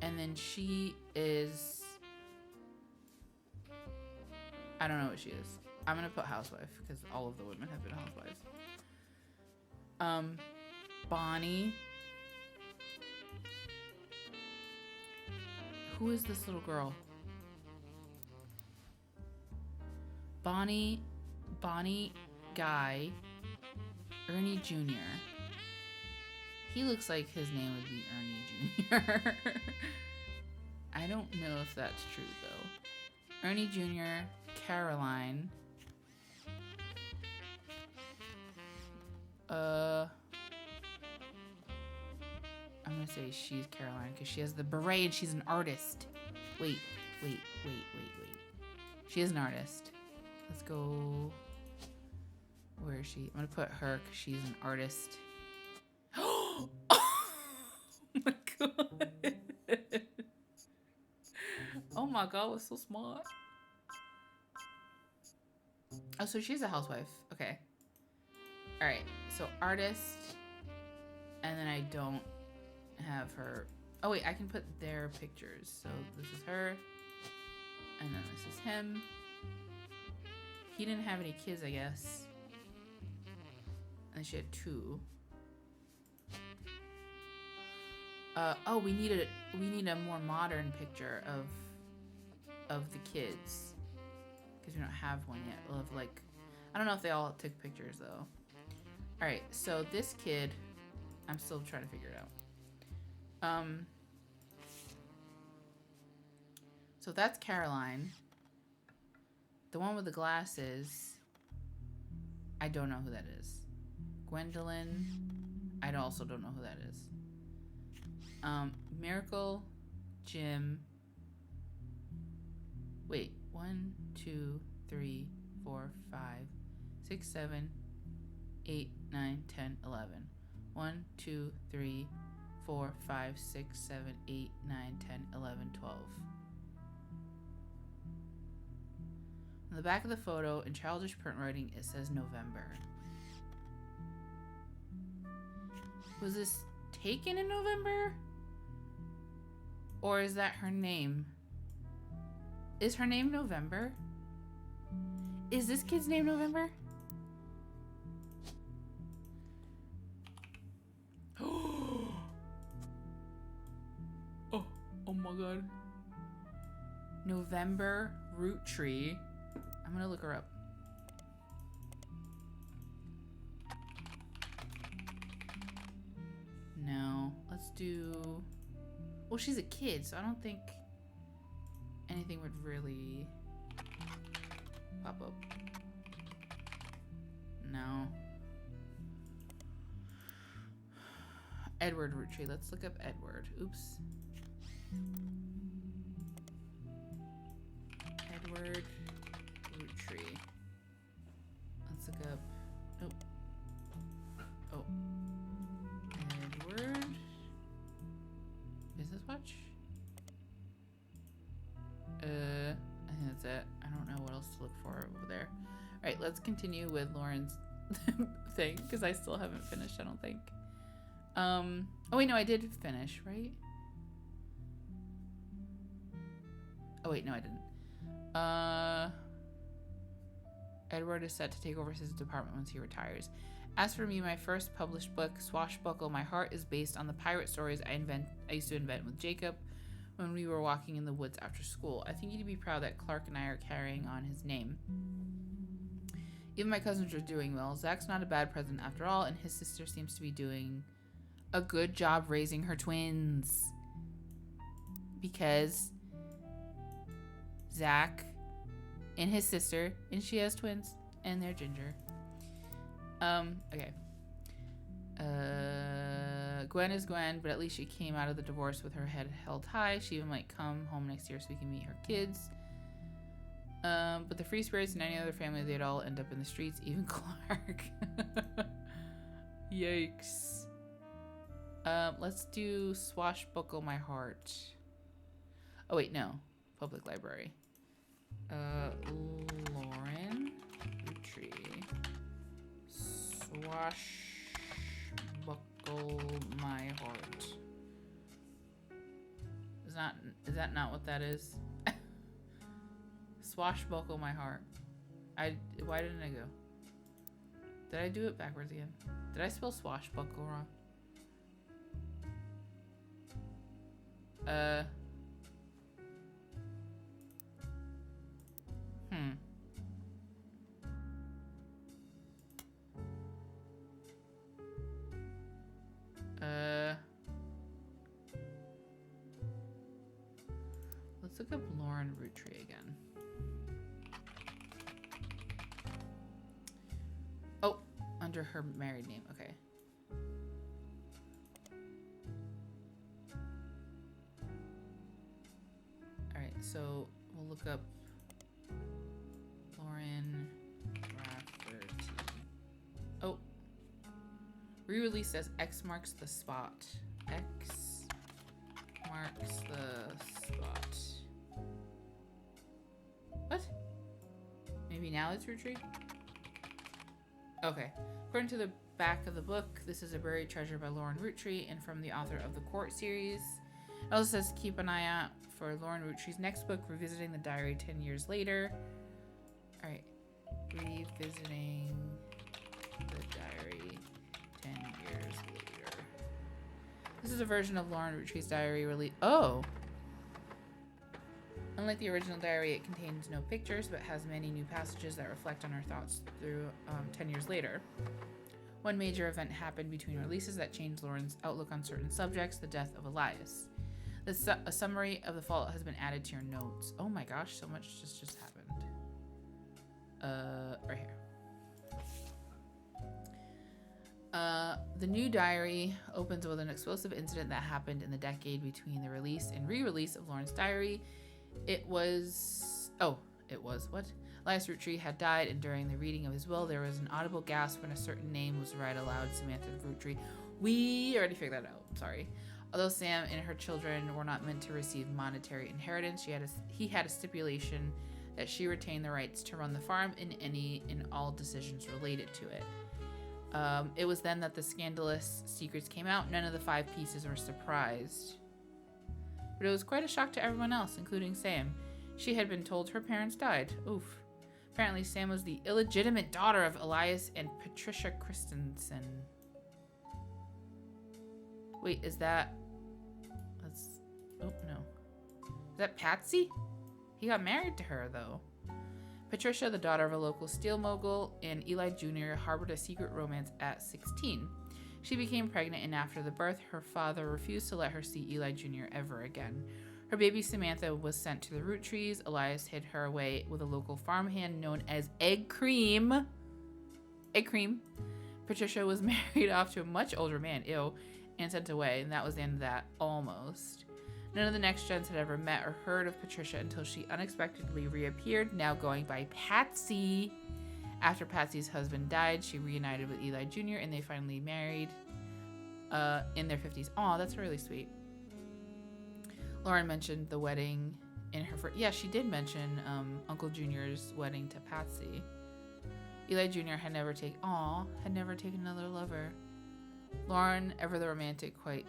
And then she is... I don't know what she is. I'm going to put housewife because all of the women have been housewives. Bonnie. Who is this little girl? Bonnie, Guy, Ernie Jr. He looks like his name would be Ernie Jr. I don't know if that's true though. Ernie Jr., Caroline. I'm gonna say she's Caroline because she has the beret and she's an artist. Wait. She is an artist. Let's go. Where is she? I'm gonna put her because she's an artist. Oh my god. Oh my god, was so smart. Oh, so she's a housewife. Okay. Alright, so artist. And then I don't have her. Oh wait, I can put their pictures. So this is her. And then this is him. He didn't have any kids, I guess. And she had 2. Oh, we need a more modern picture of the kids. Because we don't have one yet. We'll have like, I don't know if they all took pictures though. Alright, so this kid, I'm still trying to figure it out. So that's Caroline. The one with the glasses, I don't know who that is. Gwendolyn, I also don't know who that is. Miracle, Jim. Wait, 1, 2, 3, 4, 5, 6, 7, 8, 9, 10, 11. 1, 2, 3, 4, 5, 6, 7, 8, 9, 10, 11, 12. On the back of the photo, in childish print writing, it says November. Was this taken in November? Or is that her name? Is her name November? Is this kid's name November? Oh my god. November Roottrie. I'm gonna look her up. No. Let's do... Well, she's a kid, so I don't think anything would really pop up. No. Edward Roottree. Let's look up Edward. Oops. Edward Roottree. Let's look up. Oh. Edward. Business watch? I think that's it. I don't know what else to look for over there. Alright, let's continue with Lauren's thing, because I still haven't finished, I don't think. Oh wait, no, I did finish, right? Oh, wait, no, I didn't. Edward is set to take over his department once he retires. As for me, my first published book, Swashbuckle My Heart, is based on the pirate stories I used to invent with Jacob when we were walking in the woods after school. I think you'd be proud that Clark and I are carrying on his name. Even my cousins are doing well. Zach's not a bad president after all, and his sister seems to be doing a good job raising her twins. Because Zach and his sister, and she has twins, and they're ginger. Okay. Gwen is Gwen, but at least she came out of the divorce with her head held high. She even might come home next year so we can meet her kids. But the Free Spirits and any other family, they'd all end up in the streets, even Clark. Yikes. Let's do Swashbuckle My Heart. Oh, wait, no. Public Library. Lauren Roottrie. Swashbuckle My Heart. Is that not what that is? Swashbuckle My Heart. Why didn't I go? Did I do it backwards again? Did I spell swashbuckle wrong? Let's look up Lauren Roottree again. Oh, under her married name. Okay. All right, so we'll look up Lauren Rafferty. Oh, re-released as X Marks the Spot. X Marks the Spot. What? Maybe now it's Roottree? Okay. According to the back of the book, this is a buried treasure by Lauren Roottree and from the author of the Court series. It also says keep an eye out for Lauren Roottree's next book, Revisiting the Diary 10 Years Later. Alright. Revisiting the Diary 10 Years Later. This is a version of Lauren Roottree's diary released. Oh! Unlike the original diary, it contains no pictures, but has many new passages that reflect on her thoughts through 10 years later. One major event happened between releases that changed Lauren's outlook on certain subjects, the death of Elias. A summary of the fallout has been added to your notes. Oh my gosh, so much just happened. Right here. The new diary opens with an explosive incident that happened in the decade between the release and re-release of Lauren's diary. It was what? Elias Roottree had died, and during the reading of his will, there was an audible gasp when a certain name was read aloud, Samantha Roottree. We already figured that out, sorry. Although Sam and her children were not meant to receive monetary inheritance, he had a stipulation that she retain the rights to run the farm and any and all decisions related to it. It was then that the scandalous secrets came out. None of the 5 pieces were surprised. But it was quite a shock to everyone else, including Sam. She had been told her parents died. Oof. Apparently, Sam was the illegitimate daughter of Elias and Patricia Christensen. Wait, is that... Oh, no. Is that Patsy? He got married to her, though. Patricia, the daughter of a local steel mogul, and Eli Jr. harbored a secret romance at 16. She became pregnant, and after the birth, her father refused to let her see Eli Jr. ever again. Her baby Samantha was sent to the Roottrees. Elias hid her away with a local farmhand known as Egg Cream. Egg Cream. Patricia was married off to a much older man, and sent away, and that was the end of that, almost. None of the next gens had ever met or heard of Patricia until she unexpectedly reappeared, now going by Patsy. After Patsy's husband died, she reunited with Eli Jr., and they finally married in their 50s. Aw, that's really sweet. Lauren mentioned the wedding in her yeah, she did mention Uncle Jr.'s wedding to Patsy. Eli Jr. had never taken another lover. Lauren, ever the romantic, quite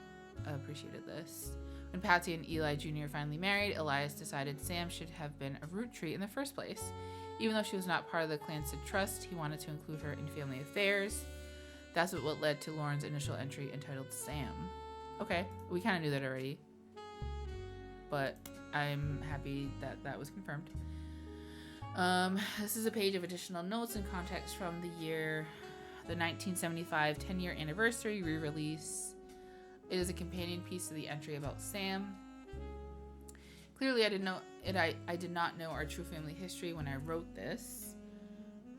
appreciated this. When Patsy and Eli Jr. finally married, Elias decided Sam should have been a Roottrie in the first place. Even though she was not part of the Clancy trust, he wanted to include her in family affairs. That's what led to Lauren's initial entry entitled Sam. Okay, we kind of knew that already, but I'm happy that that was confirmed. This is a page of additional notes and context from the 1975 10-year anniversary re-release. It is a companion piece to the entry about Sam. Clearly, I did not know our true family history when I wrote this.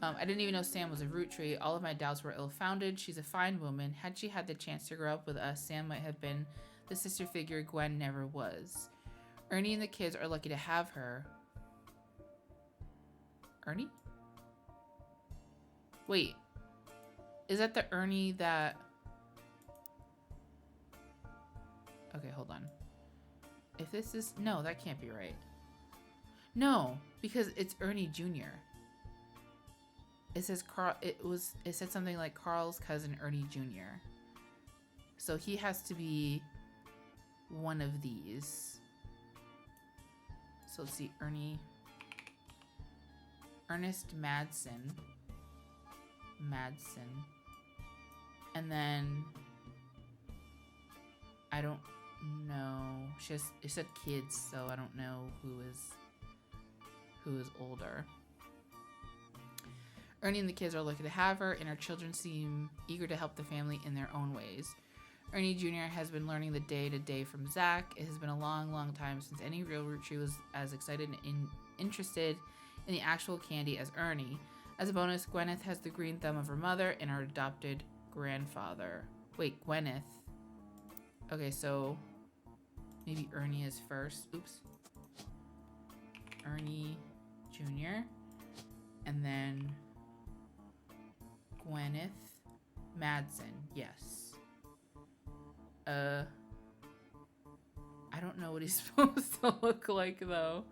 I didn't even know Sam was a Roottree. All of my doubts were ill-founded. She's a fine woman. Had she had the chance to grow up with us, Sam might have been the sister figure Gwen never was. Ernie and the kids are lucky to have her. Ernie? Wait. Is that the Ernie that... Okay, hold on. If this is... No, that can't be right. No, because it's Ernie Jr. It says Carl... It said something like Carl's cousin Ernie Jr. So he has to be one of these. So let's see. Ernest Madsen. And then... I don't know. It said kids, so I don't know who is older. Ernie and the kids are lucky to have her, and her children seem eager to help the family in their own ways. Ernie Jr. has been learning the day-to-day from Zach. It has been a long, long time since any real Roottrie was as excited and interested in the actual candy as Ernie. As a bonus, Gwyneth has the green thumb of her mother and her adopted grandfather. Wait, Gwyneth. Okay, so maybe Ernie is first. Oops. Ernie Jr. And then Gwyneth Madsen. Yes. I don't know what he's supposed to look like, though.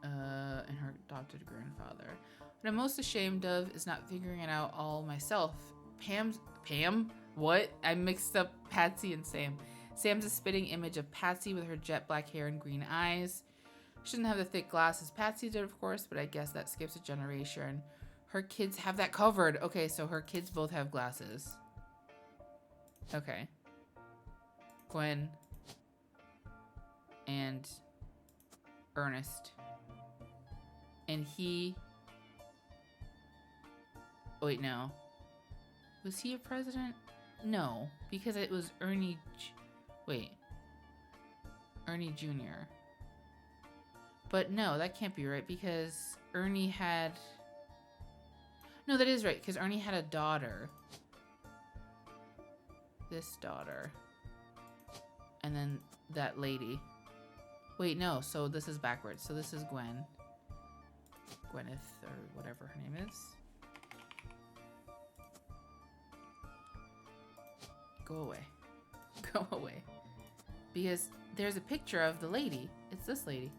And her adopted grandfather. What I'm most ashamed of is not figuring it out all myself. Pam? What? I mixed up Patsy and Sam. Sam's a spitting image of Patsy with her jet black hair and green eyes. She doesn't have the thick glasses Patsy did, of course, but I guess that skips a generation. Her kids have that covered. Okay, so her kids both have glasses. Okay. Gwen and Ernest. And he... Oh, wait, no. Was he a president? No, because it was Ernie... Ernie Jr. But no, that can't be right, because Ernie had... No, that is right, because Ernie had a daughter. This daughter. And then that lady. Wait, no, so this is backwards. So this is Gwen. Gwyneth, or whatever her name is. Go away. Go away. Because there's a picture of the lady. It's this lady.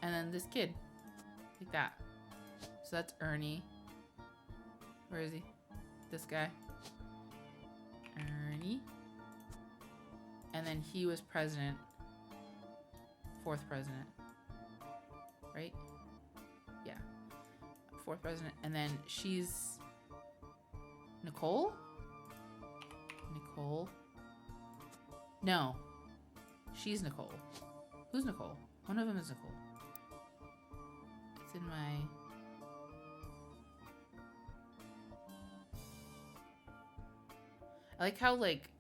And then this kid. Like that. So that's Ernie. Where is he? This guy. Ernie. And then he was president. Fourth president. Right? Yeah. Fourth president. And then she's... Nicole? Nicole? No. She's Nicole. Who's Nicole? One of them is Nicole. It's in my... I like how, like,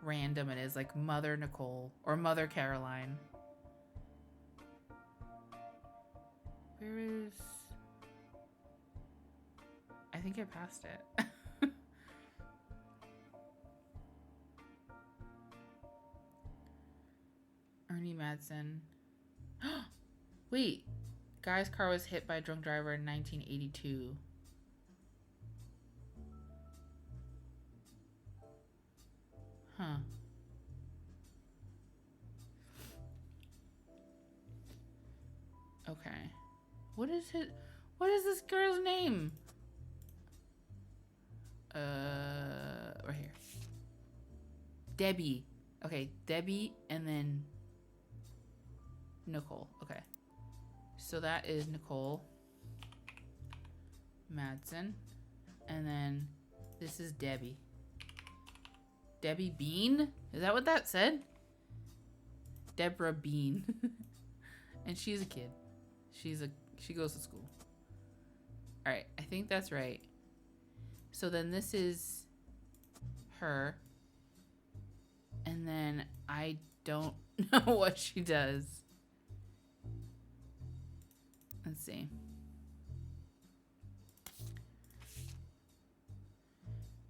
random it is. Like, Mother Nicole. Or Mother Caroline. Where is... I think I passed it. Ernie Madsen. Wait. Guy's car was hit by a drunk driver in 1982. Huh. Okay. What is it? What is this girl's name? Right here. Debbie. Okay, Debbie and then Nicole. Okay. So that is Nicole Madsen. And then this is Debbie. Debbie Bean? Is that what that said? Deborah Bean. And she's a kid. She goes to school. Alright, I think that's right. So then this is her. And then I don't know what she does. Let's see.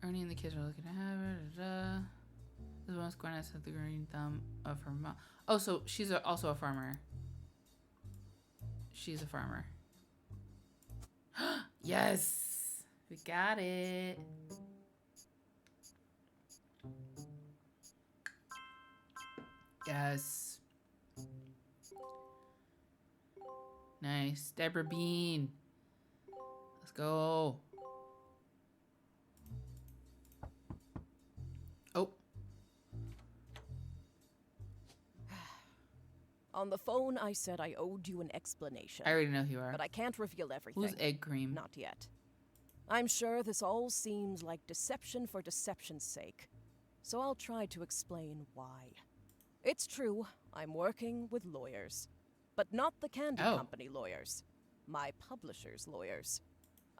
Ernie and the kids are looking at her. This one's going to have the green thumb of her mom. Oh, so she's also a farmer. She's a farmer. Yes! We got it. Yes. Nice. Deborah Bean. Let's go. Oh. On the phone, I said I owed you an explanation. I already know who you are. But I can't reveal everything. Who's Egg Cream? Not yet. I'm sure this all seems like deception for deception's sake, so I'll try to explain why. It's true, I'm working with lawyers. But not the candy company lawyers. My publisher's lawyers.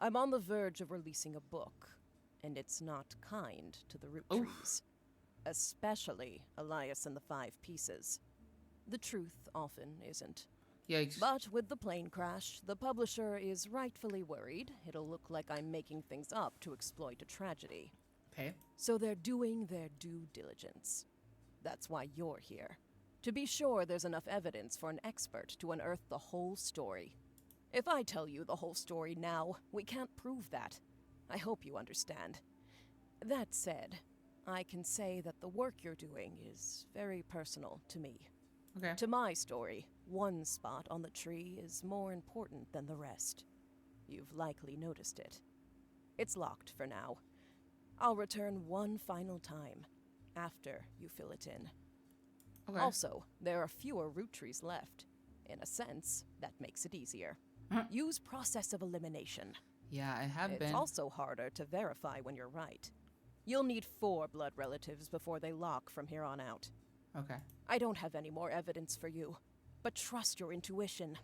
I'm on the verge of releasing a book, and it's not kind to the Roottrees. Especially Elias and the 5 Pieces. The truth often isn't. Yikes. But with the plane crash, the publisher is rightfully worried it'll look like I'm making things up to exploit a tragedy. Okay. So they're doing their due diligence. That's why you're here. To be sure there's enough evidence for an expert to unearth the whole story. If I tell you the whole story now, we can't prove that. I hope you understand. That said, I can say that the work you're doing is very personal to me. Okay. To my story, one spot on the tree is more important than the rest. You've likely noticed it. It's locked for now. I'll return one final time, after you fill it in. Okay. Also, there are fewer Roottrees left. In a sense, that makes it easier. Use process of elimination. Yeah, I have been. It's also harder to verify when you're right. You'll need 4 blood relatives before they lock from here on out. Okay. I don't have any more evidence for you, but trust your intuition.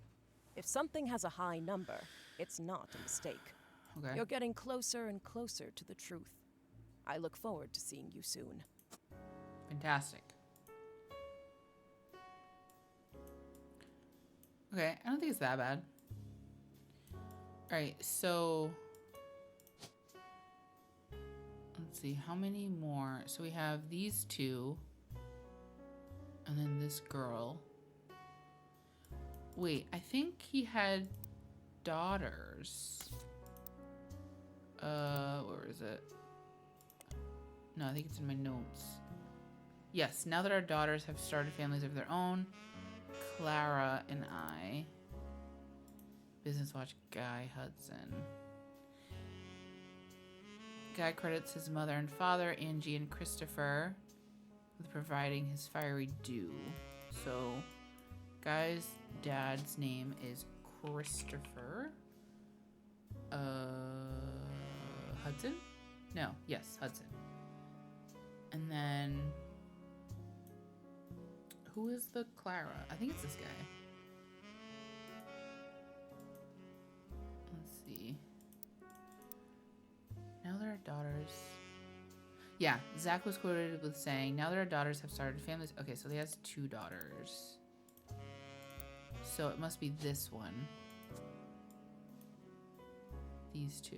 If something has a high number, it's not a mistake. Okay. You're getting closer and closer to the truth. I look forward to seeing you soon. Fantastic. Okay, I don't think it's that bad. Alright, so let's see, how many more? So we have these 2. And then this girl. Wait, I think he had daughters. Where is it? No, I think it's in my notes. Yes, now that our daughters have started families of their own, Clara and I. Business Watch Guy Hudson. Guy credits his mother and father, Angie and Christopher, with providing his fiery due. So, Guy's dad's name is Christopher. Hudson? No, yes, Hudson. And then, who is the Clara? I think it's this guy. Let's see. Now that our daughters... Yeah, Zach was quoted with saying, now that our daughters have started families... Okay, so he has 2 daughters. So it must be this one. These 2.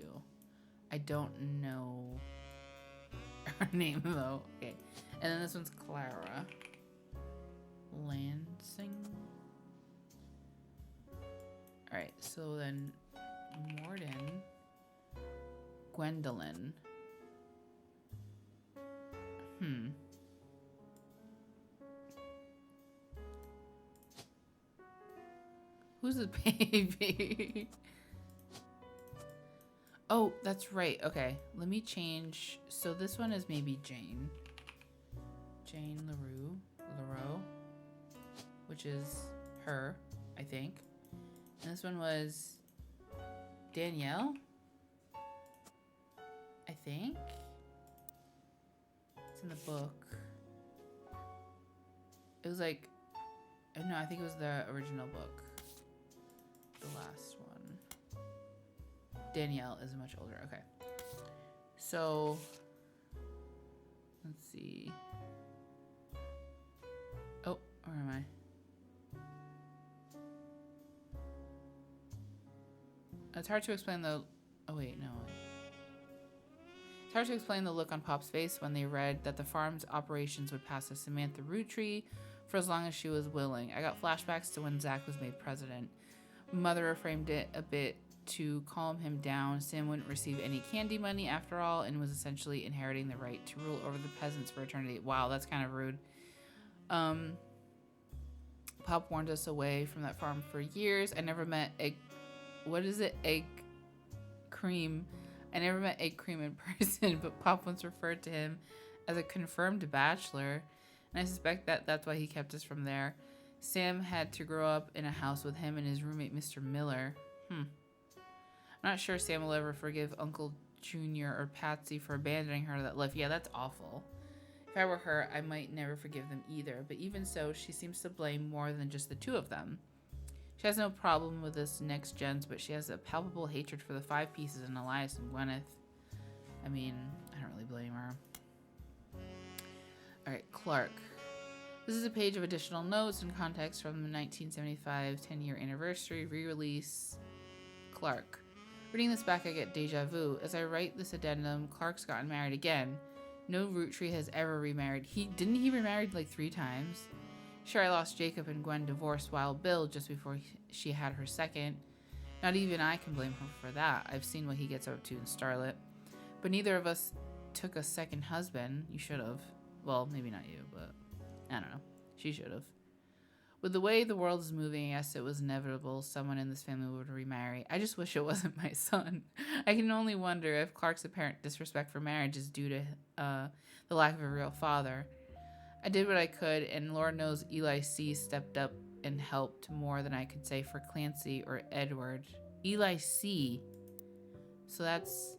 I don't know her name, though. Okay. And then this one's Clara. Lansing. Alright, so then Morden. Gwendolyn. Who's the baby? Oh, that's right. Okay, let me change. So this one is maybe Jane. Jane LaRoe, which is her, I think. And this one was Danielle, I think. It's in the book. It was like, no, I think it was the original book. The last one. Danielle is much older. Okay. So, let's see. Oh, where am I? It's hard to explain the... Oh, wait, no. It's hard to explain the look on Pop's face when they read that the farm's operations would pass to Samantha Roottree for as long as she was willing. I got flashbacks to when Zach was made president. Mother reframed it a bit to calm him down. Sam wouldn't receive any candy money after all and was essentially inheriting the right to rule over the peasants for eternity. Wow, that's kind of rude. Pop warned us away from that farm for years. I never met egg cream. I never met Egg Cream in person, but Pop once referred to him as a confirmed bachelor, and I suspect that that's why he kept us from there. Sam had to grow up in a house with him and his roommate, Mr. Miller. I'm not sure Sam will ever forgive Uncle Junior or Patsy for abandoning her to that life. Yeah, that's awful. If I were her, I might never forgive them either, but even so, she seems to blame more than just the two of them. She has no problem with this next gens, but she has a palpable hatred for the five pieces in Elias and Gwyneth. I mean, I don't really blame her. Alright, Clark. This is a page of additional notes and context from the 1975 10-year anniversary re-release. Clark. Reading this back, I get deja vu. As I write this addendum, Clark's gotten married again. No Roottree has ever remarried. Didn't he remarried like 3 times? Sure, I lost Jacob and Gwen divorced Wild Bill just before she had her second. Not even I can blame her for that. I've seen what he gets up to in Starlet. But neither of us took a second husband. You should have. Well, maybe not you, but I don't know. She should have. With the way the world is moving, I guess it was inevitable someone in this family would remarry. I just wish it wasn't my son. I can only wonder if Clark's apparent disrespect for marriage is due to the lack of a real father. I did what I could, and Lord knows Eli C. stepped up and helped more than I could say for Clancy or Edward. Eli C. So that's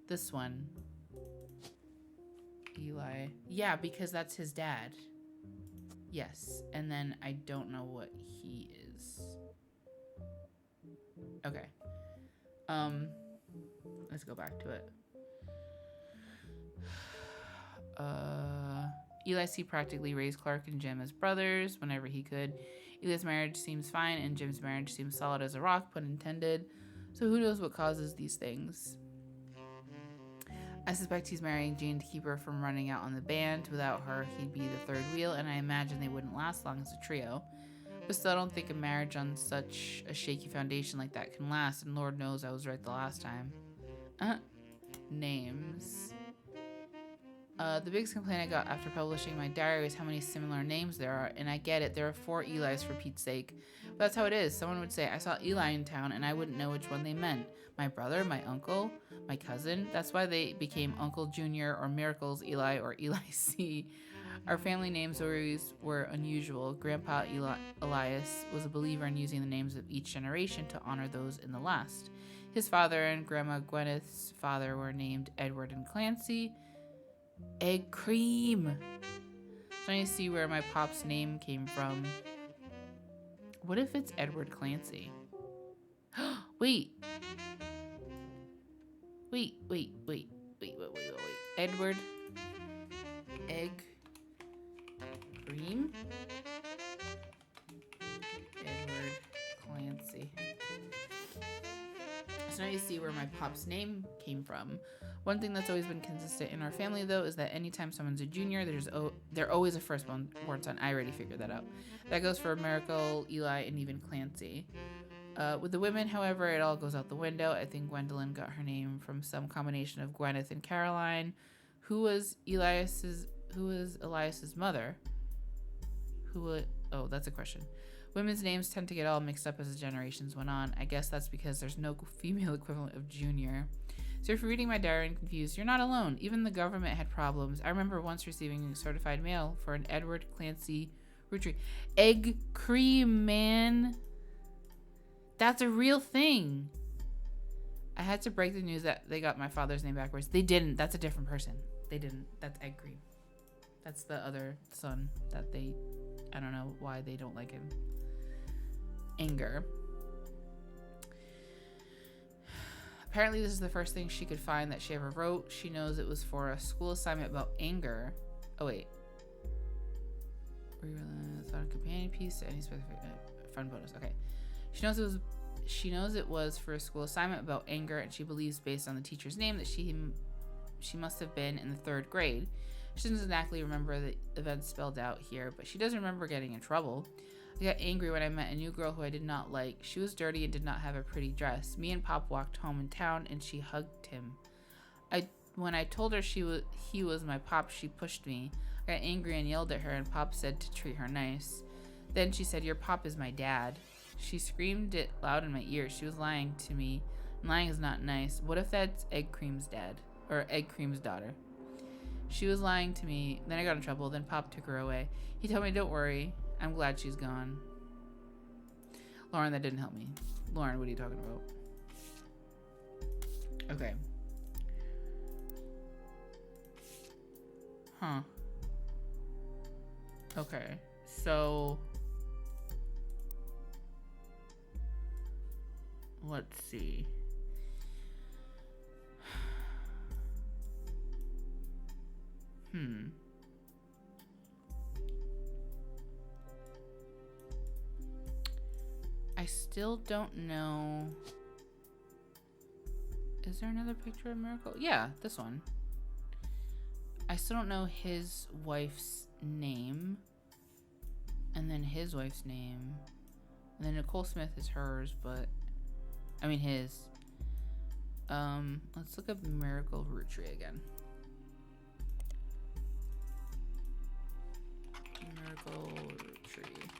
this one. Eli. Yeah, because that's his dad. Yes. And then I don't know what he is. Okay. Let's go back to it. Eli C. practically raised Clark and Jim as brothers whenever he could. Eli's marriage seems fine, and Jim's marriage seems solid as a rock, pun intended. So who knows what causes these things? I suspect he's marrying Jane to keep her from running out on the band. Without her, he'd be the third wheel, and I imagine they wouldn't last long as a trio. But still, I don't think a marriage on such a shaky foundation like that can last, and Lord knows I was right the last time. Names. The biggest complaint I got after publishing my diary is how many similar names there are, and I get it, there are 4 Elis for Pete's sake. But that's how it is. Someone would say, I saw Eli in town, and I wouldn't know which one they meant. My brother, my uncle, my cousin. That's why they became Uncle Junior or Miracles Eli or Eli C. Our family names always were unusual. Grandpa Elias was a believer in using the names of each generation to honor those in the last. His father and Grandma Gwyneth's father were named Edward and Clancy. Egg Cream. Trying to see where my pop's name came from. What if it's Edward Clancy? Wait. Edward Egg Cream? Edward Clancy. So now you see where my pop's name came from. One thing that's always been consistent in our family, though, is that anytime someone's a junior, they're always a firstborn son. I already figured that out. That goes for Miracle, Eli, and even Clancy. With the women, however, it all goes out the window. I think Gwendolyn got her name from some combination of Gwyneth and Caroline. Who was Elias's mother? Oh, that's a question. Women's names tend to get all mixed up as the generations went on. I guess that's because there's no female equivalent of junior. So if you're reading my diary and confused, you're not alone. Even the government had problems. I remember once receiving certified mail for an Edward Clancy Roottrie. Egg cream, man. That's a real thing. I had to break the news that they got my father's name backwards. They didn't. That's a different person. They didn't. That's Egg Cream. That's the other son that they... I don't know why they don't like him. Anger. Apparently this is the first thing she could find that she ever wrote. She knows it was for a school assignment about anger. Oh, wait. Thought a companion piece to any specific fun bonus. Okay. She knows it was for a school assignment about anger, and she believes based on the teacher's name that she must have been in the 3rd grade. She doesn't exactly remember the events spelled out here, but she does remember getting in trouble. I got angry when I met a new girl who I did not like. She was dirty and did not have a pretty dress. Me and Pop walked home in town, and she hugged him. When I told her he was my Pop, she pushed me. I got angry and yelled at her, and Pop said to treat her nice. Then she said, "Your Pop is my dad." She screamed it loud in my ear. She was lying to me. Lying is not nice. What if that's Egg Cream's dad? Or Egg Cream's daughter? She was lying to me. Then I got in trouble. Then Pop took her away. He told me, "Don't worry. I'm glad she's gone." Lauren, that didn't help me. Lauren, what are you talking about? Okay. Huh. Okay. So... let's see. I still don't know. Is there another picture of Miracle? Yeah, this one. I still don't know his wife's name. And then his wife's name. And then Nicole Smith is hers, but... I mean his. Let's look up Miracle Roottrie again. Miracle Roottrie.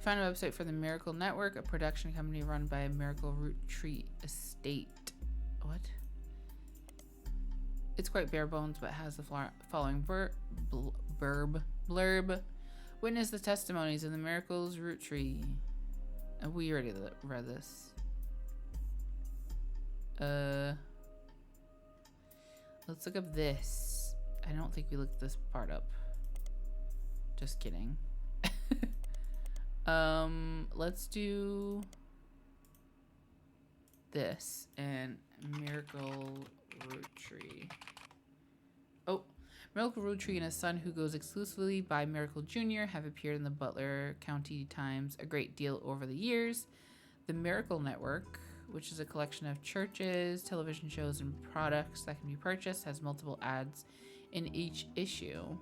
Find a website for the Miracle Network, a production company run by Miracle Roottree Estate. What? It's quite bare bones, but has the following blurb. Witness the testimonies of the Miracles Roottree. We already read this. Let's look up this. I don't think we looked this part up. Just kidding. Let's do this and Miracle Roottree. Oh, Miracle Roottree and his son, who goes exclusively by Miracle Jr., have appeared in the Butler County Times a great deal over the years. The Miracle Network, which is a collection of churches, television shows, and products that can be purchased, has multiple ads in each issue.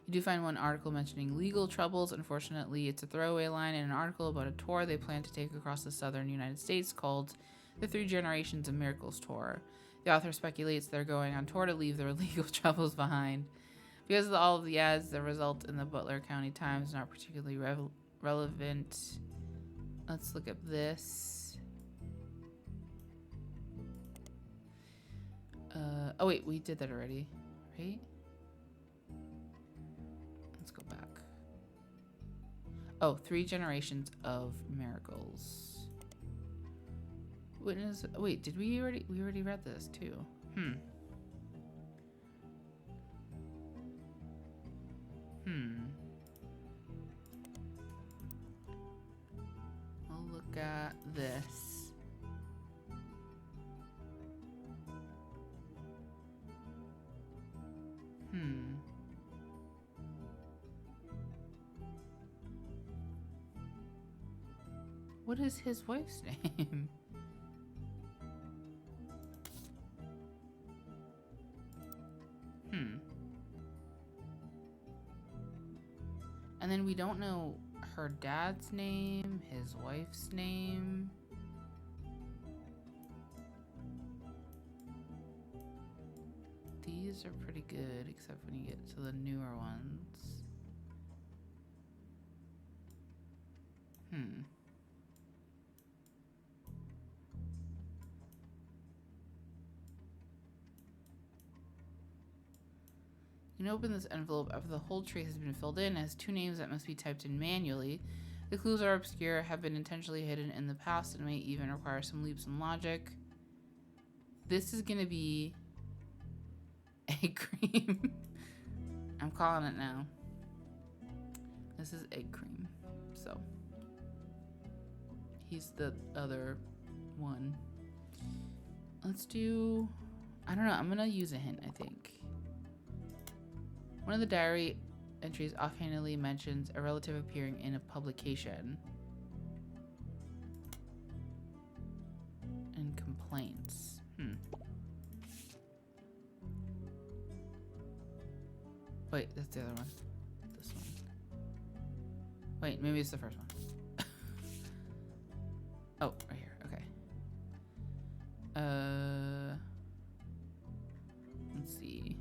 You do find one article mentioning legal troubles. Unfortunately, it's a throwaway line in an article about a tour they plan to take across the southern United States called the 3 Generations of Miracles Tour. The author speculates they're going on tour to leave their legal troubles behind. Because of all of the ads, the result in the Butler County Times is not particularly relevant. Let's look up this. Oh wait, we did that already, right? Let's go back. Oh, 3 Generations of Miracles. Witness. Wait, did we already? We already read this too. I'll look at this. What is his wife's name? And then we don't know her dad's name, his wife's name. These are pretty good, except when you get to the newer ones. When I open this envelope, after the whole tree has been filled in, it has 2 names that must be typed in manually. The clues are obscure, have been intentionally hidden in the past, and may even require some leaps in logic. This is gonna be egg cream. I'm calling it now. This is egg cream. So he's the other one. Let's do, I don't know, I'm gonna use a hint, I think. One of the diary entries offhandedly mentions a relative appearing in a publication. And complaints. Wait, that's the other one. This one. Wait, maybe it's the first one. Oh, right here. Okay. Let's see.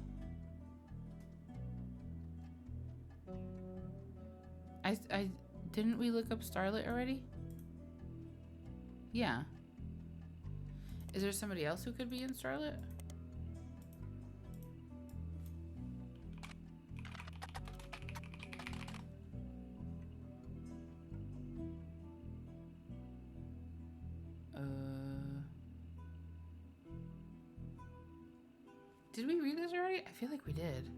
I didn't we look up Starlet already? Yeah. Is there somebody else who could be in Starlet? Did we read this already? I feel like we did.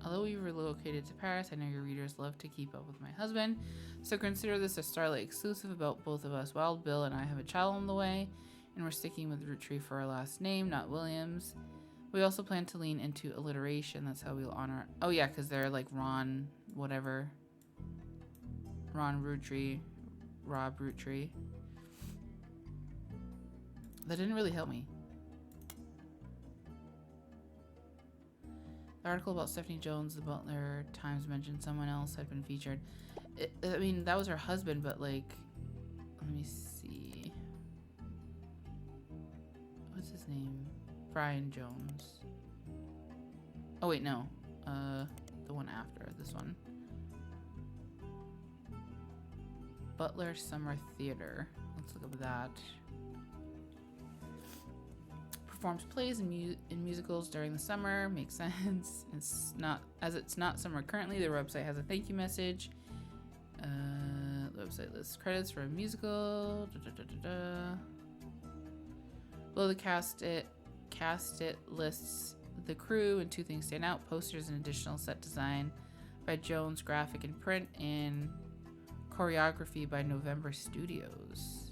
Although we relocated to Paris, I know your readers love to keep up with my husband, so consider this a Starlight exclusive about both of us. Wild Bill and I have a child on the way, and we're sticking with Roottree for our last name, not Williams. We also plan to lean into alliteration. That's how we'll honor. Oh yeah, because they're like Ron, whatever. Ron Roottree, Rob Roottree. That didn't really help me. The article about Stephanie Jones, the Butler Times, mentioned someone else had been featured. I mean, that was her husband, but like, let me see. What's his name? Brian Jones. Oh wait, no. The one after this one. Butler Summer Theater. Let's look up that. Performs plays and musicals during the summer. Makes sense. It's not summer currently. Their website has a thank you message. The website lists credits for a musical. Below the cast it lists the crew, and 2 things stand out: posters and additional set design by Jones, graphic and print, and choreography by November Studios.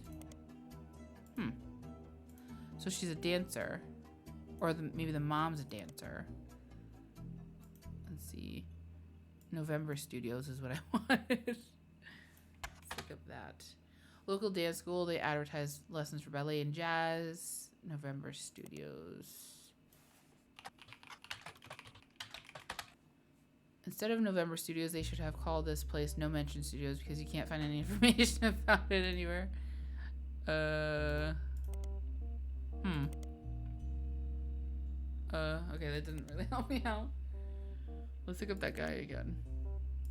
So she's a dancer, or maybe the mom's a dancer. Let's see. November Studios is what I wanted. Let's look up that. Local dance school, they advertise lessons for ballet and jazz. November Studios. Instead of November Studios, they should have called this place No Mention Studios, because you can't find any information about it anywhere. Okay, that didn't really help me out. Let's look up that guy again.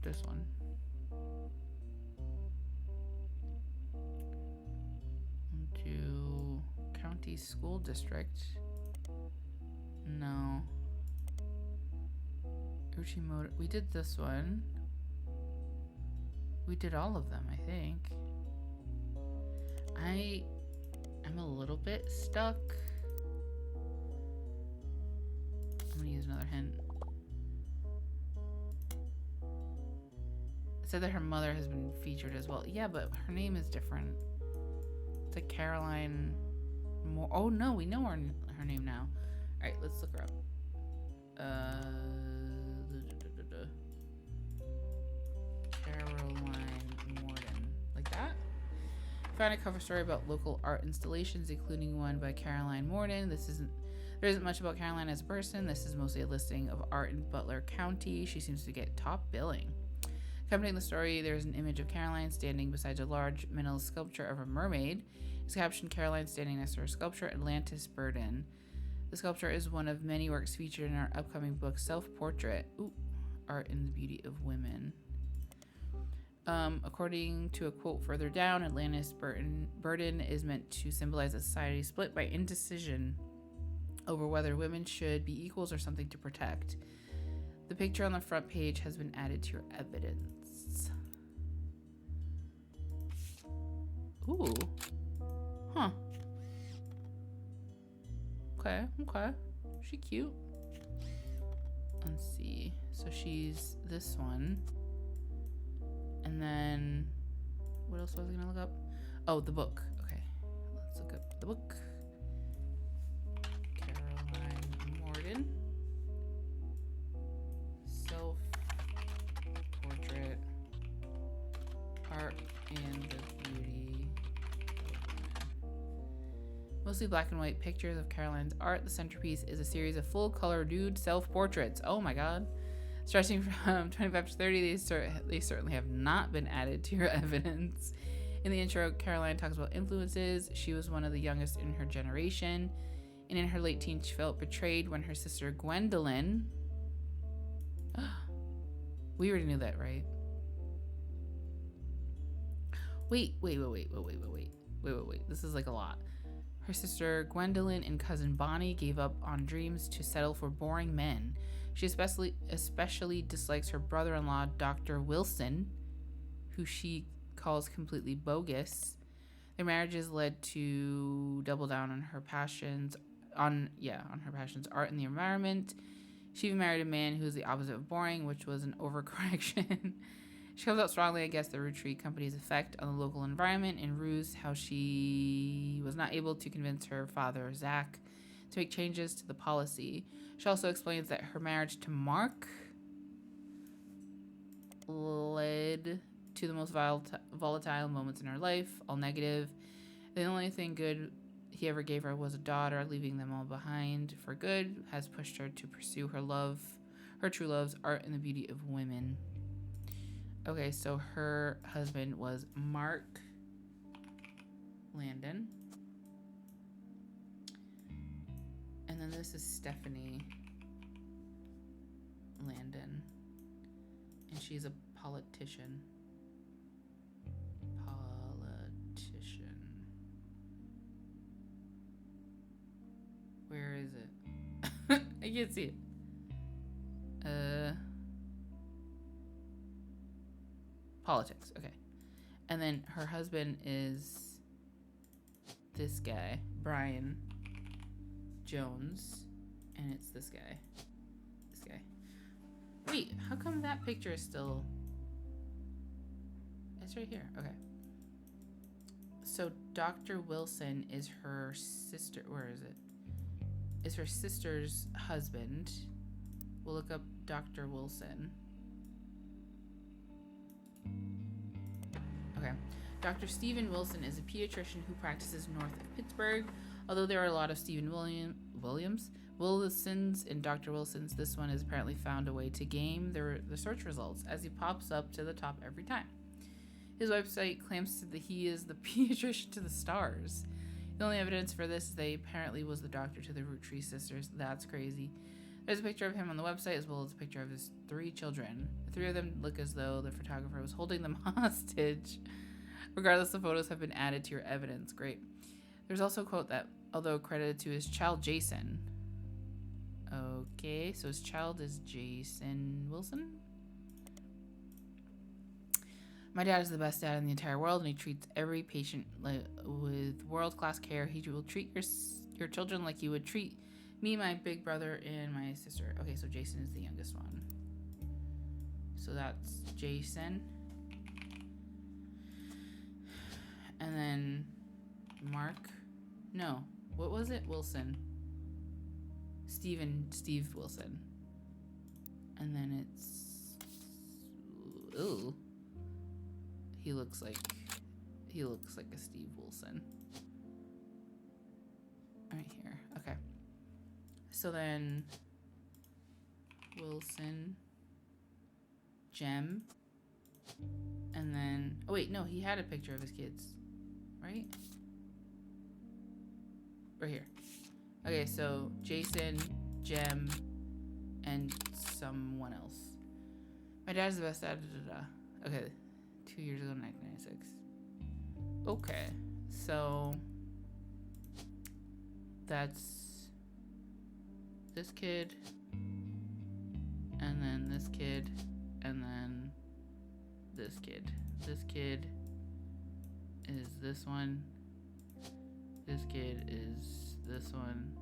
This one. To County School District. No. Uchimoto. We did this one. We did all of them, I think. I'm a little bit stuck. I'm gonna use another hint. It said that her mother has been featured as well. Yeah, but her name is different. It's like Caroline Moore. Oh no, we know her name now. Alright, let's look her up. Caroline Morden. Like that? Found a cover story about local art installations, including one by Caroline Morden. There isn't much about Caroline as a person. This is mostly a listing of art in Butler County. She seems to get top billing. Accompanying the story, there's an image of Caroline standing beside a large metal sculpture of a mermaid. It's captioned Caroline standing next to her sculpture, Atlantis Burden. The sculpture is one of many works featured in our upcoming book, Self-Portrait. Art in the Beauty of Women. According to a quote further down, Atlantis burden is meant to symbolize a society split by indecision over whether women should be equals or something to protect. The picture on the front page has been added to your evidence. Ooh. Huh. Okay. She cute. Let's see. So she's this one. And then, what else was I gonna look up? Oh, the book. Okay, let's look up the book. Caroline Morden. Self-portrait. Art and the beauty of women. Mostly black and white pictures of Caroline's art. The centerpiece is a series of full-color nude self-portraits. Oh my god. Stretching from 25 to 30, they certainly have not been added to your evidence. In the intro, Caroline talks about influences. She was one of the youngest in her generation, and in her late teens, she felt betrayed when her sister Gwendolyn... We already knew that, right? Wait. This is like a lot. Her sister Gwendolyn and cousin Bonnie gave up on dreams to settle for boring men. She especially dislikes her brother-in-law, Dr. Wilson, who she calls completely bogus. Their marriages led to double down on her passions, art and the environment. She even married a man who's the opposite of boring, which was an overcorrection. She comes out strongly against the Roottree Company's effect on the local environment and rues how she was not able to convince her father, Zach, to make changes to the policy. She also explains that her marriage to Mark led to the most volatile moments in her life, all negative. The only thing good he ever gave her was a daughter, leaving them all behind for good, has pushed her to pursue her true loves, art and the beauty of women. Okay, so her husband was Mark Landon. And then this is Stephanie Landon. And she's a politician. Where is it? I can't see it. Politics, okay. And then her husband is this guy, Brian Jones. And it's this guy. Wait, how come that picture is still... It's right here, okay. So Dr. Wilson is her sister, where is it? Is her sister's husband. We'll look up Dr. Wilson. Okay. Dr. Stephen Wilson is a pediatrician who practices north of Pittsburgh. Although there are a lot of Stephen Wilsons and Dr. Wilsons, this one has apparently found a way to game the search results as he pops up to the top every time. His website claims that he is the pediatrician to the stars. The only evidence for this is that he apparently was the doctor to the Roottrees sisters. That's crazy. There's a picture of him on the website as well as a picture of his 3 children. The 3 of them look as though the photographer was holding them hostage. Regardless, the photos have been added to your evidence. Great. There's also a quote that, although credited to his child Jason. Okay, so his child is Jason Wilson. My dad is the best dad in the entire world, and he treats every patient with world-class care. He will treat your children like you would treat me, my big brother, and my sister. Okay, so Jason is the youngest one. So that's Jason. And then Mark. No, what was it? Wilson. Steve Wilson. And then it's... Ooh. He looks like a Steve Wilson. Right here. Okay. So then Wilson, Jem, and then oh wait, no, he had a picture of his kids, right? Right here. Okay, so Jason, Jem, and someone else. My dad's the best dad. Okay. 2 years ago, 1996. Okay, so that's this kid, and then this kid, and then this kid. This kid is this one. This kid is this one.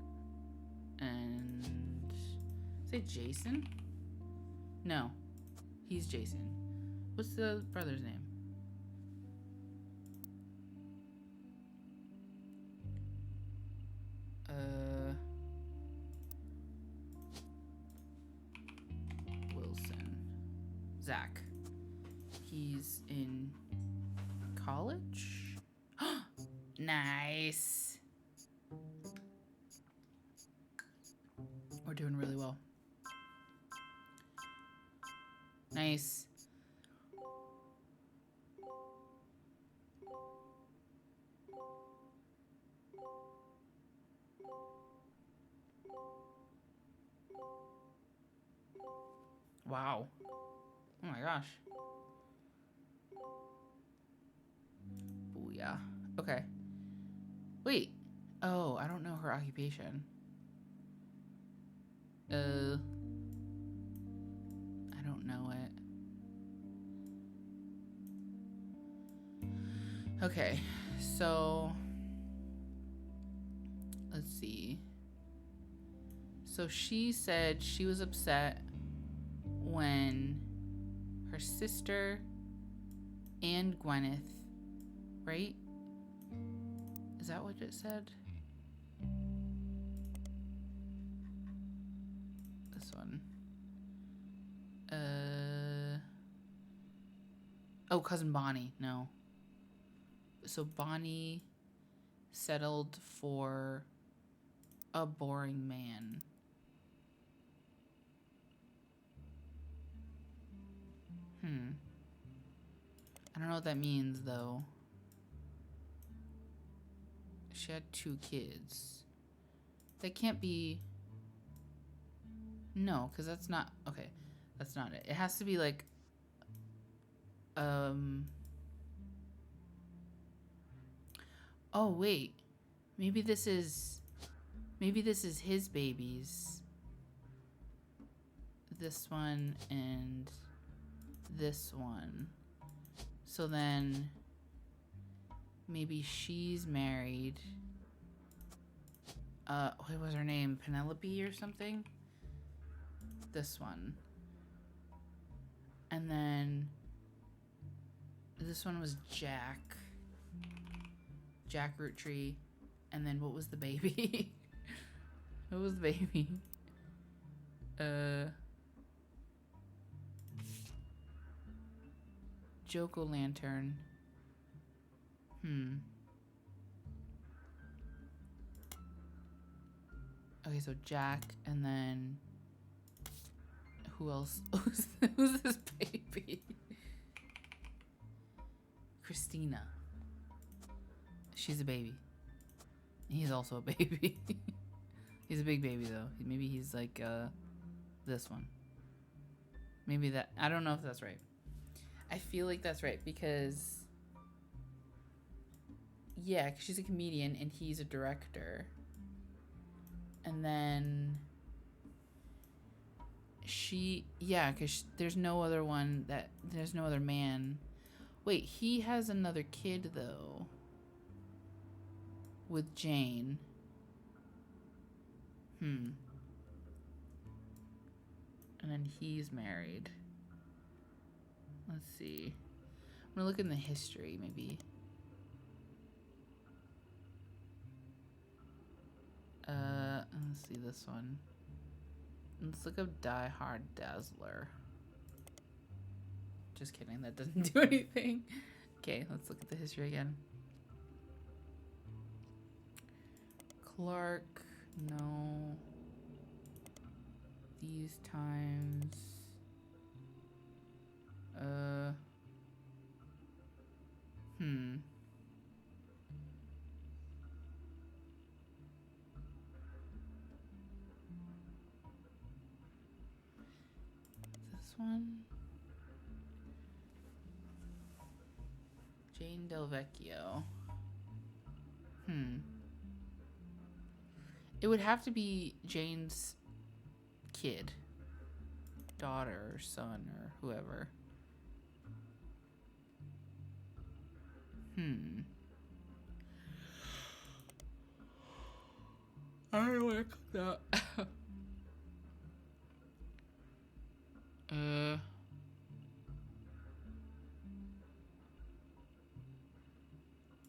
And say Jason? No, he's Jason. What's the brother's name? Wilson. Zach. He's in college? Nice. We're doing really well. Nice. Wow. Oh my gosh. Booyah. Okay. Wait. Oh, I don't know her occupation. I don't know it. Okay. So let's see. So she said she was upset when her sister and Gwyneth, right? Is that what it said? This one. Oh, cousin Bonnie. No. So Bonnie settled for a boring man. I don't know what that means, though. She had 2 kids. That can't be... No, because that's not... Okay, that's not it. It has to be, like... Oh, wait. Maybe this is his babies. This one and this one. So then maybe she's married. What was her name? Penelope or something? This one. And then this one was Jack. Jack Roottrie. And then what was the baby? What was the baby? Jack-o'-lantern. Okay, so Jack, and then who else? Who's this baby? Christina. She's a baby. He's also a baby. He's a big baby though. Maybe he's like this one. Maybe that. I don't know if that's right. I feel like that's right because, yeah, 'cause she's a comedian and he's a director. And then because there's no other there's no other man. Wait, he has another kid though with Jane. And then he's married. Let's see. I'm gonna look in the history, maybe. Let's see this one. Let's look up Die Hard Dazzler. Just kidding, that doesn't do anything. Okay, let's look at the history again. Clark, no. These times. This one. Jane Del Vecchio. It would have to be Jane's kid, daughter, or son, or whoever. I don't know what to cook that.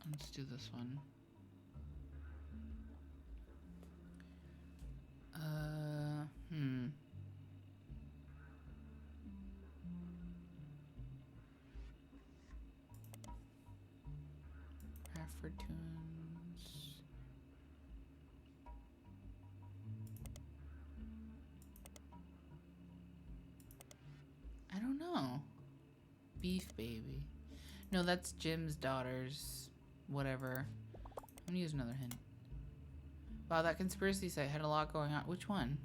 Let's do this one. Tunes. I don't know. Beef baby. No, that's Jim's daughter's whatever. I'm gonna use another hint. Wow, that conspiracy site had a lot going on. Which one?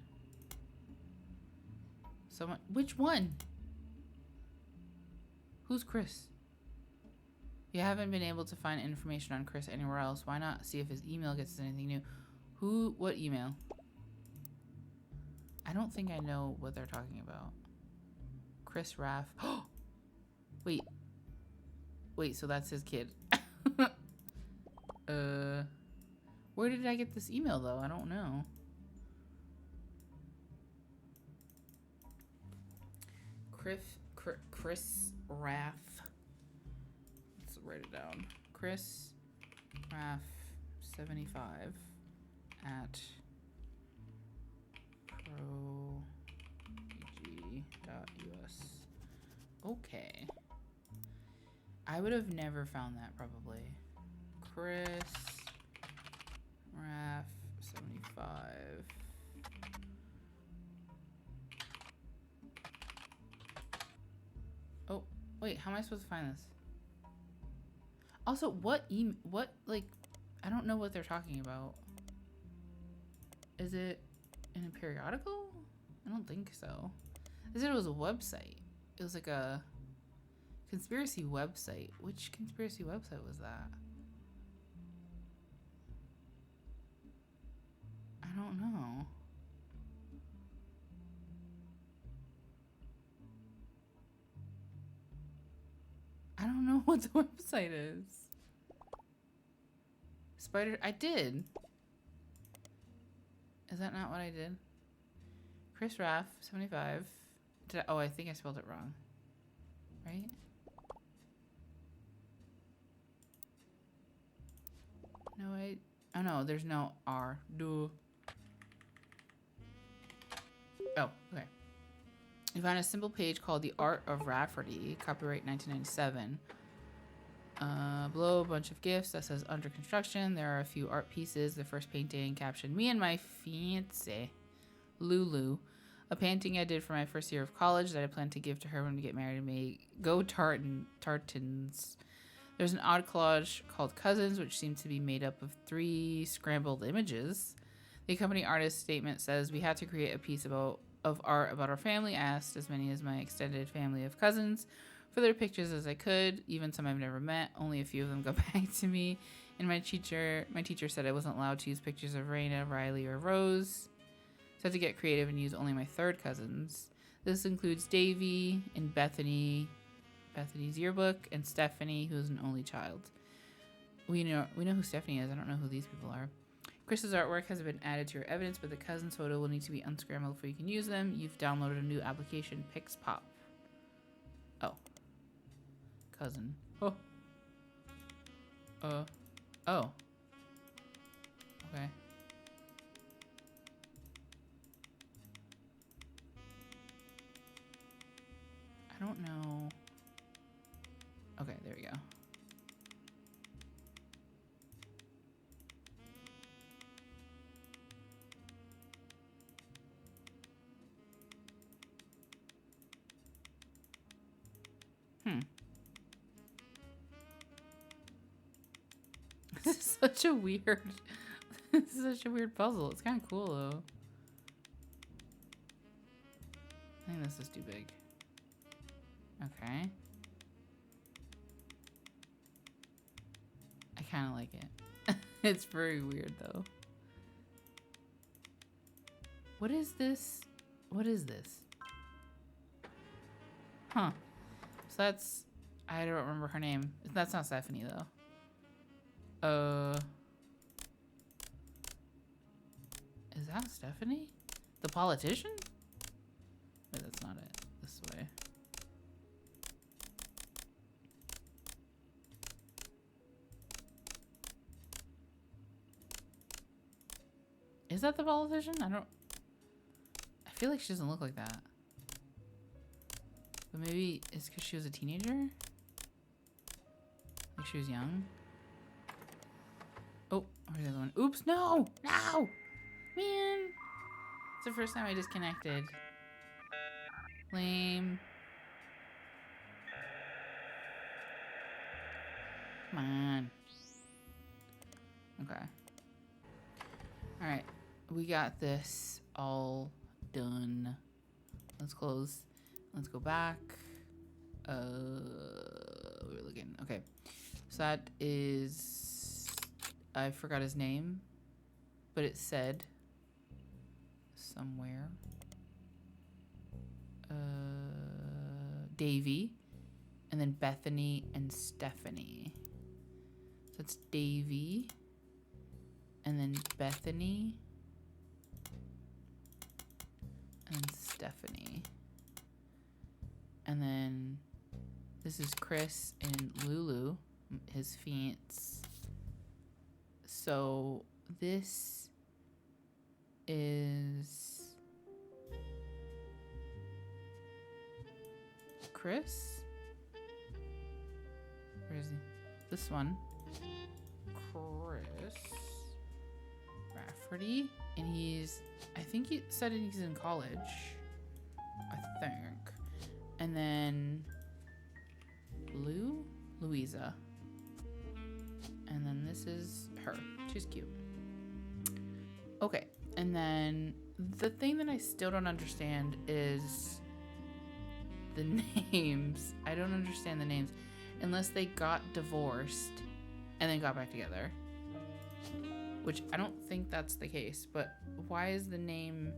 Someone. Which one? Who's Chris? You haven't been able to find information on Chris anywhere else. Why not see if his email gets us anything new? Who? What email? I don't think I know what they're talking about. Chris Raff. Wait. Wait, so that's his kid. Where did I get this email, though? I don't know. Chris Raff. Let's write it down. Chris Raff 75 at pro.eg.us. Okay. I would have never found that, probably. Chris Raff 75. Oh, wait, how am I supposed to find this? Also, like, I don't know what they're talking about. Is it in a periodical? I don't think so. They said it was a website. It was like a conspiracy website. Which conspiracy website was that? I don't know. I don't know what the website is. I did. Is that not what I did? Chris Raff, 75. Oh, I think I spelled it wrong. Right? No, oh no, there's no R. Duh. Oh, okay. You find a simple page called The Art of Rafferty, copyright 1997. Below a bunch of gifts that says under construction. There are a few art pieces. The first painting captioned, "Me and my fiancé, Lulu." A painting I did for my first year of college that I plan to give to her when we get married and may go tartans. There's an odd collage called Cousins, which seems to be made up of 3 scrambled images. The accompanying artist's statement says, "We had to create a piece of art about our family. I asked as many as my extended family of cousins for their pictures as I could, even some I've never met. Only a few of them got back to me. And my teacher said I wasn't allowed to use pictures of Raina, Riley, or Rose. So I had to get creative and use only my third cousins. This includes Davy and Bethany's yearbook, and Stephanie, who is an only child. We know who Stephanie is. I don't know who these people are. Chris's artwork has been added to your evidence, but the cousin's photo will need to be unscrambled before you can use them. You've downloaded a new application, PixPop." Oh. Cousin. Oh. Oh. Okay. I don't know. Okay, there we go. This is such a weird puzzle. It's kind of cool though. I think this is too big. Okay. kind of like it. It's very weird though. What is this? What is this? Huh. So that's... I don't remember her name. That's not Stephanie though. Is that Stephanie? The politician? Wait, that's not it. This way. Is that the politician? I feel like she doesn't look like that. But maybe it's because she was a teenager? Like she was young? Oh, where's the other one? Oops, no! No! Man! It's the first time I disconnected. Lame. Come on. Okay. Alright. We got this all done. Let's close. Let's go back. We're looking. Okay. So that is... I forgot his name. But it said... somewhere. Davy. And then Bethany and Stephanie. So it's Davy. And then Bethany. And Stephanie. And then this is Chris and Lulu, his fiance. So this is Chris. Where is he? This one. Chris Rafferty. And I think he said he's in college. I think. And then Louisa. And then this is her. She's cute. Okay. And then the thing that I still don't understand is the names. I don't understand the names unless they got divorced and then got back together. Which I don't think that's the case. But why is the name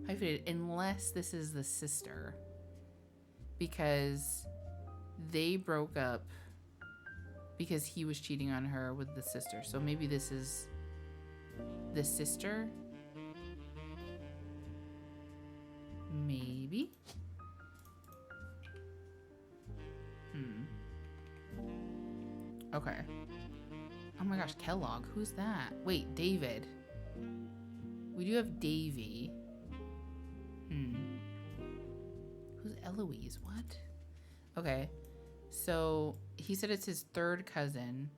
hyphenated? Unless this is the sister. Because they broke up because he was cheating on her with the sister. So maybe this is the sister? Maybe? Okay. Oh my gosh, Kellogg. Who's that? Wait, David. We do have Davy. Who's Eloise? What? Okay. So he said it's his third cousin.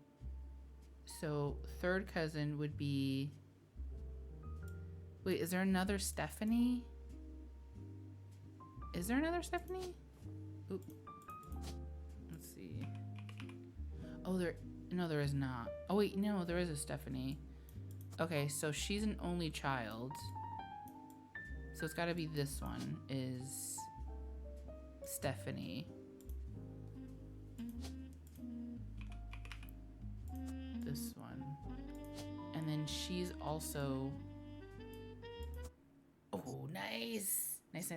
So third cousin would be... Wait, is there another Stephanie? Is there another Stephanie? Oop. Let's see. Oh, no, there is not. Oh, wait, no, there is a Stephanie. Okay, so she's an only child. So it's got to be this one, is Stephanie. This one. And then she's also... Oh, nice. Nice.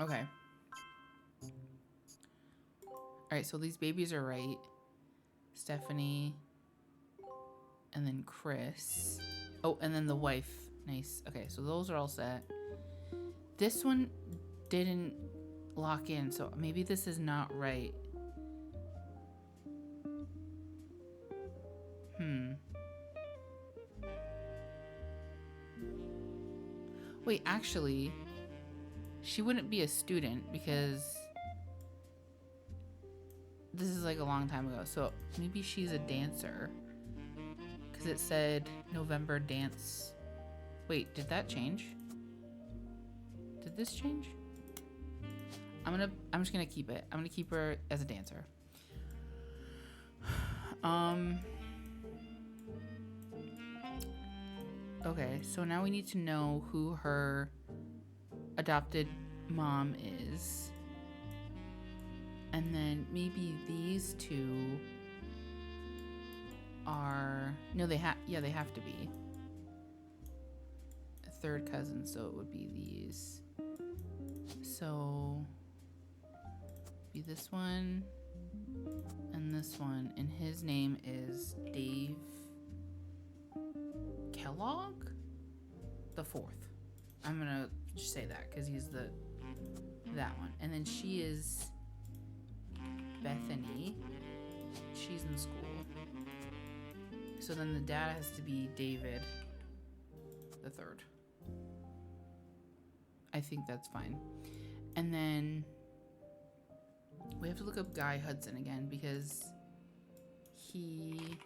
Okay. Alright, so these babies are right. Stephanie. And then Chris. Oh, and then the wife. Nice. Okay, so those are all set. This one didn't lock in, so maybe this is not right. Wait, actually, she wouldn't be a student because this is like a long time ago. So maybe she's a dancer because it said November dance. Wait, did that change? Did this change? I'm just gonna keep it. I'm gonna keep her as a dancer. Okay, so now we need to know who her adopted mom is. And then maybe these two are... No, they have to be. A third cousin, so it would be these. So... be this one and this one, and his name is Dave Kellogg the fourth. I'm gonna just say that because he's that one. And then she is Bethany. She's in school. So then the dad has to be David the third. I think that's fine. And then we have to look up Guy Hudson again because he...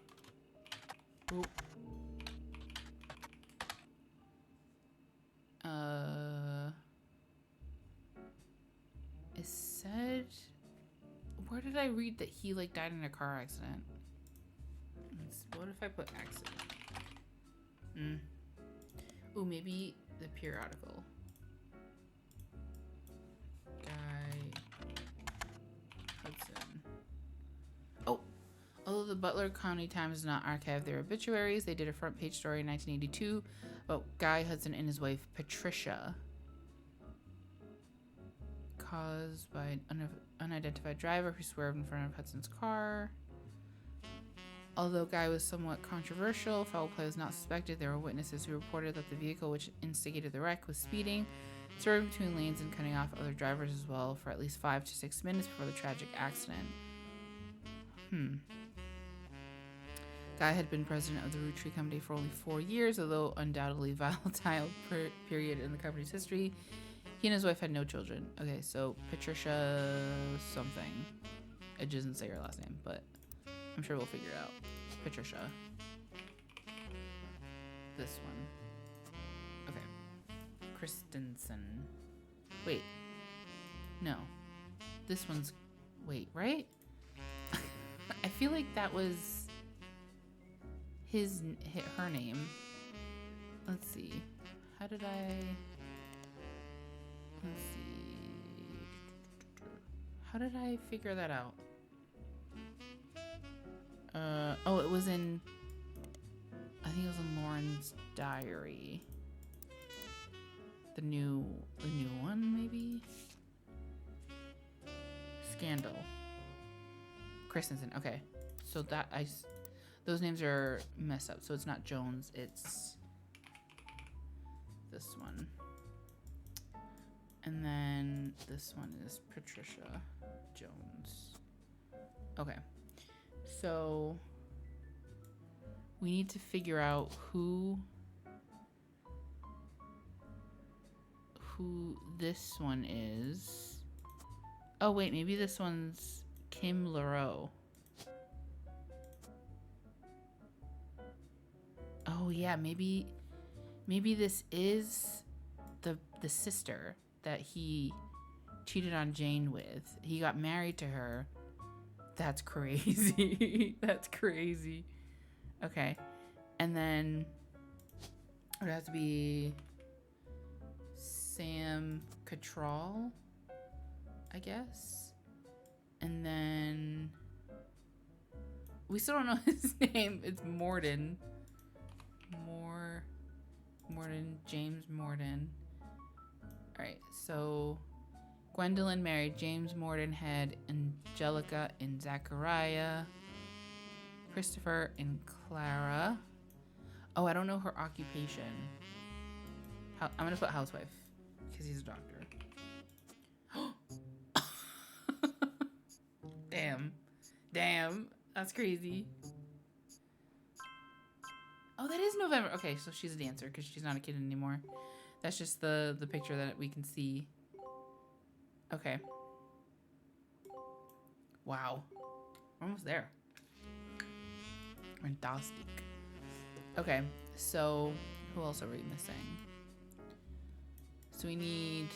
Oh. It said... Where did I read that he, like, died in a car accident? What if I put accident? Ooh, maybe the periodical. Although the Butler County Times does not archive their obituaries, they did a front page story in 1982 about Guy Hudson and his wife, Patricia. Caused by an unidentified driver who swerved in front of Hudson's car. Although Guy was somewhat controversial, foul play was not suspected. There were witnesses who reported that the vehicle which instigated the wreck was speeding, swerving between lanes and cutting off other drivers as well for at least 5 to 6 minutes before the tragic accident. Guy had been president of the Roottree Company for only 4 years, although undoubtedly volatile period in the company's history. He and his wife had no children. Okay, so Patricia something. It doesn't say her last name, but I'm sure we'll figure it out. Patricia. This one. Okay. Christensen. Wait. No. This one's... Wait, right? I feel like that was... her name. Let's see. How did I... Let's see. How did I figure that out? Oh, it was in... I think it was in Lauren's diary. The new one, maybe? Scandal. Christensen. Okay. So that those names are messed up. So it's not Jones, it's this one. And then this one is Patricia Jones. Okay. So we need to figure out who this one is. Oh wait, maybe this one's Kim Leroux. Oh yeah, maybe this is the sister that he cheated on Jane with. He got married to her. That's crazy. That's crazy. Okay. And then it would have to be Sam Cattrall, I guess. And then we still don't know his name. It's Morden. Morden, James Morden. Alright, so Gwendolyn married James Morden, had Angelica and Zachariah, Christopher and Clara. Oh, I don't know her occupation. I'm gonna put housewife because he's a doctor. Damn, that's crazy. Oh, that is November. Okay, so she's a dancer because she's not a kid anymore. That's just the picture that we can see. Okay. Wow. We're almost there. Fantastic. Okay, so who else are we missing? So we need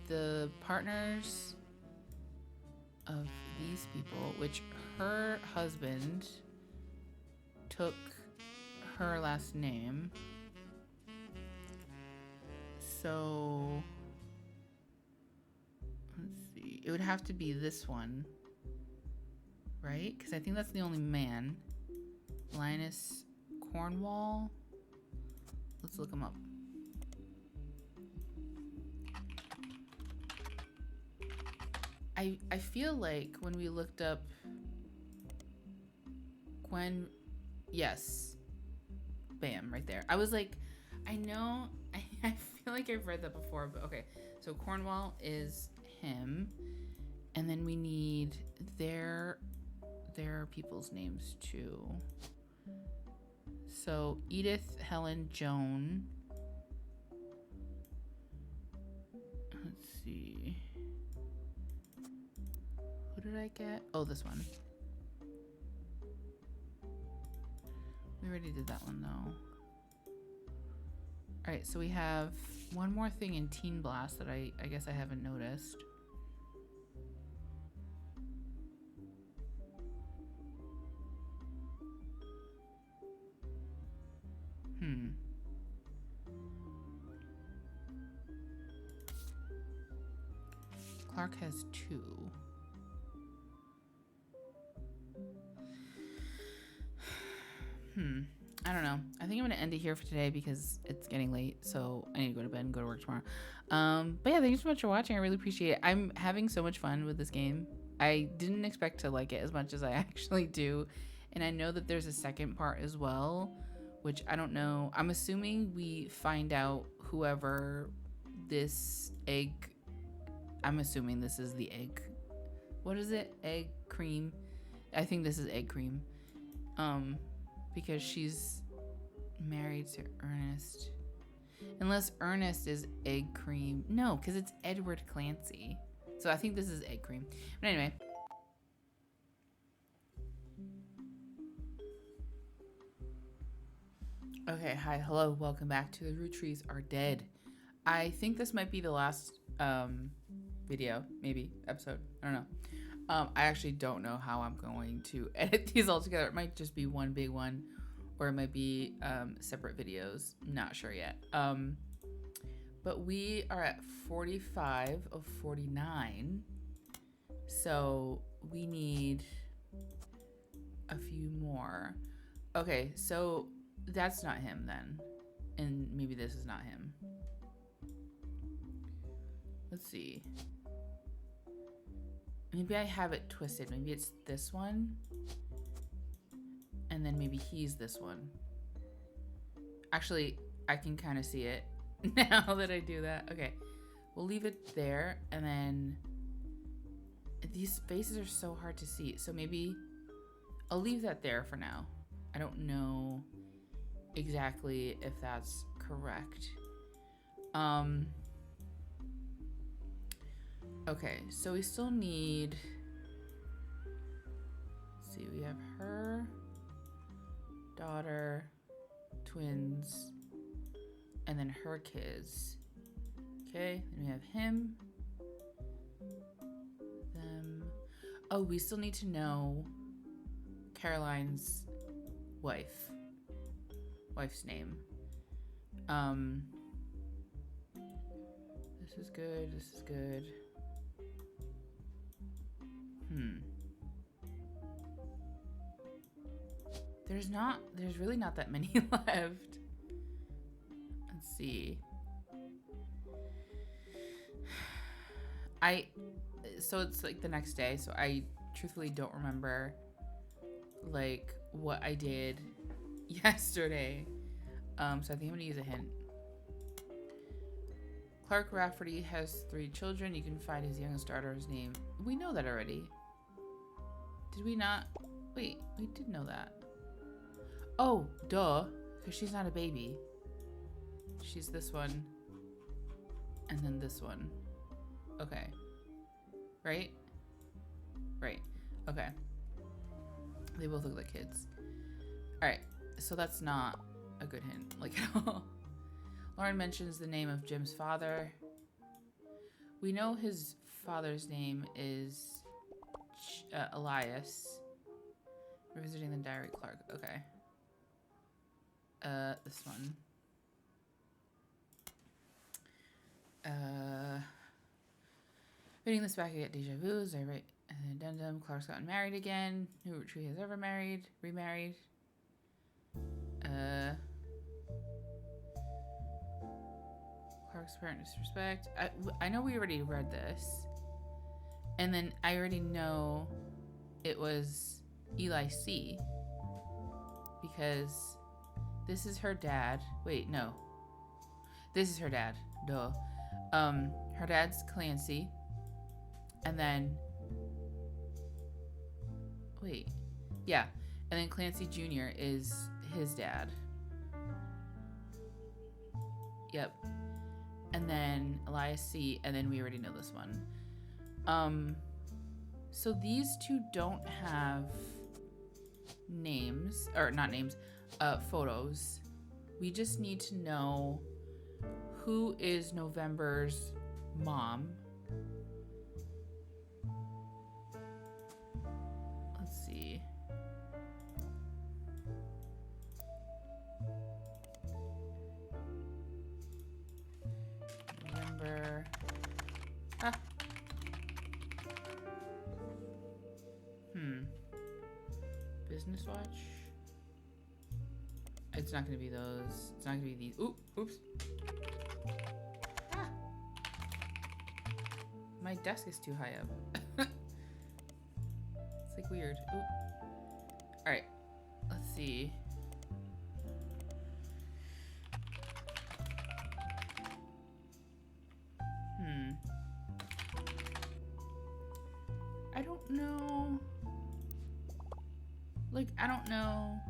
the partners of these people, which her husband took her last name. So it would have to be this one, right? Because I think that's the only man. Linus Cornwall. Let's look him up. I feel like when we looked up Gwen, yes, bam, right there. I was like, I know, I feel like I've read that before, but okay. So Cornwall is him, and then we need their people's names too. So Edith, Helen, Joan. Let's see. Who did I get? Oh, this one. We already did that one though. All right, so we have one more thing in Teen Blast that I guess I haven't noticed. Clark has 2. I don't know. I think I'm gonna end it here for today because it's getting late, so I need to go to bed and go to work tomorrow. But yeah, thank you so much for watching. I really appreciate it. I'm having so much fun with this game. I didn't expect to like it as much as I actually do, and I know that there's a second part as well, which I don't know. I'm assuming we find out whoever this egg. I'm assuming this is the egg. What is it? Egg cream. I think this is egg cream. Because she's married to Ernest. Unless Ernest is egg cream. No, because it's Edward Clancy. So I think this is egg cream. But anyway. Okay, hi, hello, welcome back to the Roottrees Are Dead. I think this might be the last video, maybe episode. I don't know. I actually don't know how I'm going to edit these all together. It might just be one big one, or it might be separate videos. Not sure yet. But we are at 45 of 49. So we need a few more. Okay, so that's not him then. And maybe this is not him. Let's see. Maybe I have it twisted. Maybe it's this one. And then maybe he's this one. Actually, I can kind of see it now that I do that. Okay, we'll leave it there. And then these faces are so hard to see. So maybe I'll leave that there for now. I don't know exactly if that's correct. Okay, so we still need, let's see, we have her, daughter, twins, and then her kids. Okay, then we have him, them. Oh, we still need to know Caroline's wife's name. This is good, this is good. There's really not that many left. Let's see. So it's like the next day, so I truthfully don't remember like what I did yesterday. So I think I'm gonna use a hint. Clark Rafferty has 3 children. You can find his youngest daughter's name. We know that already. Did we not? Wait, we did know that. Oh, duh, because she's not a baby. She's this one, and then this one. Okay. Right? Right. Okay. They both look like kids. Alright, so that's not a good hint, like at all. Lauren mentions the name of Jim's father. We know his father's name is Elias. Revisiting the diary, Clark. Okay. This one. Reading this back, I get deja vus. I write an addendum. Clark's gotten married again. No Roottrie has ever remarried. Clark's apparent disrespect. I know we already read this. And then I already know it was Eli C. Because this is her dad. Wait, no. This is her dad. Duh. Her dad's Clancy. And then... Wait. Yeah. And then Clancy Jr. is his dad. Yep. And then Elias C. And then we already know this one. So these two don't have names. Or not names. Photos. We just need to know who is November's mom. Let's see. November. Business Watch. It's not going to be those. It's not going to be these. Oops. My desk is too high up. It's like weird. Oop. All right. Let's see. I don't know. I don't know.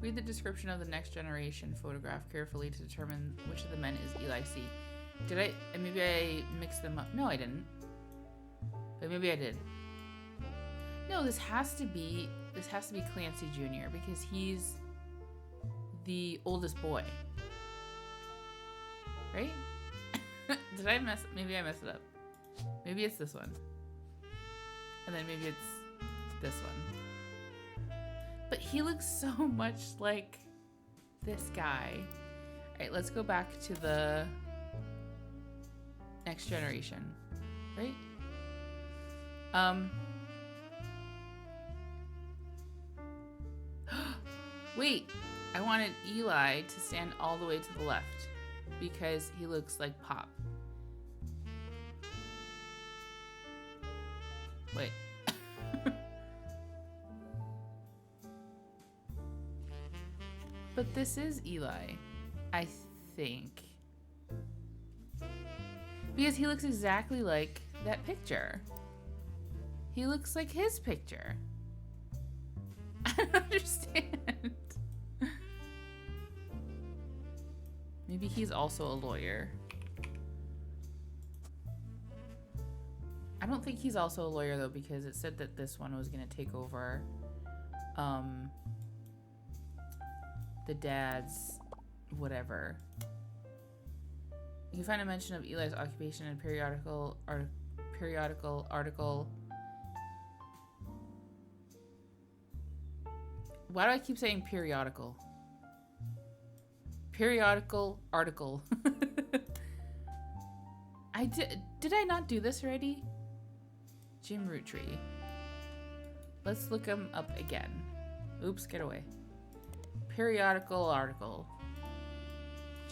Read the description of the next generation photograph carefully to determine which of the men is Eli C. Maybe I mixed them up. No, I didn't. But maybe I did. No, this has to be Clancy Jr. because he's the oldest boy. Right? Maybe I messed it up. Maybe it's this one. And then maybe it's this one. But he looks so much like this guy. All right, let's go back to the next generation, right? Wait, I wanted Eli to stand all the way to the left because he looks like Pop. Wait. But this is Eli, I think. Because he looks exactly like that picture. He looks like his picture. I don't understand. Maybe he's also a lawyer. I don't think he's also a lawyer though, because it said that this one was going to take over the dad's whatever. You can find a mention of Eli's occupation in a periodical article. Why do I keep saying periodical? Periodical article. Did I not do this already? Jim Roottrie. Let's look him up again. Oops, get away. Periodical article.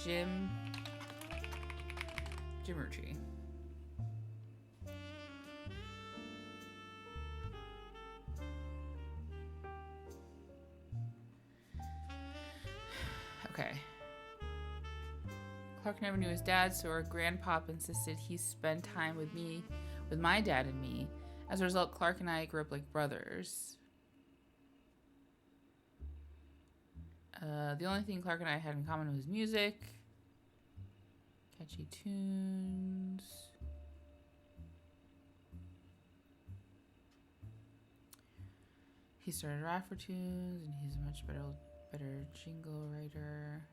Jim Roottrie. Okay. Clark never knew his dad, so her grandpop insisted he spend time with my dad and me. As a result, Clark and I grew up like brothers. The only thing Clark and I had in common was music. Catchy tunes. He started rap for tunes, and he's a much better jingle writer.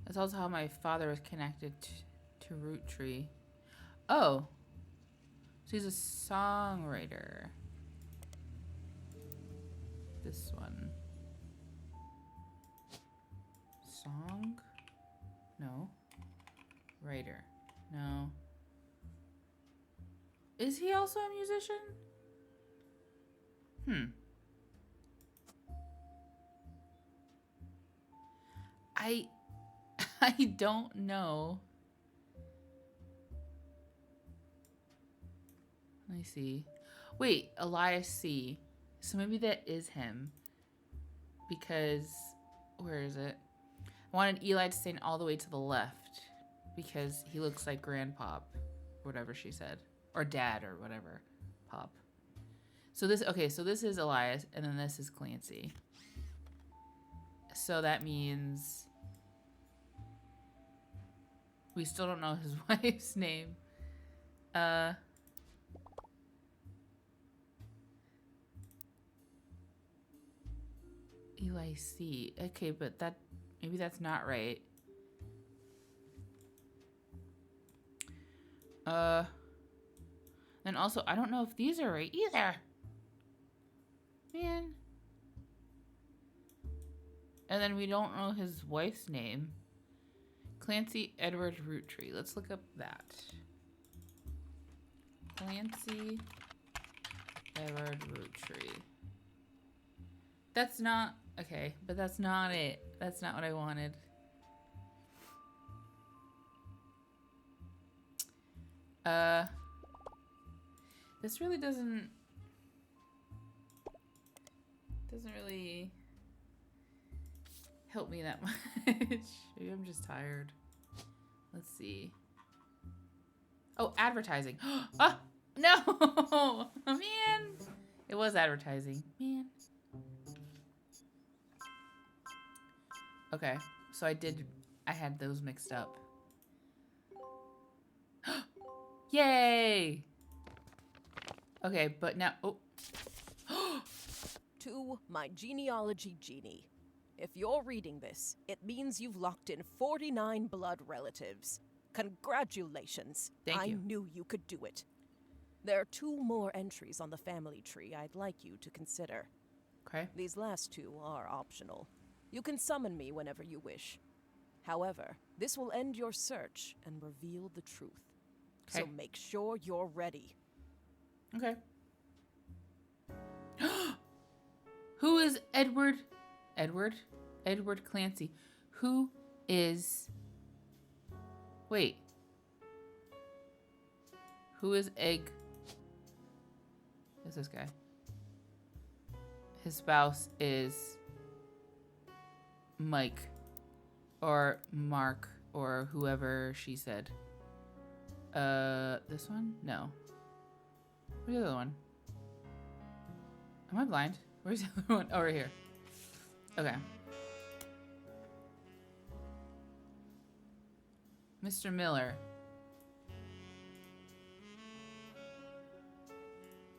That's also how my father was connected to Roottree. Oh. So he's a songwriter. This one. Song? No. Writer. No. Is he also a musician? I don't know. Let me see. Wait, Elias C. So maybe that is him. Because, where is it? I wanted Eli to stand all the way to the left. Because he looks like Grandpop. Whatever she said. Or Dad or whatever. Pop. So this, okay, so this is Elias. And then this is Clancy. So that means... we still don't know his wife's name. Eli C. Okay, but that maybe that's not right. And also I don't know if these are right either. Man. And then we don't know his wife's name. Clancy Edward Roottree. Let's look up that. Clancy Edward Roottree. That's not... okay, but that's not it. That's not what I wanted. This really doesn't really help me that much. Maybe I'm just tired. Let's see. Oh, advertising. Ah, no! Man! It was advertising. Man. Okay, so I had those mixed up. Yay! Okay, but now, oh. To my genealogy genie. If you're reading this, it means you've locked in 49 blood relatives. Congratulations. Thank you. I knew you could do it. There are 2 more entries on the family tree I'd like you to consider. Okay. These last 2 are optional. You can summon me whenever you wish. However, this will end your search and reveal the truth. Okay. So make sure you're ready. Okay. Who is Edward Clancy? Who is... wait. Who is Egg? Who's this guy? His spouse is Mike. Or Mark. Or whoever she said. This one? No. Where's the other one? Am I blind? Where's the other one? Oh, right here. Okay. Mr. Miller.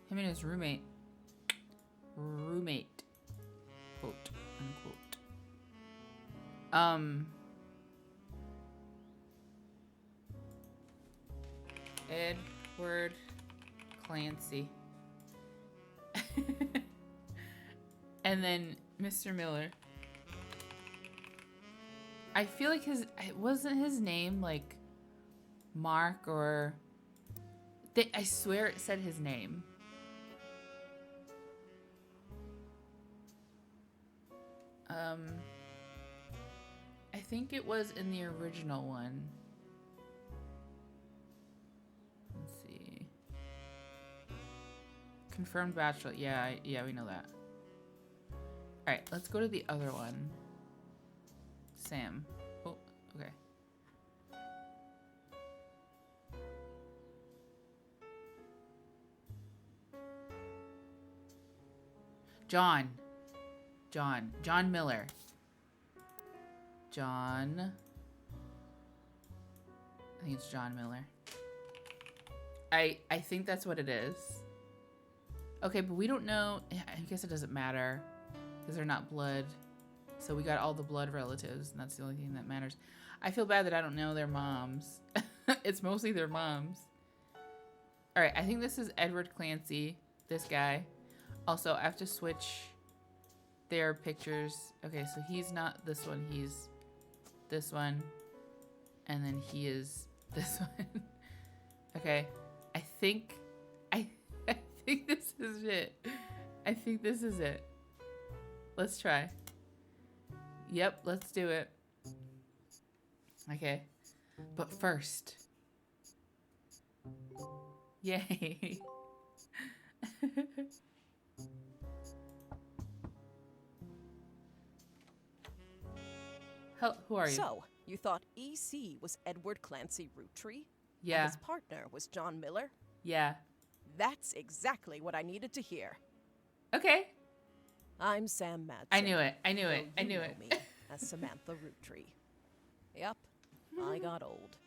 Him and his roommate. Quote, unquote. Edward Clancy. And then Mr. Miller. I feel like wasn't his name like Mark or... I swear it said his name. I think it was in the original one. Let's see. Confirmed bachelor. Yeah, we know that. Alright, let's go to the other one. Sam. Oh, okay. John Miller. I think it's John Miller. I think that's what it is. Okay, but we don't know. I guess it doesn't matter because they're not blood. So we got all the blood relatives, and that's the only thing that matters. I feel bad that I don't know their moms. It's mostly their moms. All right, I think this is Edward Clancy, this guy. Also, I have to switch their pictures. Okay, so he's not this one. He's this one. And then he is This one. Okay. I think this is it. I think this is it. Let's try. Yep, let's do it. Okay. But first. Yay. Who are you? So, you thought EC was Edward Clancy Roottree? And Yeah. his partner was John Miller? Yeah. That's exactly what I needed to hear. Okay. I'm Sam Madsen. I knew it. I knew though it. I you knew know it. me as Samantha Roottree. Yep, I got old.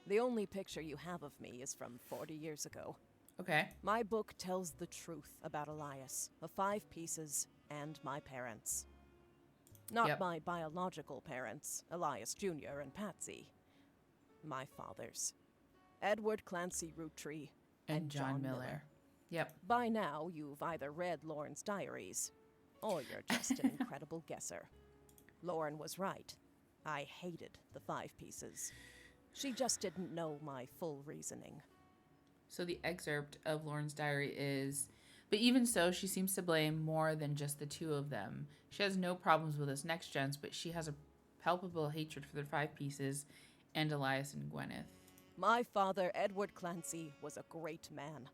The only picture you have of me is from 40 years ago. Okay. My book tells the truth about Elias, of 5 pieces, and my parents. Not Yep. my biological parents, Elias Jr. and Patsy. My fathers, Edward Clancy Roottree And John Miller. Yep. By now, you've either read Lauren's diaries, or you're just an incredible guesser. Lauren was right. I hated the 5 pieces. She just didn't know my full reasoning. So the excerpt of Lauren's diary is, but even so, she seems to blame more than just the 2 of them. She has no problems with us next gens, but she has a palpable hatred for the 5 pieces and Elias and Gwyneth. My father, Edward Clancy, was a great man.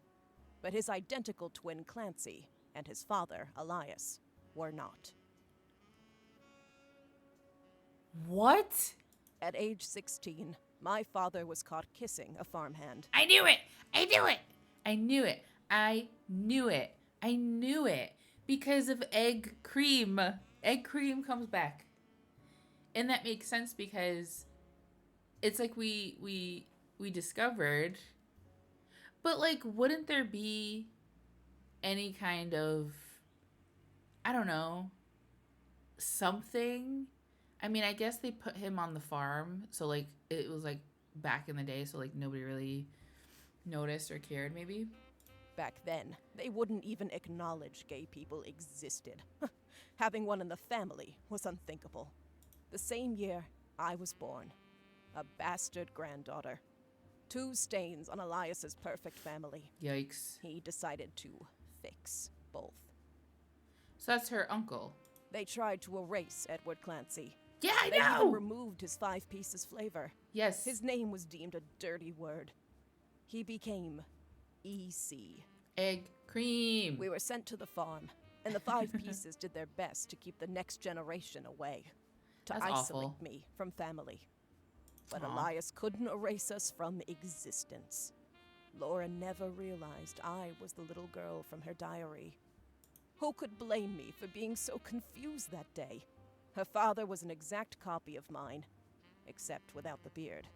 But his identical twin Clancy and his father, Elias, were not. What? At age 16, my father was caught kissing a farmhand. I knew it. I knew it. I knew it. I knew it. I knew it. Because of egg cream. Egg cream comes back. And that makes sense because it's like we discovered. But like, wouldn't there be any kind of, I don't know, something? I mean, I guess they put him on the farm. So like, it was like back in the day. So like nobody really noticed or cared maybe. Back then, they wouldn't even acknowledge gay people existed. Having one in the family was unthinkable. The same year, I was born. A bastard granddaughter. 2 stains on Elias's perfect family. Yikes. He decided to fix both. So that's her uncle. They tried to erase Edward Clancy. Yeah, I They even know. removed his 5 pieces flavor. Yes. His name was deemed a dirty word. He became EC. Egg cream. We were sent to the farm, and the 5 pieces did their best to keep the next generation away. To That's isolate awful. me from family. But Aw. Elias couldn't erase us from existence. Laura never realized I was the little girl from her diary. Who could blame me for being so confused that day? Her father was an exact copy of mine, except without the beard.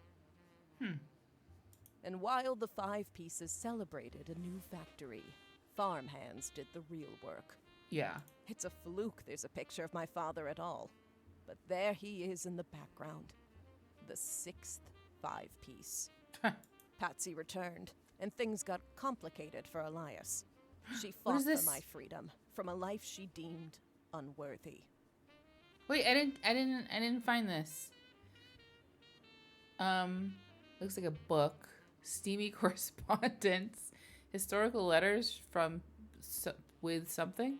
And while the 5 pieces celebrated a new factory, farmhands did the real work. Yeah. It's a fluke there's a picture of my father at all. But there he is in the background. The 6th 5-piece. Patsy returned, and things got complicated for Elias. She What fought is for this? my freedom, from a life she deemed unworthy. Wait, I didn't find this. Looks like a book. Steamy correspondence. Historical letters from with something.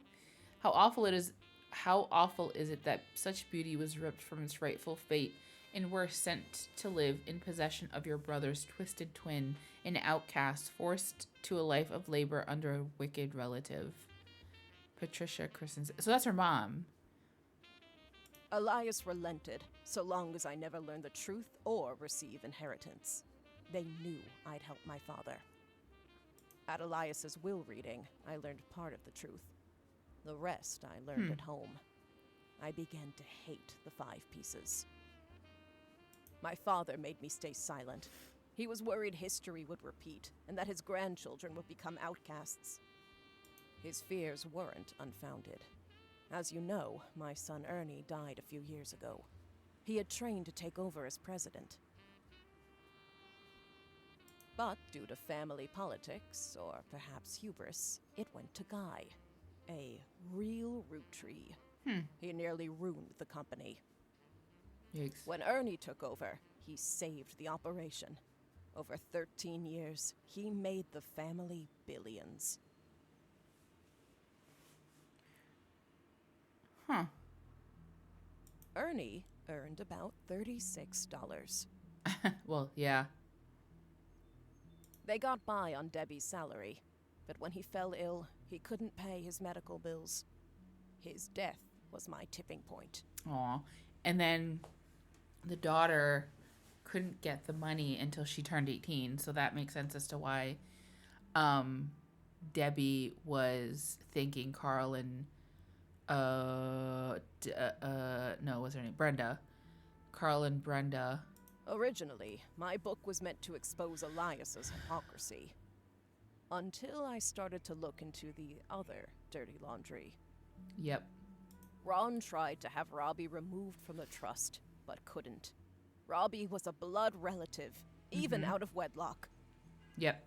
How awful is it that such beauty was ripped from its rightful fate and were sent to live in possession of your brother's twisted twin, an outcast forced to a life of labor under a wicked relative. Patricia Christensen. So that's her mom. Elias relented, so long as I never learned the truth or receive inheritance. They knew I'd help my father. At Elias's will reading, I learned part of the truth. The rest I learned at home. I began to hate the 5 pieces. My father made me stay silent. He was worried history would repeat, and that his grandchildren would become outcasts. His fears weren't unfounded. As you know, my son Ernie died a few years ago. He had trained to take over as president. But due to family politics, or perhaps hubris, it went to Guy. A real Roottree. He nearly ruined the company. Yikes. When Ernie took over, he saved the operation. Over 13 years, he made the family billions. Huh. Ernie earned about $36. Well, yeah. They got by on Debbie's salary, but when he fell ill, he couldn't pay his medical bills. His death was my tipping point. Aw. And then the daughter couldn't get the money until she turned 18, so that makes sense as to why Debbie was thanking Carl and no, what's her name? Brenda. Carl and Brenda. Originally, my book was meant to expose Elias's hypocrisy. Until I started to look into the other dirty laundry. Yep. Ron tried to have Robbie removed from the trust, but couldn't. Robbie was a blood relative, even out of wedlock. Yep.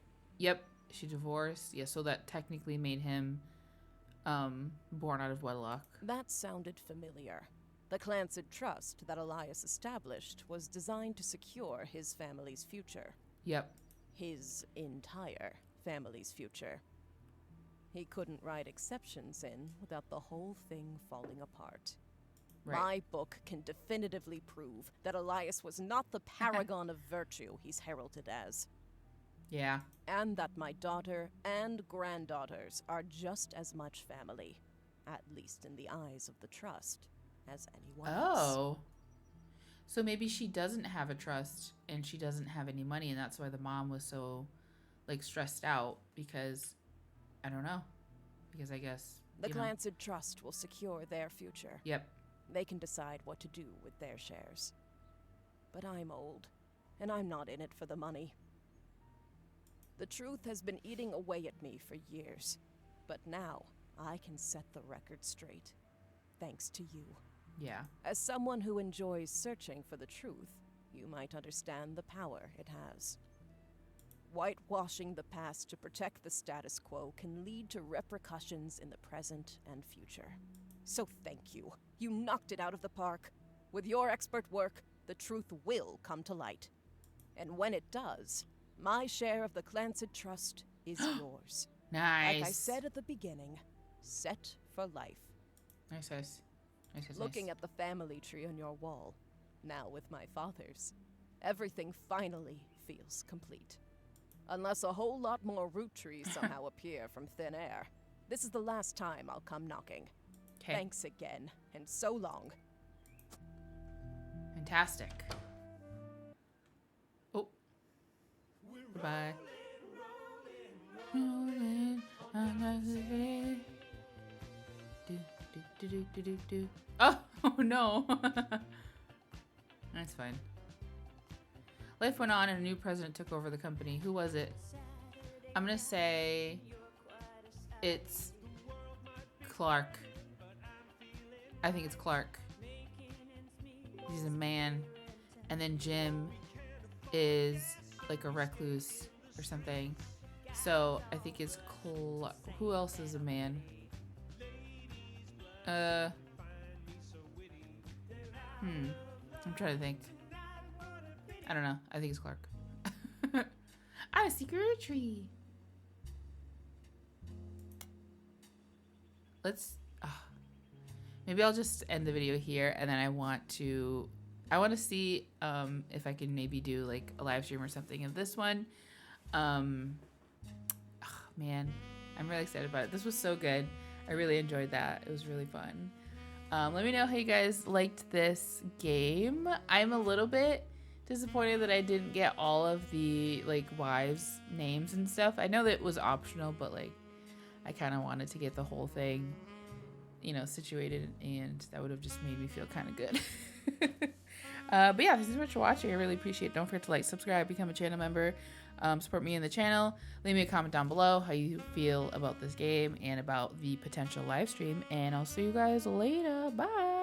She divorced. Yeah, so that technically made him born out of wedlock. That sounded familiar. The Clancid Trust that Elias established was designed to secure his family's future. Yep. His entire family's future. He couldn't write exceptions in without the whole thing falling apart. Right. My book can definitively prove that Elias was not the paragon of virtue he's heralded as. Yeah. And that my daughter and granddaughters are just as much family, at least in the eyes of the trust, as anyone else. Oh. So maybe she doesn't have a trust and she doesn't have any money, and that's why the mom was so, like, stressed out because, I don't know. Because I guess, The Clancid Trust will secure their future. Yep. They can decide what to do with their shares. But I'm old, and I'm not in it for the money. The truth has been eating away at me for years, but now I can set the record straight, thanks to you. Yeah. As someone who enjoys searching for the truth, you might understand the power it has. Whitewashing the past to protect the status quo can lead to repercussions in the present and future. So thank you. You knocked it out of the park. With your expert work, the truth will come to light. And when it does, my share of the Clancid Trust is yours. Nice. Like I said at the beginning, set for life. Nice. Looking at the family tree on your wall, now with my father's, everything finally feels complete. Unless a whole lot more Roottrees somehow appear from thin air. This is the last time I'll come knocking. Okay. Thanks again, and so long. Fantastic. Oh. Goodbye. Oh no. That's fine. Life went on and a new president took over the company. Who was it? I'm gonna say it's Clark. I think it's Clark. He's a man. And then Jim is like a recluse or something. So I think it's Clark. Who else is a man? I'm trying to think. I don't know. I think it's Clark. I see Roottrees. Let's. Maybe I'll just end the video here, and then I want to see if I can maybe do like a live stream or something of this one. Man, I'm really excited about it. This was so good. I really enjoyed that. It was really fun. Let me know how you guys liked this game. I'm a little bit disappointed that I didn't get all of the like wives' names and stuff. I know that it was optional, but like I kind of wanted to get the whole thing, you know, situated, and that would have just made me feel kind of good. But yeah, thanks so much for watching. I really appreciate it. Don't forget to like, subscribe, become a channel member, support me in the channel. Leave me a comment down below how you feel about this game and about the potential live stream, and I'll see you guys later. Bye.